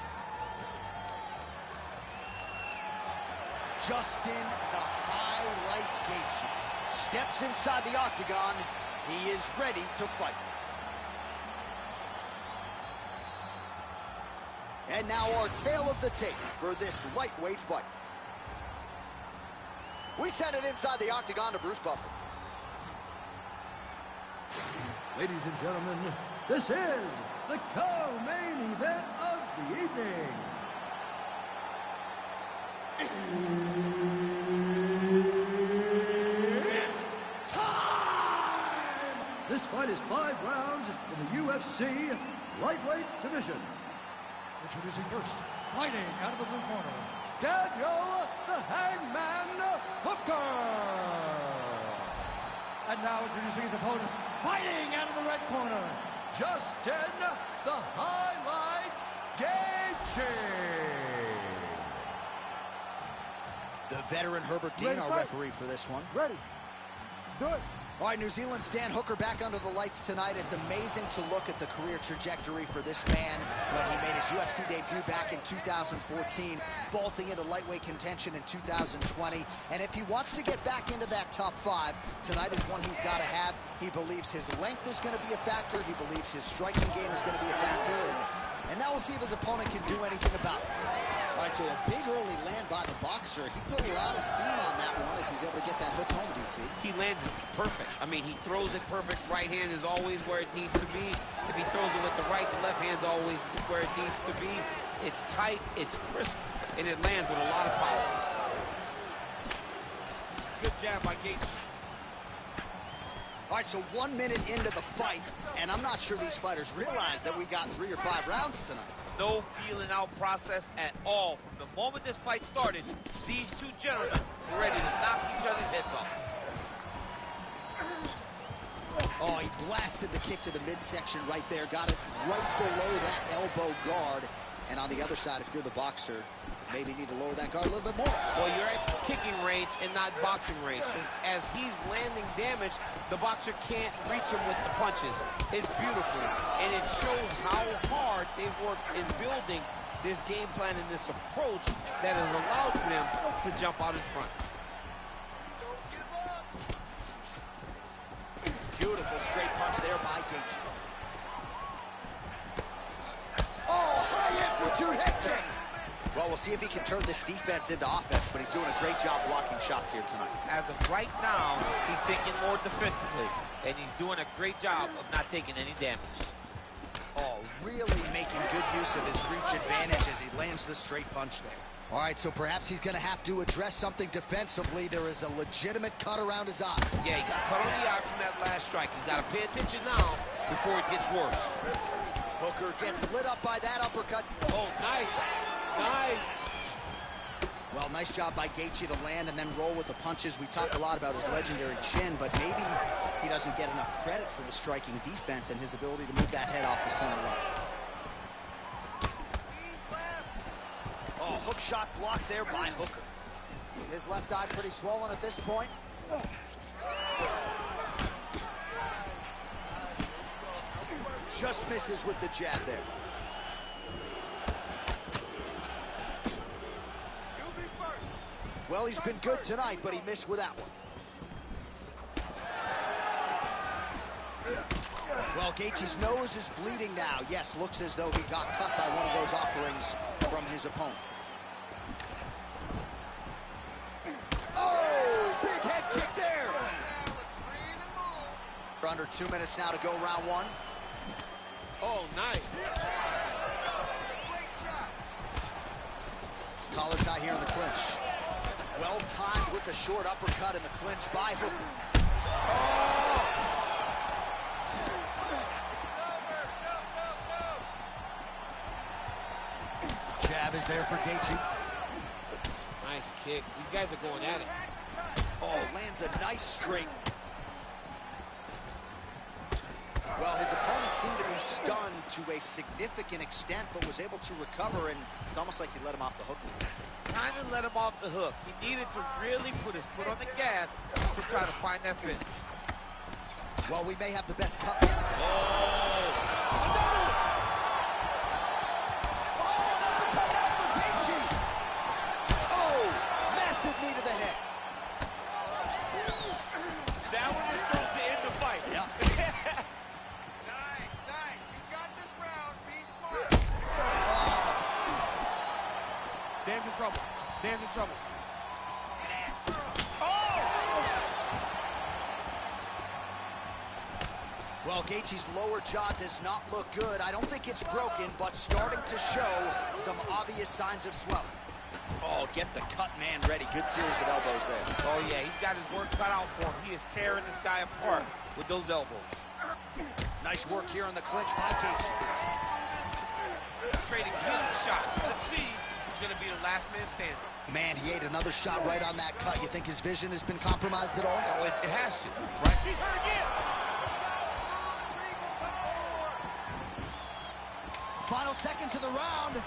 A: Justin, the highlight GAETHJE, steps inside the octagon He is ready to fight. And now our tale of the tape for this lightweight fight. We send it inside the octagon to Bruce Buffer.
B: Ladies and gentlemen, this is the co-main event of the evening. It's time! This fight is 5 rounds in the UFC lightweight division. Introducing first, fighting out of the blue corner, Daniel the Hangman Hooker. And now introducing his opponent, fighting out of the red corner, Justin the Highlight GAETHJE.
A: The veteran Herbert Dean, our referee for this one.
C: Ready. Let's do it.
A: All right, New Zealand's Dan Hooker back under the lights tonight. It's amazing to look at the career trajectory for this man when he made his UFC debut back in 2014, vaulting into lightweight contention in 2020. And if he wants to get back into that top 5, tonight is one he's got to have. He believes his length is going to be a factor. He believes his striking game is going to be a factor. And now we'll see if his opponent can do anything about it. All right, so a big early land by the boxer. He put a lot of steam on that one as he's able to get that hook home, DC.
D: He lands it perfect. I mean, he throws it perfect. Right hand is always where it needs to be. If he throws it with the right, the left hand's always where it needs to be. It's tight, it's crisp, and it lands with a lot of power. Good jab by GAETHJE.
A: All right, so 1 minute into the fight, and I'm not sure these fighters realize that we got 3 or 5 rounds tonight.
D: No feeling out process at all. From the moment this fight started, these two gentlemen were ready to knock each other's heads off.
A: Oh, he blasted the kick to the midsection right there. Got it right below that elbow guard. And on the other side, if you're the boxer, maybe need to lower that guard a little bit more.
D: Well, you're at kicking range and not boxing range. So as he's landing damage, the boxer can't reach him with the punches. It's beautiful. And it shows how hard they've worked in building this game plan and this approach that has allowed for them to jump out in front.
A: Beautiful straight punch there by GAETHJE. Oh, high amplitude head kick. Well, we'll see if he can turn this defense into offense, but he's doing a great job blocking shots here tonight.
D: As of right now, he's thinking more defensively, and he's doing a great job of not taking any damage.
A: Oh, really making good use of his reach advantage as he lands the straight punch there. All right, so perhaps he's going to have to address something defensively. There is a legitimate cut around his eye.
D: Yeah, he got cut on the eye from that last strike. He's got to pay attention now before it gets worse.
A: Hooker gets lit up by that uppercut.
D: Oh, nice. Nice.
A: Well, nice job by GAETHJE to land and then roll with the punches. We talk a lot about his legendary chin, but maybe he doesn't get enough credit for the striking defense and his ability to move that head off the center line. Oh, hook shot blocked there by Hooker. His left eye pretty swollen at this point. Just misses with the jab there. Well, he's been good tonight, but he missed with that one. Well, GAETHJE's nose is bleeding now. Yes, looks as though he got cut by one of those offerings from his opponent. Oh, big head kick there. We're under 2 minutes now to go round 1.
D: Oh, nice.
A: Collar tie here in the clinch. Well timed with the short uppercut in the clinch by Hooker.
D: Oh!
A: Jab is there for GAETHJE.
D: Nice kick. These guys are going at it.
A: Oh, lands a nice straight. Well, his opponent seemed to be stunned to a significant extent, but was able to recover, and it's almost like he let him off the hook.
D: Kind of let him off the hook. He needed to really put his foot on the gas to try to find that finish.
A: Well, we may have the best cut.
D: Oh!
A: Massive knee to the head.
D: That one was supposed to end the fight.
A: Yep.
D: Dan's in trouble. Dan's in trouble.
A: Well, Gaethje's lower jaw does not look good. I don't think it's broken, but starting to show some obvious signs of swelling. Oh, get the cut man ready. Good series of elbows there.
D: Oh, yeah, he's got his work cut out for him. He is tearing this guy apart with those elbows.
A: Nice work here on the clinch by Gaethje.
D: Trading huge shots. Let's see who's going to be the last man standing.
A: Man, he ate another shot right on that cut. You think his vision has been compromised at all?
D: Oh, it has to, right? He's hurt again.
A: Final seconds of the round.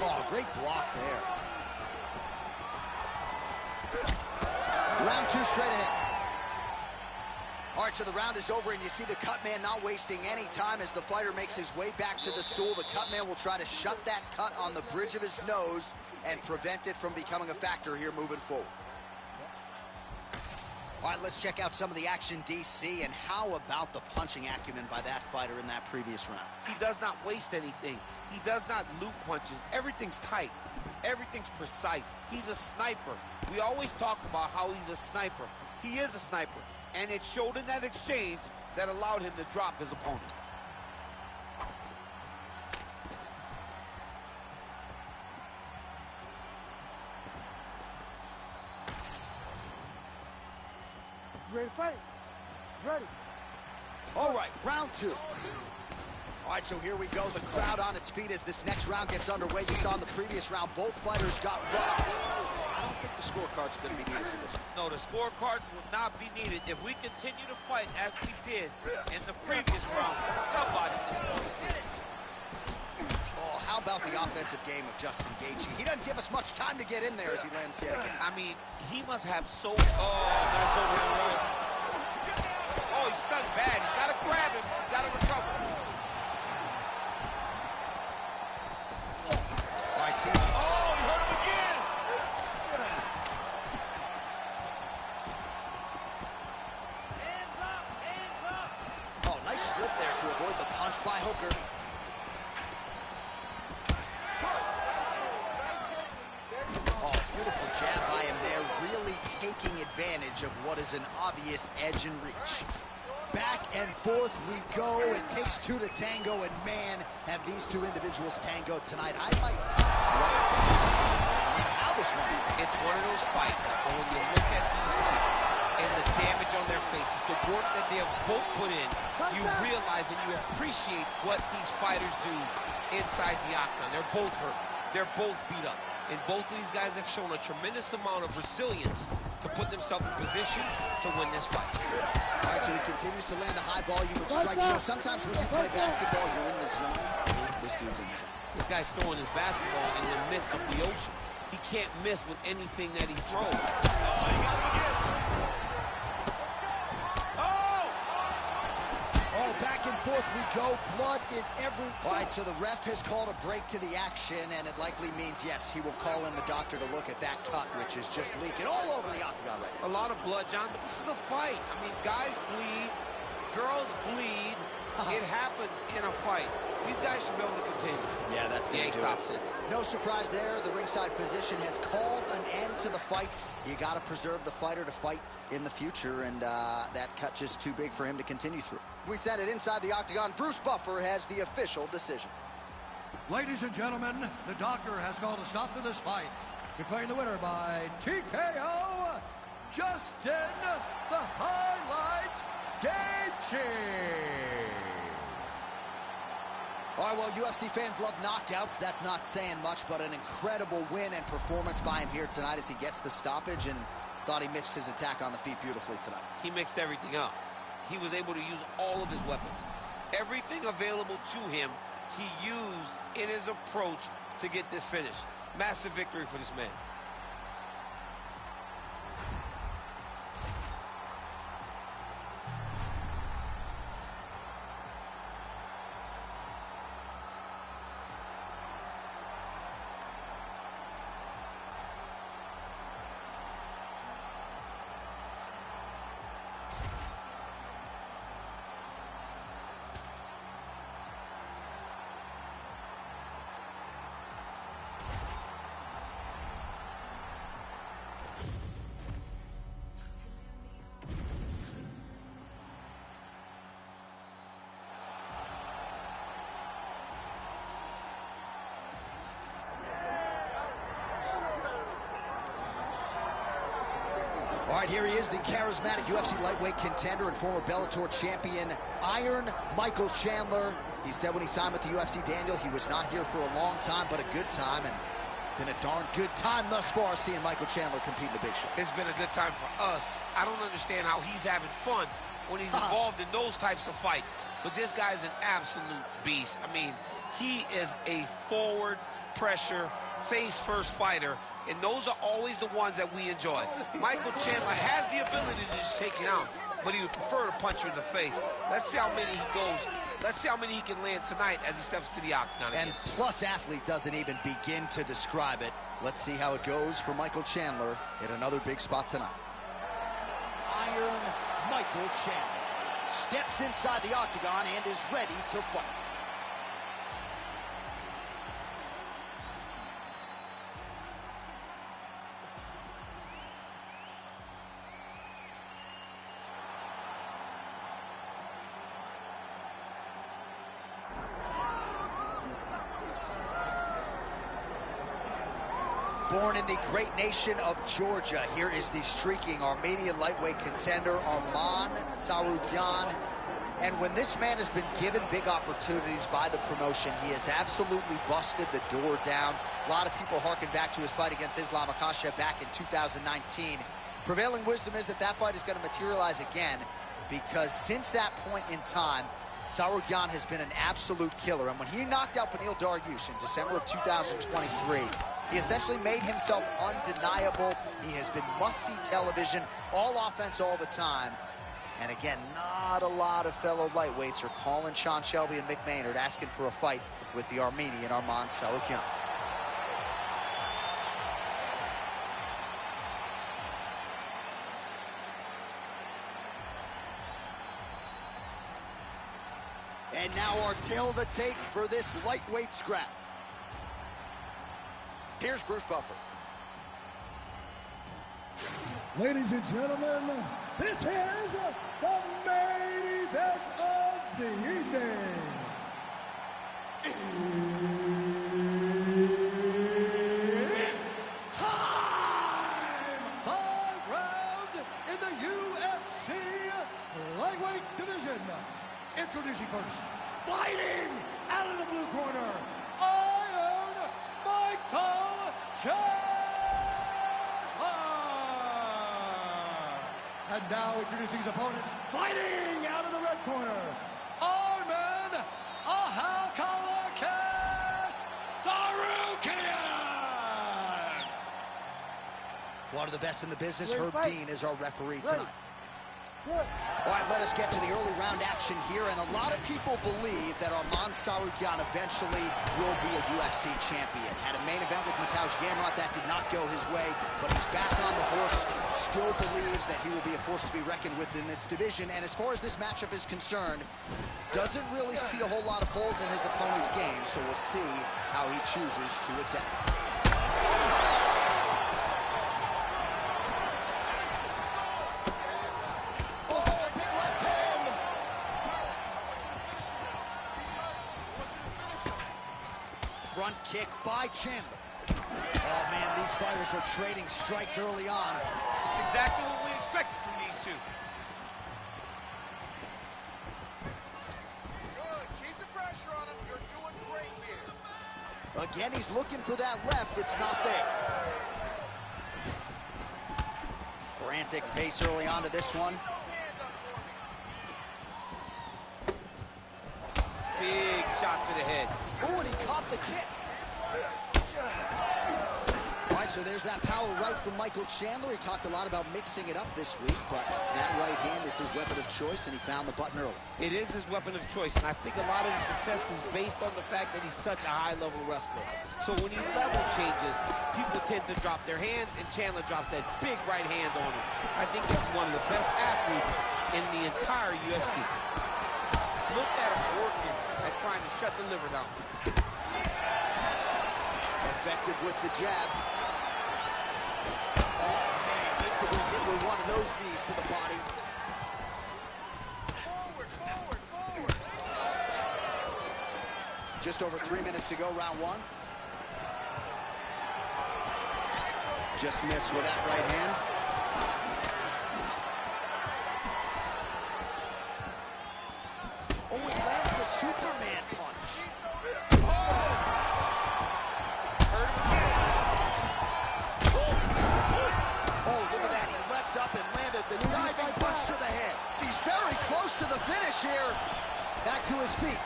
A: Oh, great block there. Round 2 straight ahead. All right, so the round is over, and you see the cut man not wasting any time as the fighter makes his way back to the stool. The cut man will try to shut that cut on the bridge of his nose and prevent it from becoming a factor here moving forward. All right, let's check out some of the action, DC, and how about the punching acumen by that fighter in that previous round?
D: He does not waste anything. He does not loop punches. Everything's tight. Everything's precise. He's a sniper. We always talk about how he's a sniper. He is a sniper, and it showed in that exchange that allowed him to drop his opponent.
C: Ready to fight? Ready.
A: All right, round 2. All right, so here we go. The crowd on its feet as this next round gets underway. You saw in the previous round, both fighters got rocked. I don't think the scorecards are going to be needed for this.
D: No, the scorecard will not be needed. If we continue to fight as we did in the previous round, somebody's going to see it.
A: Oh, how about the offensive game of Justin Gaethje? He doesn't give us much time to get in there as he lands yet again.
D: I mean, he must have so... Oh, nice overhand right. Oh, he's stuck bad. He's got to grab him. He's got to recover.
A: All right, see.
D: Oh, he hurt him again.
E: Hands up, hands up.
A: Oh, nice slip there to avoid the punch by Hooker. Oh, beautiful jab by him there, really taking advantage of what is an obvious edge and reach. Back and forth we go. It takes 2 to tango, and man, have these two individuals tangoed tonight. I might how this one is.
D: It's one of those fights where when you look at these two and the damage on their faces, the work that they have both put in, you realize and you appreciate what these fighters do inside the octagon. They're both hurt. They're both beat up. And both of these guys have shown a tremendous amount of resilience to put themselves in position to win this fight.
A: All right, so he continues to land a high volume of strikes. You know, sometimes when you play basketball, you're in the zone. This dude's in the zone.
D: This guy's throwing his basketball in the midst of the ocean. He can't miss with anything that he throws. Oh, he got him again.
A: Oh, back and forth we go. Blood is everywhere. All right, so the ref has called a break to the action, and it likely means, yes, he will call in the doctor to look at that cut, which is just leaking all over the octagon right now.
D: A lot of blood, John, but this is a fight. I mean, guys bleed, girls bleed. It happens in a fight. These guys should be able to continue.
A: Yeah, that's going to do it. No surprise there. The ringside physician has called an end to the fight. You got to preserve the fighter to fight in the future, and that cut just too big for him to continue through. We send it inside the octagon. Bruce Buffer has the official decision.
B: Ladies and gentlemen, the doctor has called a stop to this fight, declaring the winner by TKO, Justin the Highlight Gaethje.
A: All right, well, UFC fans love knockouts. That's not saying much, but an incredible win and performance by him here tonight as he gets the stoppage, and thought he mixed his attack on the feet beautifully tonight.
D: He mixed everything up. He was able to use all of his weapons. Everything available to him, he used in his approach to get this finish. Massive victory for this man.
A: All right, here he is, the charismatic UFC lightweight contender and former Bellator champion, Iron Michael Chandler. He said when he signed with the UFC, Daniel, he was not here for a long time, but a good time, and been a darn good time thus far seeing Michael Chandler compete in the big show.
G: It's been a good time for us. I don't understand how he's having fun when he's involved in those types of fights, but this guy's an absolute beast. I mean, he is a forward pressure, face-first fighter, and those are always the ones that we enjoy. Michael Chandler has the ability to just take it out, but he would prefer to punch you in the face. Let's see how many he goes. Let's see how many he can land tonight as he steps to the octagon again.
A: And Plus Athlete doesn't even begin to describe it. Let's see how it goes for Michael Chandler in another big spot tonight. Iron Michael Chandler steps inside the octagon and is ready to fight. Born in the great nation of Georgia, here is the streaking Armenian lightweight contender, Tsarukyan. And when this man has been given big opportunities by the promotion, he has absolutely busted the door down. A lot of people harken back to his fight against Islam Makhachev back in 2019. Prevailing wisdom is that that fight is going to materialize again, because since that point in time, Tsarukyan has been an absolute killer. And when he knocked out Beneil Dariush in December of 2023, he essentially made himself undeniable. He has been must-see television, all offense all the time. And again, not a lot of fellow lightweights are calling Sean Shelby and Mick Maynard asking for a fight with the Armenian Tsarukyan. And now our tale of the tape for this lightweight scrap. Here's Bruce Buffer.
B: Ladies and gentlemen, this is the main event of the evening. It's time! 5 rounds in the UFC lightweight division. Introducing first, fighting out of the blue corner, Iron Michael Chandler. And now introducing his opponent, fighting out of the red corner, Arman Tsarukyan.
A: One of the best in the business, Herb Dean, is our referee tonight.
C: Good.
A: All right, let us get to the early round action here, and a lot of people believe that Tsarukyan eventually will be a UFC champion. Had a main event with Mateusz Gamrot, that did not go his way, but he's back on the horse, still believes that he will be a force to be reckoned with in this division, and as far as this matchup is concerned, doesn't really see a whole lot of holes in his opponent's game, so we'll see how he chooses to attack. Front kick by Chandler. Oh, man, these fighters are trading strikes early on.
G: It's exactly what we expected from these two.
E: Good. Keep the pressure on him. You're doing great here.
A: Again, he's looking for that left. It's not there. Frantic pace early on to this one.
G: Big shot to the head.
A: Oh, and he caught the kick. All right, so there's that power right from Michael Chandler. He talked a lot about mixing it up this week, but that right hand is his weapon of choice, and he found the button early.
G: It is his weapon of choice, and I think a lot of his success is based on the fact that he's such a high-level wrestler. So when he level changes, people tend to drop their hands, and Chandler drops that big right hand on him. I think he's one of the best athletes in the entire UFC. Look at him working at trying to shut the liver down.
A: Effective with the jab. Oh, man, hate to be hit with one of those knees to the body.
E: Forward, forward, forward.
A: Just over 3 minutes to go, round one. Just missed with that right hand. his feet.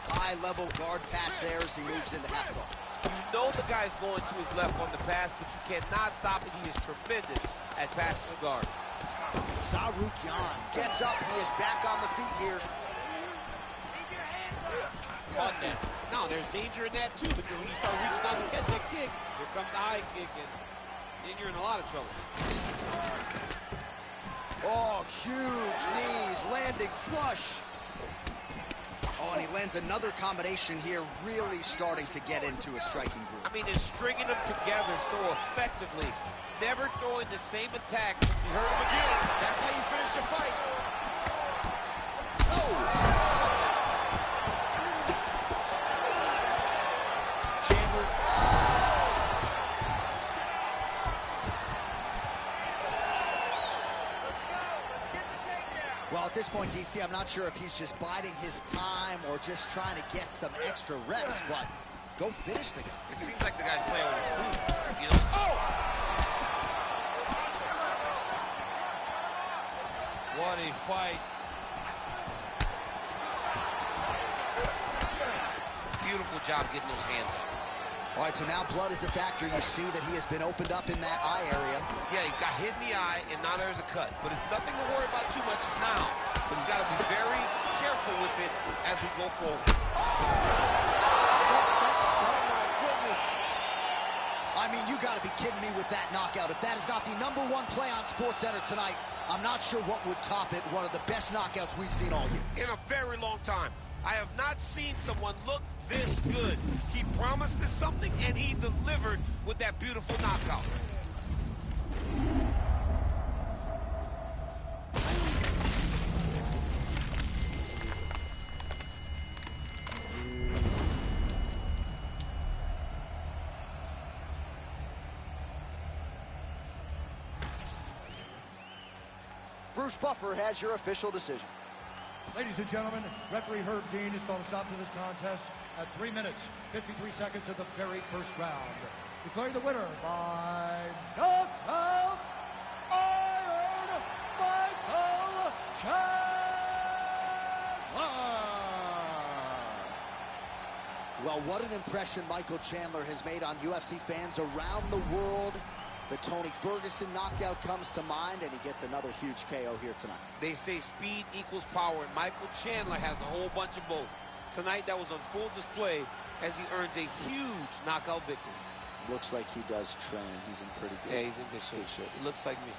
A: High-level guard pass there as he moves into half guard.
D: You know the guy's going to his left on the pass, but you cannot stop it. He is tremendous at passing the guard.
A: Tsarukyan gets up. He is back on the feet here.
D: Caught that. Now, there's danger in that, too, because when you start reaching out to catch that kick, here comes the high kick, and then you're in a lot of trouble.
A: Oh, huge knees, landing flush. Oh, and he lands another combination here, really starting to get into a striking groove.
D: I mean, and stringing them together so effectively, never throwing the same attack. You heard him again. That's how you finish a fight.
A: Oh! Chandler. Well, at this point, DC, I'm not sure if he's just biding his time or just trying to get some extra reps, but go finish the guy.
D: It seems like the guy's playing with his food, you know? Oh!
G: What a fight.
D: Beautiful job getting those hands up.
A: All right, so now blood is a factor. You see that he has been opened up in that eye area.
D: Yeah, he's got hit in the eye, and now there's a cut. But it's nothing to worry about too much now. But he's got to be very careful with it as we go forward. Oh, my goodness.
A: I mean, you got to be kidding me with that knockout. If that is not the #1 play on SportsCenter tonight, I'm not sure what would top it. One of the best knockouts we've seen all year.
D: In a very long time. I have not seen someone look this good. He promised us something, and he delivered with that beautiful knockout.
A: Bruce Buffer has your official decision.
B: Ladies and gentlemen, referee Herb Dean is going to stop to this contest at 3 minutes, 53 seconds of the very first round. Declaring the winner by knockout, Iron Michael Chandler!
A: Well, what an impression Michael Chandler has made on UFC fans around the world. The Tony Ferguson knockout comes to mind, and he gets another huge KO here tonight.
D: They say speed equals power, and Michael Chandler has a whole bunch of both. Tonight, that was on full display as he earns a huge knockout victory.
A: Looks like he does train. He's in pretty good
D: Yeah, he's in good shape. It looks like me.